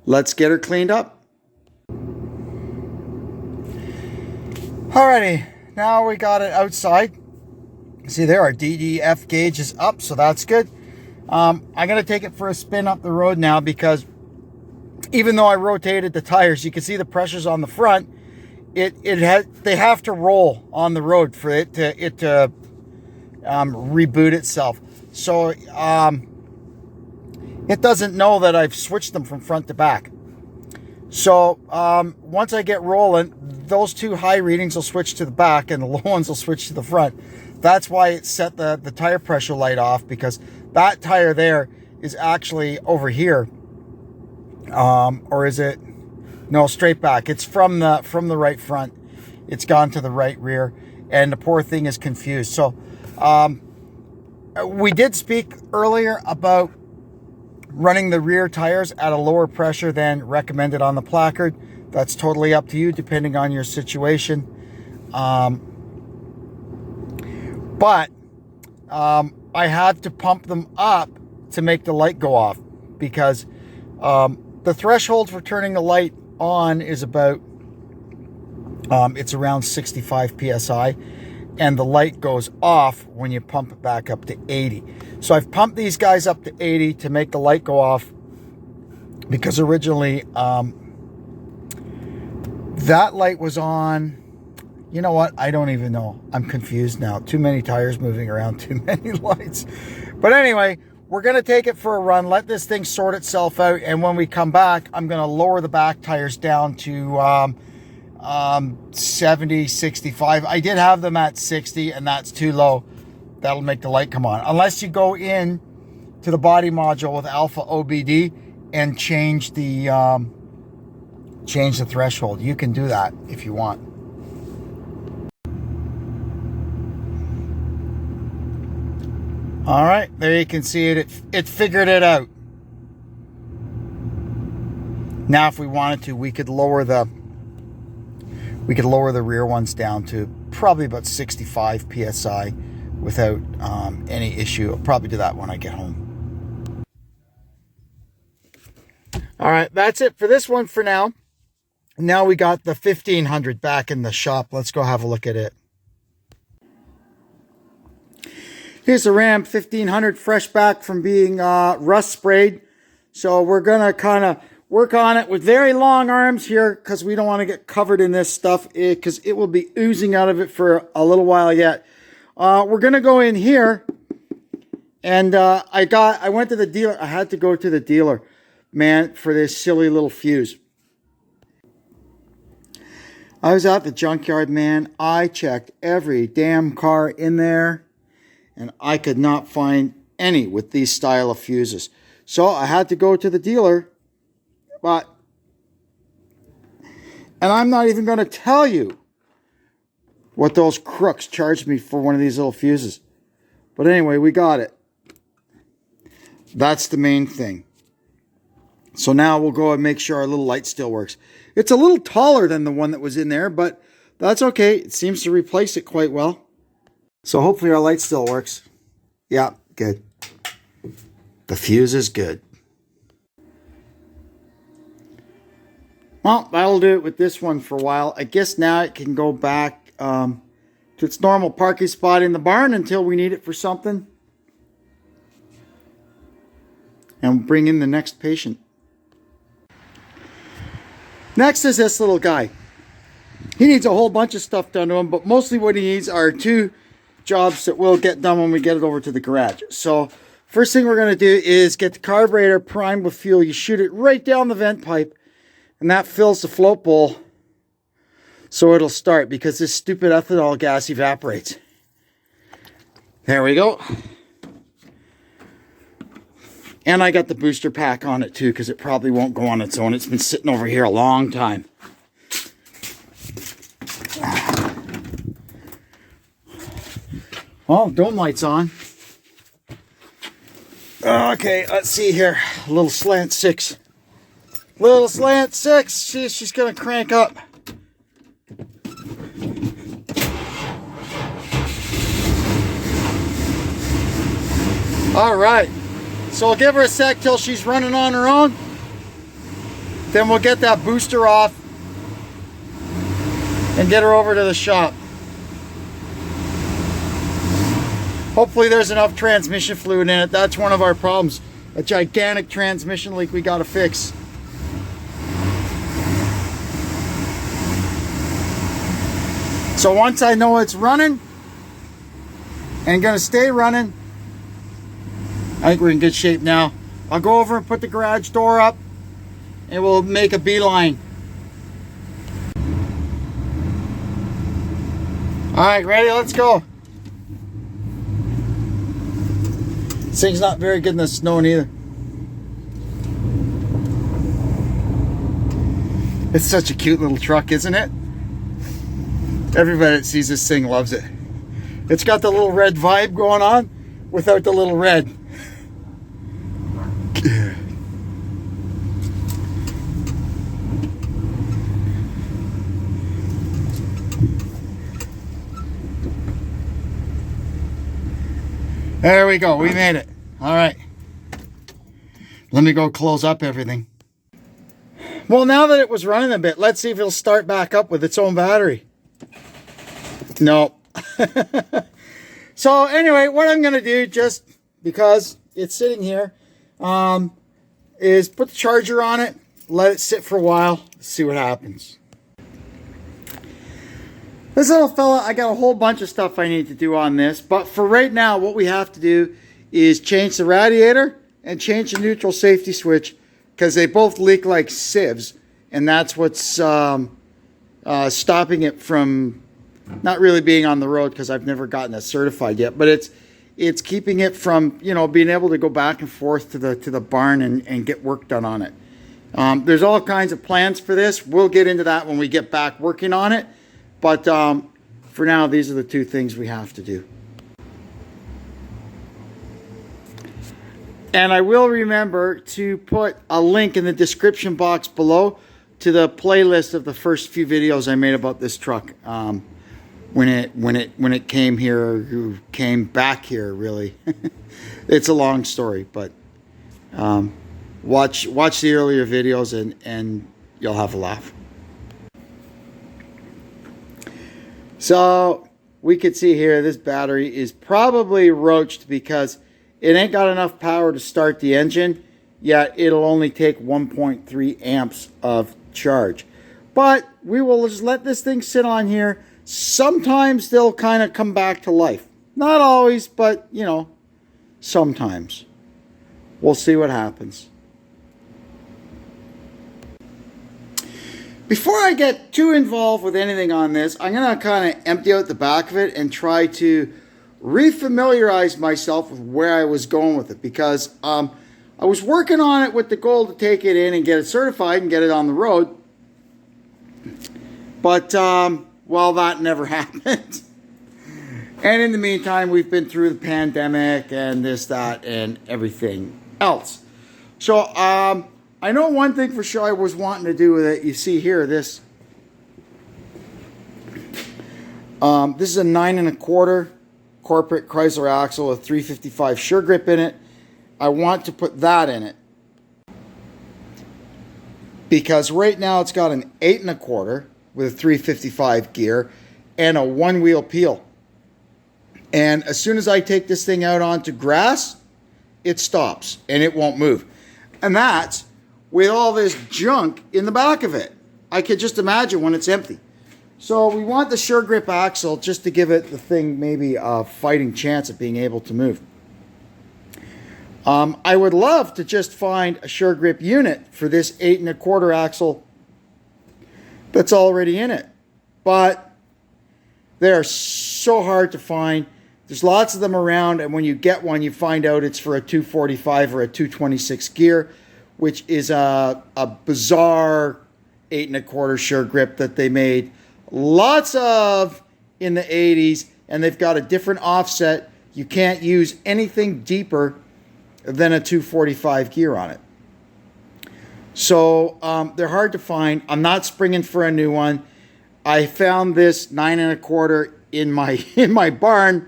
Let's get her cleaned up. Alrighty, now we got it outside. See there, our DEF gauge is up, so that's good. I'm going to take it for a spin up the road now, because even though I rotated the tires, you can see the pressures on the front. They have to roll on the road for it to reboot itself. So it doesn't know that I've switched them from front to back. So once I get rolling, those two high readings will switch to the back and the low ones will switch to the front. That's why it set the tire pressure light off, because that tire there is actually over here. Or is it? No, straight back. It's from the right front. It's gone to the right rear, and the poor thing is confused. So we did speak earlier about running the rear tires at a lower pressure than recommended on the placard. That's totally up to you, depending on your situation. But I had to pump them up to make the light go off, because the threshold for turning the light on is about, it's around 65 PSI, and the light goes off when you pump it back up to 80. So I've pumped these guys up to 80 to make the light go off, because originally that light was on. You know what? I don't even know. I'm confused now. Too many tires moving around, too many lights. But anyway, we're going to take it for a run, let this thing sort itself out, and when we come back, I'm going to lower the back tires down to 70, 65. I did have them at 60, and that's too low. That'll make the light come on. Unless you go in to the body module with Alpha OBD and change the threshold. You can do that if you want. All right, there you can see it. It figured it out. Now, if we wanted to, we could lower the rear ones down to probably about 65 PSI without any issue. I'll probably do that when I get home. All right, that's it for this one for now. Now we got the 1500 back in the shop. Let's go have a look at it. Here's the Ram 1500 fresh back from being rust sprayed. So we're going to kind of work on it with very long arms here, because we don't want to get covered in this stuff, because it will be oozing out of it for a little while yet. We're going to go in here, and I went to the dealer. I had to go to the dealer, man, for this silly little fuse. I was at the junkyard, man. I checked every damn car in there, and I could not find any with these style of fuses. So I had to go to the dealer. And I'm not even going to tell you what those crooks charged me for one of these little fuses. But anyway, we got it. That's the main thing. So now we'll go and make sure our little light still works. It's a little taller than the one that was in there, but that's okay. It seems to replace it quite well. So hopefully our light still works. Yeah, good. The fuse is good. Well, that'll do it with this one for a while. I guess now it can go back to its normal parking spot in the barn until we need it for something. And bring in the next patient. Next is this little guy. He needs a whole bunch of stuff done to him, but mostly what he needs are two jobs that will get done when we get it over to the garage. So first thing we're going to do is get the carburetor primed with fuel. You shoot it right down the vent pipe, and that fills the float bowl so it'll start, because this stupid ethanol gas evaporates. There we go. And I got the booster pack on it too, because it probably won't go on its own. It's been sitting over here a long time. Oh, dome light's on. Okay, let's see here. A little slant 6. Little slant 6. She's going to crank up. All right. So I'll give her a sec till she's running on her own. Then we'll get that booster off and get her over to the shop. Hopefully there's enough transmission fluid in it. That's one of our problems. A gigantic transmission leak we got to fix. So once I know it's running and going to stay running, I think we're in good shape now. I'll go over and put the garage door up, and we'll make a beeline. All right, ready? Let's go. This thing's not very good in the snow either. It's such a cute little truck, isn't it? Everybody that sees this thing loves it. It's got the little red vibe going on without the little red. There we go. We made it. All right. Let me go close up everything. Well, now that it was running a bit, let's see if it'll start back up with its own battery. No. So anyway, what I'm going to do, just because it's sitting here, is put the charger on it, let it sit for a while, see what happens. This little fella, I got a whole bunch of stuff I need to do on this, but for right now, what we have to do is change the radiator and change the neutral safety switch, because they both leak like sieves, and that's what's stopping it from not really being on the road, because I've never gotten it certified yet, but it's keeping it from, you know, being able to go back and forth to the barn and get work done on it. There's all kinds of plans for this. We'll get into that when we get back working on it, but for now, these are the two things we have to do. And I will remember to put a link in the description box below to the playlist of the first few videos I made about this truck. When it came here, came back here, really. It's a long story, but watch the earlier videos and you'll have a laugh. So we could see here this battery is probably roached because it ain't got enough power to start the engine, yet it'll only take 1.3 amps of charge. But we will just let this thing sit on here. Sometimes they'll kind of come back to life. Not always, but, you know, sometimes. We'll see what happens. Before I get too involved with anything on this, I'm going to kind of empty out the back of it and try to refamiliarize myself with where I was going with it, because I was working on it with the goal to take it in and get it certified and get it on the road. But, well, that never happened. And in the meantime, we've been through the pandemic and this, that, and everything else. So, I know one thing for sure I was wanting to do with it. You see here, this is a 9 1/4 corporate Chrysler axle with 355 sure grip in it. I want to put that in it, because right now it's got an 8 1/4 with a 355 gear and a one-wheel peel. And as soon as I take this thing out onto grass, it stops and it won't move. And that's with all this junk in the back of it. I could just imagine when it's empty. So we want the sure grip axle just to give it the thing maybe a fighting chance at being able to move. I would love to just find a sure grip unit for this 8 1/4 axle that's already in it. But they're so hard to find. There's lots of them around, and when you get one, you find out it's for a 245 or a 226 gear, which is a bizarre 8 1/4 sure grip that they made lots of in the 80s, and they've got a different offset. You can't use anything deeper than a 245 gear on it. So they're hard to find. I'm not springing for a new one. I found this 9 1/4 in my barn,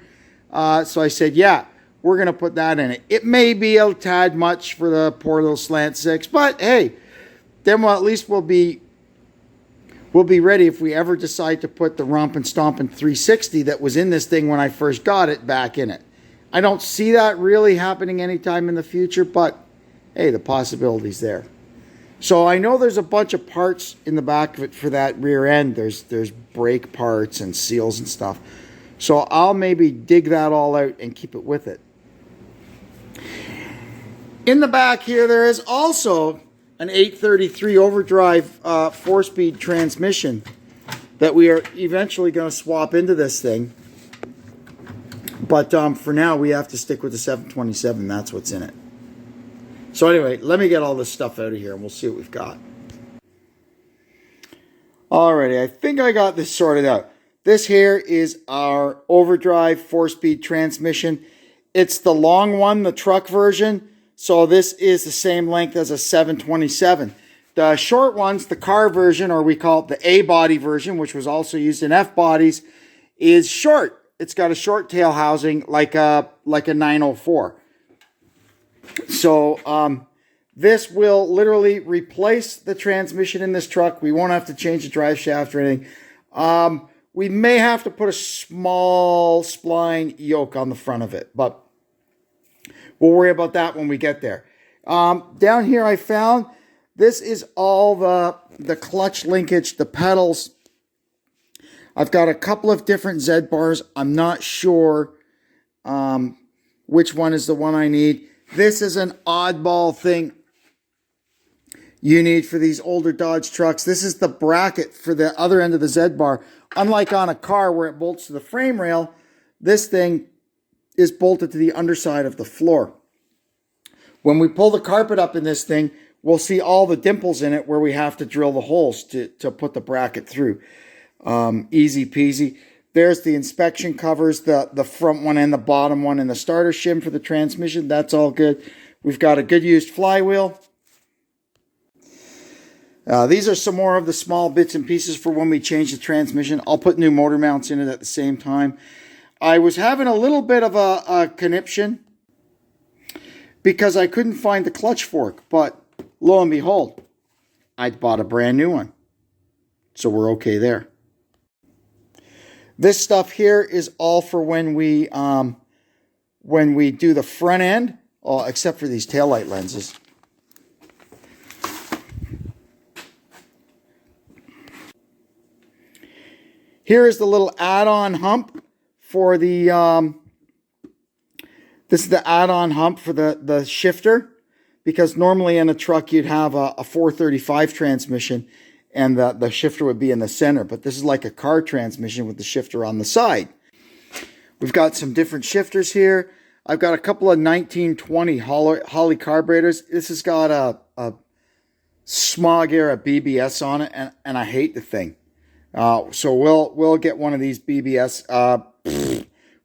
so I said, yeah, we're going to put that in it. It may be a tad much for the poor little slant 6, but hey, then at least we'll be ready if we ever decide to put the Rompin' Stompin' 360 that was in this thing when I first got it back in it. I don't see that really happening anytime in the future, but hey, the possibility's there. So I know there's a bunch of parts in the back of it for that rear end. There's brake parts and seals and stuff. So I'll maybe dig that all out and keep it with it. In the back here, there is also an 833 overdrive 4-speed transmission that we are eventually going to swap into this thing. But for now, we have to stick with the 727. That's what's in it. So anyway, let me get all this stuff out of here and we'll see what we've got. Alrighty, I think I got this sorted out. This here is our overdrive 4-speed transmission. It's the long one, the truck version. So this is the same length as a 727. The short ones, the car version, or we call it the A-body version, which was also used in F-bodies, is short. It's got a short tail housing like a 904. So this will literally replace the transmission in this truck. We won't have to change the drive shaft or anything. We may have to put a small spline yoke on the front of it, but we'll worry about that when we get there. Down here I found this is all the clutch linkage, the pedals. I've got a couple of different Z bars. I'm not sure which one is the one I need. This is an oddball thing you need for these older Dodge trucks. This is the bracket for the other end of the Z bar. Unlike on a car where it bolts to the frame rail, this thing is bolted to the underside of the floor. When we pull the carpet up in this thing, we'll see all the dimples in it where we have to drill the holes to put the bracket through. Easy peasy. There's the inspection covers, the front one and the bottom one, and the starter shim for the transmission. That's all good. We've got a good used flywheel. These are some more of the small bits and pieces for when we change the transmission. I'll put new motor mounts in it at the same time. I was having a little bit of a conniption because I couldn't find the clutch fork, but lo and behold, I bought a brand new one. So we're okay there. This stuff here is all for when we do the front end, except for these taillight lenses. Here is the little add-on hump for the, this is the add-on hump for the shifter, because normally in a truck you'd have a 435 transmission and the shifter would be in the center, but this is like a car transmission with the shifter on the side. We've got some different shifters here. I've got a couple of 1920 Holley carburetors. This has got a Smog era BBS on it, and I hate the thing. So we'll get one of these BBS.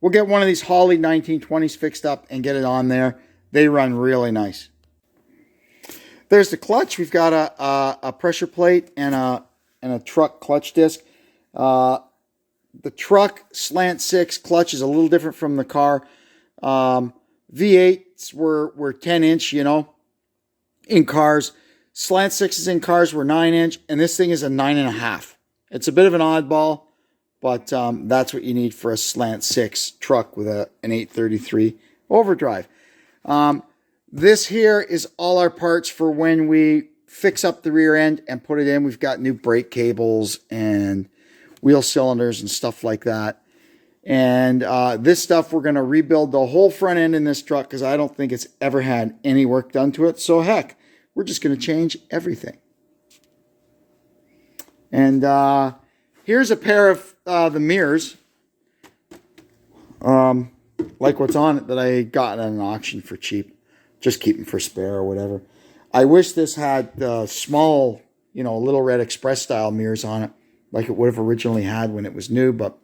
We'll get one of these Holley 1920s fixed up and get it on there. They run really nice. There's the clutch. We've got a pressure plate and a truck clutch disc. The truck slant 6 clutch is a little different from the car. V8s were 10-inch, in cars. Slant 6s in cars were 9-inch, and this thing is a 9.5. It's a bit of an oddball, but that's what you need for a slant 6 truck with an 833 overdrive. This here is all our parts for when we fix up the rear end and put it in. We've got new brake cables and wheel cylinders and stuff like that. And this stuff, we're going to rebuild the whole front end in this truck because I don't think it's ever had any work done to it. So heck, we're just going to change everything. And here's a pair of the mirrors, like what's on it, that I got at an auction for cheap. Just keep them for spare or whatever. I wish this had small, Little Red Express style mirrors on it, like it would have originally had when it was new, but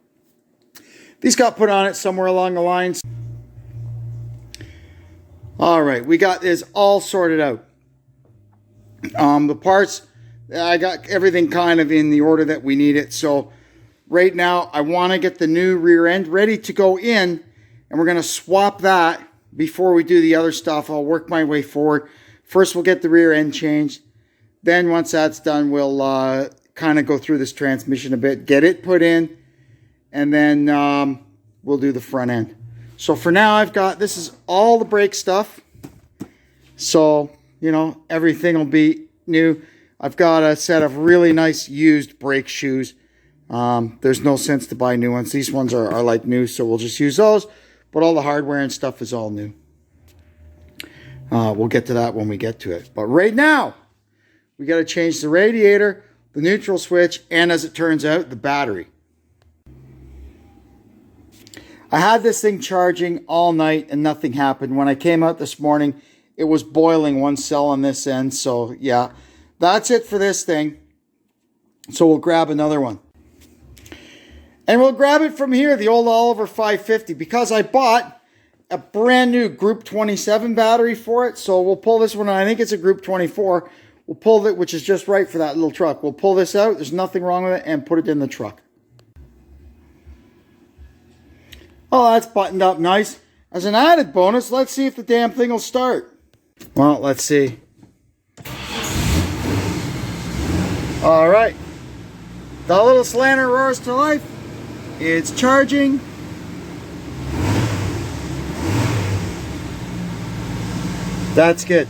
these got put on it somewhere along the lines. All right, we got this all sorted out. The parts, I got everything kind of in the order that we need it. So right now, I want to get the new rear end ready to go in, and we're going to swap that before we do the other stuff. I'll work my way forward. First, we'll get the rear end changed. Then once that's done, we'll kind of go through this transmission a bit, get it put in, and then we'll do the front end. So for now, this is all the brake stuff. So, everything will be new. I've got a set of really nice used brake shoes. There's no sense to buy new ones. These ones are like new, so we'll just use those. But all the hardware and stuff is all new. We'll get to that when we get to it. But right now, We got to change the radiator, the neutral switch, and as it turns out, the battery. I had this thing charging all night and nothing happened. When I came out this morning, it was boiling one cell on this end. So yeah, that's it for this thing. So we'll grab another one. And we'll grab it from here, the old Oliver 550, because I bought a brand new Group 27 battery for it. So we'll pull this one. I think it's a Group 24. We'll pull it, which is just right for that little truck. We'll pull this out. There's nothing wrong with it, and put it in the truck. Oh, that's buttoned up nice. As an added bonus, let's see if the damn thing will start. Well, let's see. All right. The little slanter roars to life. It's charging. That's good.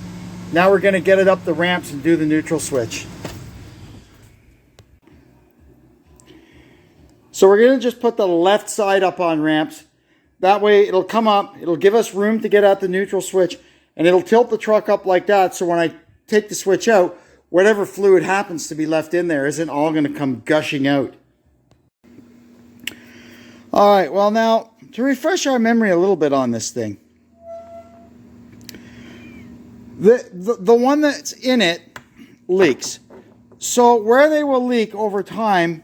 Now we're going to get it up the ramps and do the neutral switch. So we're going to just put the left side up on ramps. That way it'll come up, it'll give us room to get at the neutral switch, and it'll tilt the truck up like that, so when I take the switch out, whatever fluid happens to be left in there isn't all going to come gushing out. Alright, well now, to refresh our memory a little bit on this thing. The one that's in it leaks. So where they will leak over time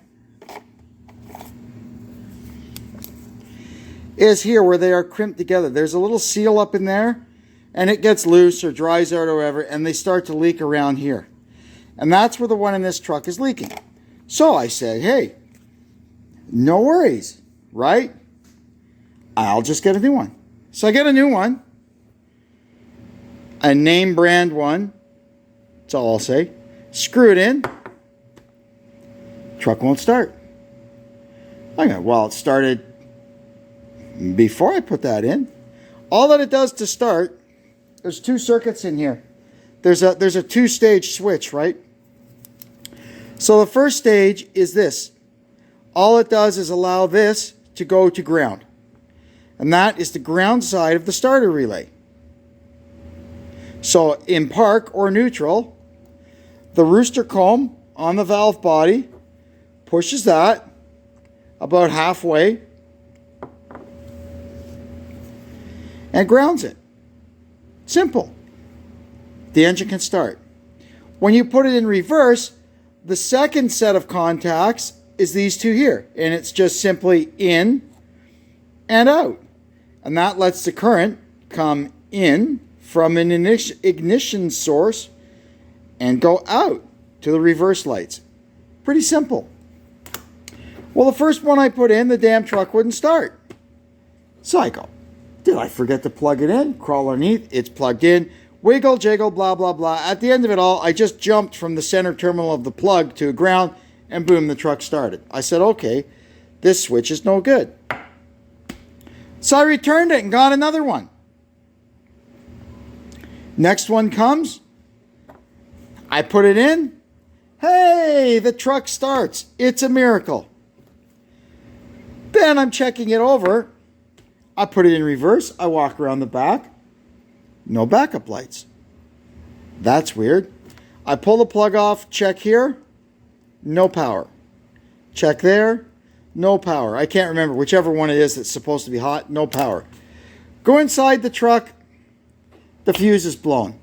is here where they are crimped together. There's a little seal up in there, and it gets loose or dries out or whatever, and they start to leak around here. And that's where the one in this truck is leaking. So I said, hey, no worries, right? I'll just get a new one. So I get a new one, a name brand one, that's all I'll say. Screw it in, truck won't start. I go, well, it started before I put that in. All that it does to start, there's two circuits in here. There's a two-stage switch, right? So the first stage is this. All it does is allow this to go to ground. And that is the ground side of the starter relay. So in park or neutral, the rooster comb on the valve body pushes that about halfway and grounds it. Simple. The engine can start. When you put it in reverse, the second set of contacts is these two here, and it's just simply in and out. And that lets the current come in from an ignition source and go out to the reverse lights. Pretty simple. Well, the first one I put in, the damn truck wouldn't start. So I go, did I forget to plug it in? Crawl underneath, it's plugged in. Wiggle, jiggle, blah, blah, blah. At the end of it all, I just jumped from the center terminal of the plug to ground, and boom, the truck started. I said, okay, this switch is no good. So I returned it and got another one. Next one comes. I put it in. Hey, the truck starts. It's a miracle. Then I'm checking it over. I put it in reverse. I walk around the back. No backup lights. That's weird. I pull the plug off. Check here. No power. Check there. No power. I can't remember. Whichever one it is that's supposed to be hot. No power. Go inside the truck. The fuse is blown.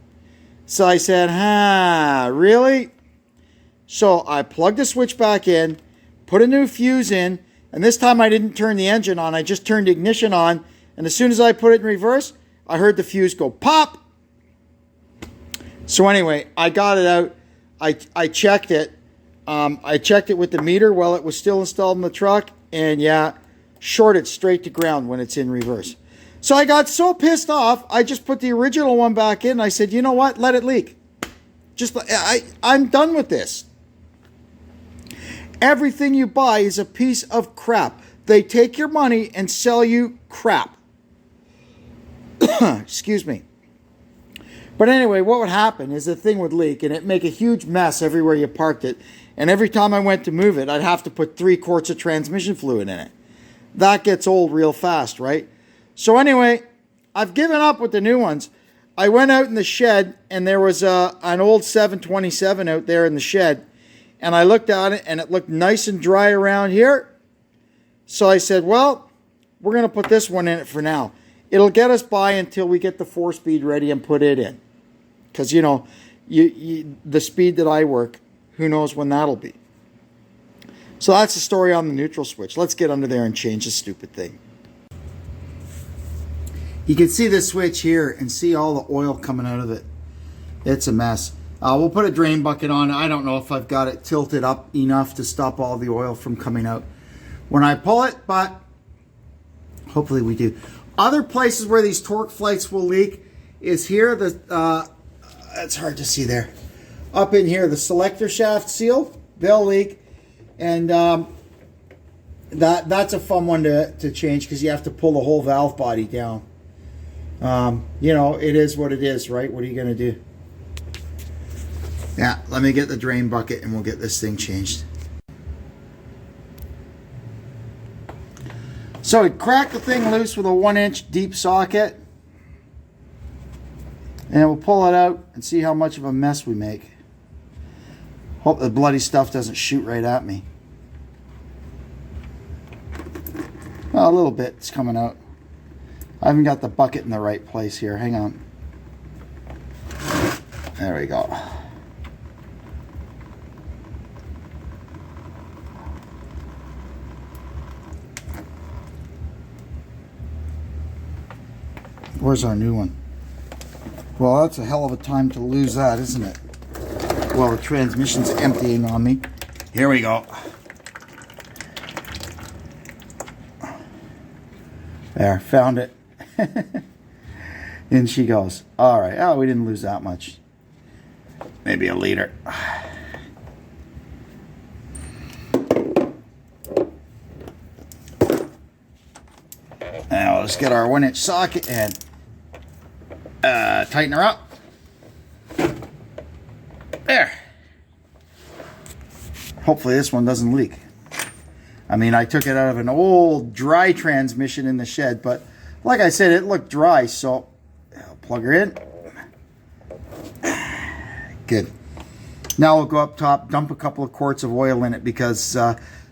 So I said, really? So I plugged the switch back in. Put a new fuse in. And this time I didn't turn the engine on. I just turned the ignition on. And as soon as I put it in reverse, I heard the fuse go pop. So anyway, I got it out. I checked it. I checked it with the meter while it was still installed in the truck. And yeah, shorted straight to ground when it's in reverse. So I got so pissed off, I just put the original one back in. I said, you know what? Let it leak. I'm done with this. Everything you buy is a piece of crap. They take your money and sell you crap. Excuse me. But anyway, what would happen is the thing would leak and it'd make a huge mess everywhere you parked it. And every time I went to move it, I'd have to put 3 quarts of transmission fluid in it. That gets old real fast, right? So anyway, I've given up with the new ones. I went out in the shed, and there was an old 727 out there in the shed, and I looked at it, and it looked nice and dry around here. So I said, well, we're going to put this one in it for now. It'll get us by until we get the 4-speed ready and put it in. Because, you know, the speed that I work, who knows when that'll be. So that's the story on the neutral switch. Let's get under there and change the stupid thing. You can see the switch here and see all the oil coming out of it. It's a mess. We'll put a drain bucket on. I don't know if I've got it tilted up enough to stop all the oil from coming out when I pull it, but hopefully we do. Other places where these torque flights will leak is here. It's hard to see there. Up in here, the selector shaft seal, they'll leak. And that's a fun one to change because you have to pull the whole valve body down. You know, it is what it is, right? What are you going to do? Yeah, let me get the drain bucket and we'll get this thing changed. So we crack the thing loose with a 1-inch deep socket. And we'll pull it out and see how much of a mess we make. Hope the bloody stuff doesn't shoot right at me. Well, a little bit is coming out. I haven't got the bucket in the right place here. Hang on. There we go. Where's our new one? Well, that's a hell of a time to lose that, isn't it? Well, the transmission's emptying on me. Here we go. There, found it. In she goes. All right. Oh, we didn't lose that much. Maybe a liter. Now let's get our 1-inch socket and tighten her up. There. Hopefully this one doesn't leak. I mean, I took it out of an old dry transmission in the shed, but like I said, it looked dry, so I'll plug her in. Good. Now we'll go up top, dump a couple of quarts of oil in it because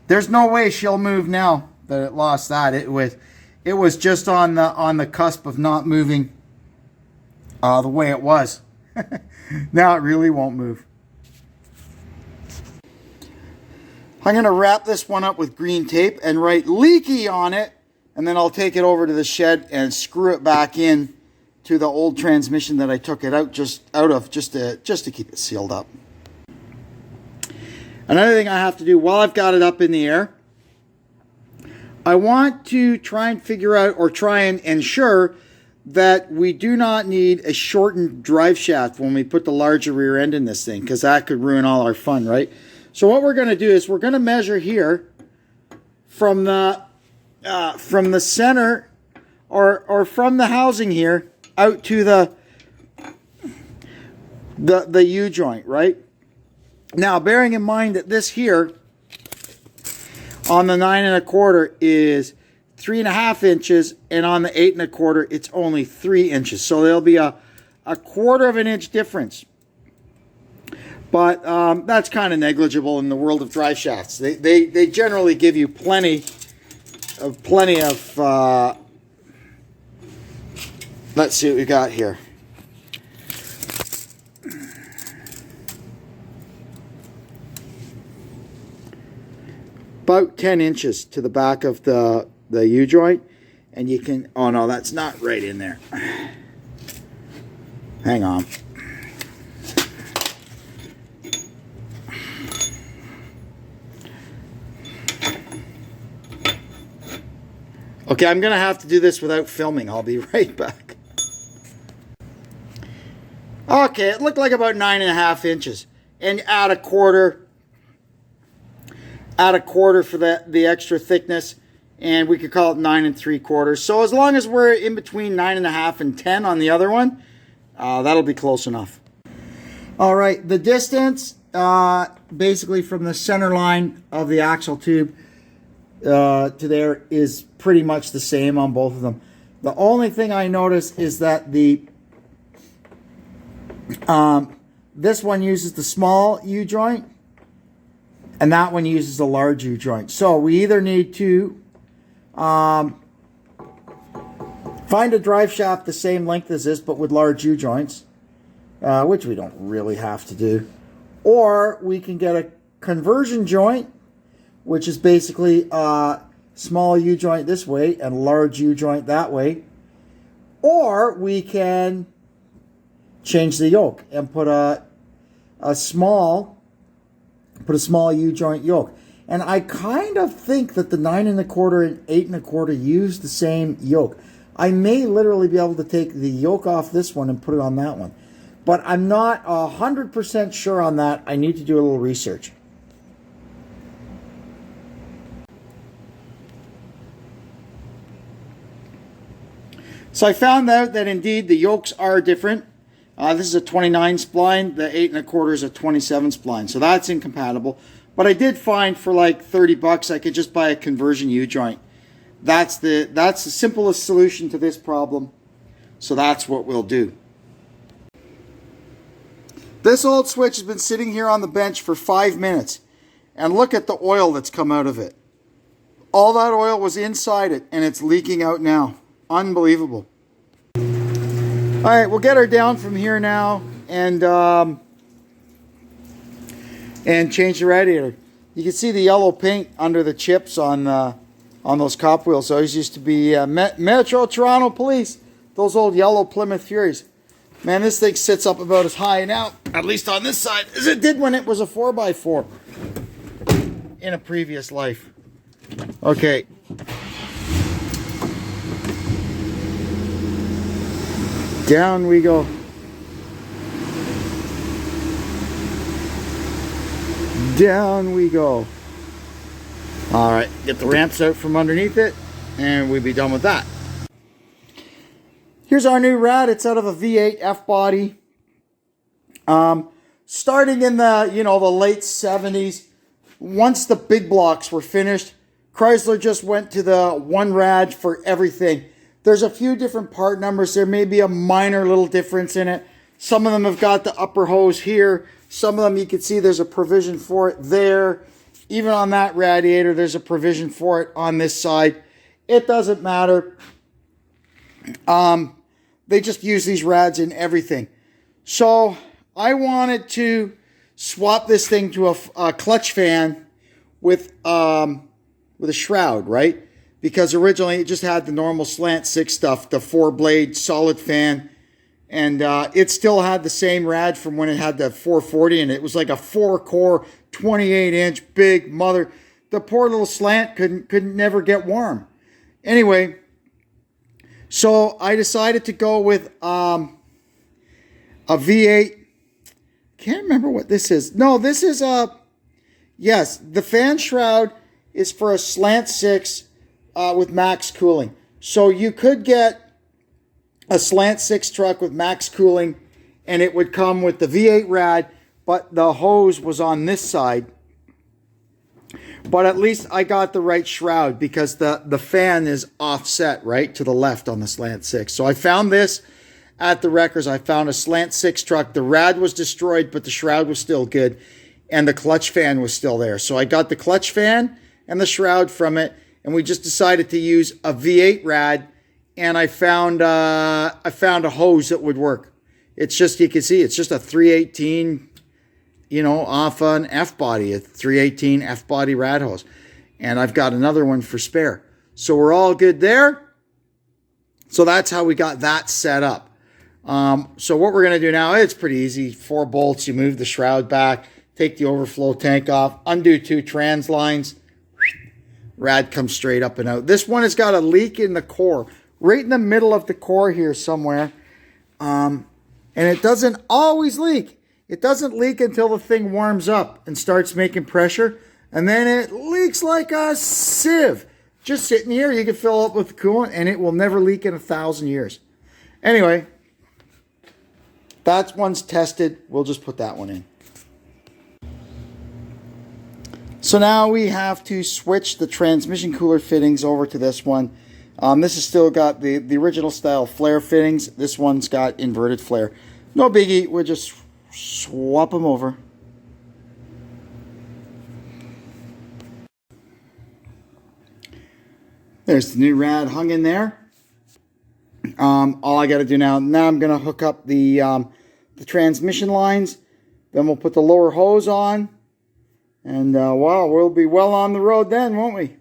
there's no way she'll move now that it lost that. It was just on the cusp of not moving the way it was. Now it really won't move. I'm going to wrap this one up with green tape and write leaky on it, and then I'll take it over to the shed and screw it back in to the old transmission that I took it out of just to keep it sealed up. Another thing I have to do while I've got it up in the air, I want to try and figure out or try and ensure that we do not need a shortened drive shaft when we put the larger rear end in this thing, because that could ruin all our fun, right? So what we're going to do is we're going to measure here from the center or from the housing here out to the U-joint, right? Now, bearing in mind that this here on the 9 1/4 is 3.5 inches, and on the 8 1/4 it's only 3 inches. So there'll be a 1/4 of an inch difference. But that's kind of negligible in the world of drive shafts. They generally give you plenty of. Let's see what we got here. About 10 inches to the back of the U-joint, and you can. Oh no, that's not right in there. Hang on. Okay, I'm going to have to do this without filming. I'll be right back. Okay, it looked like about 9.5 inches. And add a quarter for the extra thickness. And we could call it 9 3/4. So as long as we're in between 9.5 and 10 on the other one, that'll be close enough. All right, the distance, basically from the center line of the axle tube to there is pretty much the same on both of them. The only thing I notice is that the This one uses the small U-joint, and that one uses the large U-joint. So we either need to find a drive shaft the same length as this, but with large U-joints, which we don't really have to do. Or we can get a conversion joint, which is basically a small U-joint this way and large U-joint that way. Or we can change the yoke and put a small U-joint yoke. And I kind of think that the 9 1/4 and 8 1/4 use the same yoke. I may literally be able to take the yoke off this one and put it on that one. But I'm not 100% sure on that. I need to do a little research. So I found out that indeed the yokes are different. This is a 29 spline. The 8 1/4 is a 27 spline. So that's incompatible. But I did find for like 30 bucks, I could just buy a conversion U-joint. That's the simplest solution to this problem. So that's what we'll do. This old switch has been sitting here on the bench for 5 minutes. And look at the oil that's come out of it. All that oil was inside it, and it's leaking out now. Unbelievable. All right, we'll get her down from here now and change the radiator. You can see the yellow paint under the chips on those cop wheels. Those used to be Metro Toronto Police. Those old yellow Plymouth Furies. Man, this thing sits up about as high now, at least on this side, as it did when it was a 4x4 in a previous life. Okay. Down we go. Down we go. All right, get the ramps out from underneath it, and we'll be done with that. Here's our new rad. It's out of a V8 F-body. Starting in the late 70s, once the big blocks were finished, Chrysler just went to the one rad for everything. There's a few different part numbers. There may be a minor little difference in it. Some of them have got the upper hose here. Some of them you can see there's a provision for it there. Even on that radiator, there's a provision for it on this side. It doesn't matter. They just use these rads in everything. So I wanted to swap this thing to a clutch fan with a shroud, right? Because originally it just had the normal slant 6 stuff, the 4-blade solid fan. And it still had the same rad from when it had the 440 in it. It was like a 4-core, 28-inch big mother. The poor little slant couldn't never get warm. Anyway, so I decided to go with a V8. Can't remember what this is. No, this is yes, the fan shroud is for a slant 6 with max cooling. So you could get a slant 6 truck with max cooling, and it would come with the V8 rad, but the hose was on this side. But at least I got the right shroud because the fan is offset right to the left on the slant 6. So I found this at the wreckers. I found a slant 6 truck. The rad was destroyed, but the shroud was still good, and the clutch fan was still there. So I got the clutch fan and the shroud from it, and we just decided to use a V8 rad. And I found a hose that would work. It's just, you can see, it's just a 318, off an F-body, a 318 F-body rad hose. And I've got another one for spare. So we're all good there. So that's how we got that set up. So what we're going to do now, it's pretty easy. 4 bolts, you move the shroud back, take the overflow tank off, undo 2 trans lines. Rad comes straight up and out. This one has got a leak in the core. Right in the middle of the core here somewhere. And it doesn't always leak. It doesn't leak until the thing warms up and starts making pressure. And then it leaks like a sieve. Just sitting here, you can fill up with coolant and it will never leak in 1,000 years. Anyway, that one's tested. We'll just put that one in. So now we have to switch the transmission cooler fittings over to this one. This has still got the original style flare fittings. This one's got inverted flare. No biggie. We'll just swap them over. There's the new rad hung in there. All I got to do now I'm going to hook up the transmission lines. Then we'll put the lower hose on. And wow, we'll be well on the road then, won't we?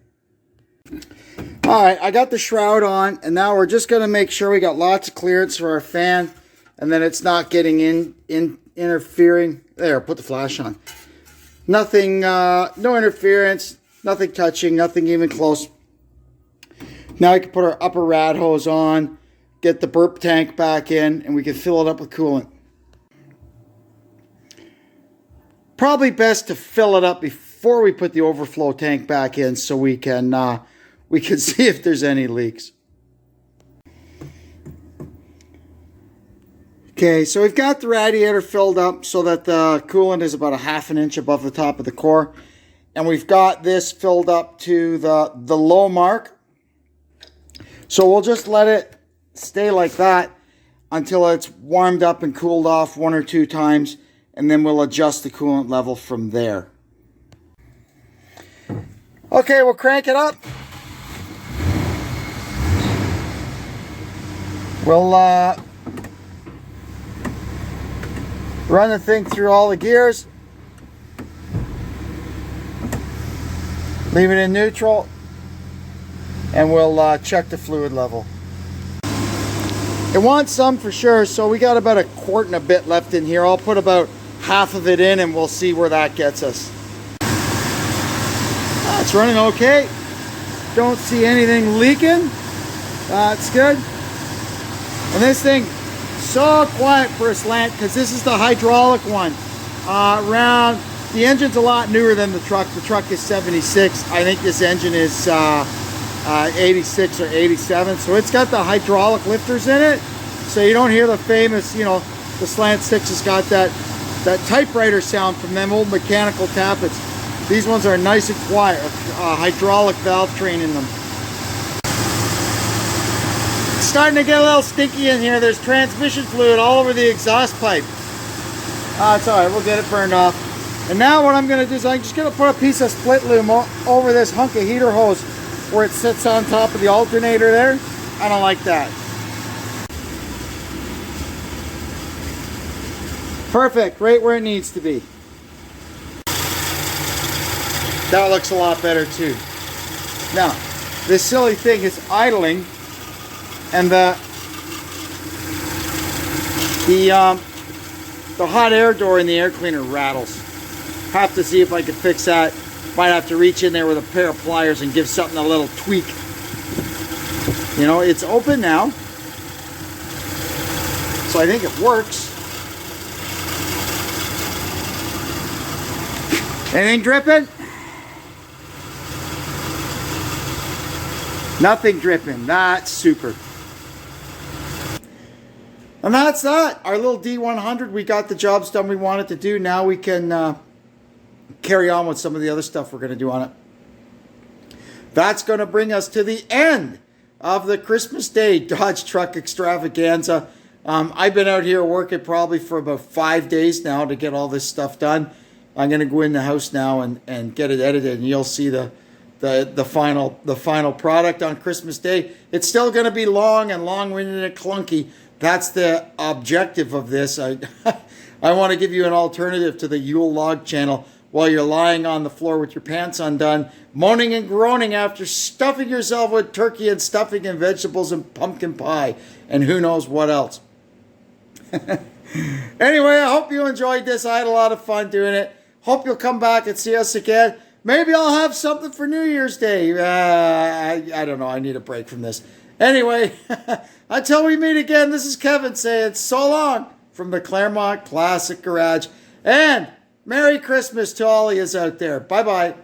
All right, I got the shroud on. And now we're just going to make sure we got lots of clearance for our fan. And then it's not getting interfering. There, put the flash on. Nothing, no interference. Nothing touching, nothing even close. Now we can put our upper rad hose on, get the burp tank back in, and we can fill it up with coolant. Probably best to fill it up before we put the overflow tank back in so we can see if there's any leaks. Okay, so we've got the radiator filled up so that the coolant is about a ½ inch above the top of the core. And we've got this filled up to the low mark. So we'll just let it stay like that until it's warmed up and cooled off 1 or 2 times, and then we'll adjust the coolant level from there. Okay, we'll crank it up. We'll run the thing through all the gears. Leave it in neutral. And we'll check the fluid level. It wants some for sure, so we got about 1 quart and a bit left in here. I'll put about half of it in and we'll see where that gets us. It's running okay. Don't see anything leaking. That's good. And this thing, so quiet for a slant because this is the hydraulic one. The engine's a lot newer than the truck. The truck is 76. I think this engine is 86 or 87, so it's got the hydraulic lifters in it, so you don't hear the famous, the Slant 6 has got that typewriter sound from them old mechanical tappets. These ones are nice and quiet, hydraulic valve train in them. It's starting to get a little stinky in here. There's transmission fluid all over the exhaust pipe. It's alright, we'll get it burned off. And now what I'm going to do is I'm just going to put a piece of split loom over this hunk of heater hose where it sits on top of the alternator there. I don't like that. Perfect, right where it needs to be. That looks a lot better too. Now, this silly thing is idling, and the hot air door in the air cleaner rattles. Have to see if I can fix that. Might have to reach in there with a pair of pliers and give something a little tweak. It's open now, so I think it works. Anything dripping? Nothing dripping. That's super. And that's that. Our little D100, we got the jobs done we wanted to do. Now we can carry on with some of the other stuff we're going to do on it. That's going to bring us to the end of the Christmas Day Dodge Truck Extravaganza. I've been out here working probably for about 5 days now to get all this stuff done. I'm going to go in the house now and get it edited, and you'll see the final product on Christmas Day. It's still going to be long and long-winded and clunky. That's the objective of this. I want to give you an alternative to the Yule Log channel while you're lying on the floor with your pants undone, moaning and groaning after stuffing yourself with turkey and stuffing and vegetables and pumpkin pie and who knows what else. Anyway, I hope you enjoyed this. I had a lot of fun doing it. Hope you'll come back and see us again. Maybe I'll have something for New Year's Day. I don't know. I need a break from this. Anyway, until we meet again, this is Kevin saying so long from the Claremont Classic Garage. And Merry Christmas to all of you out there. Bye-bye.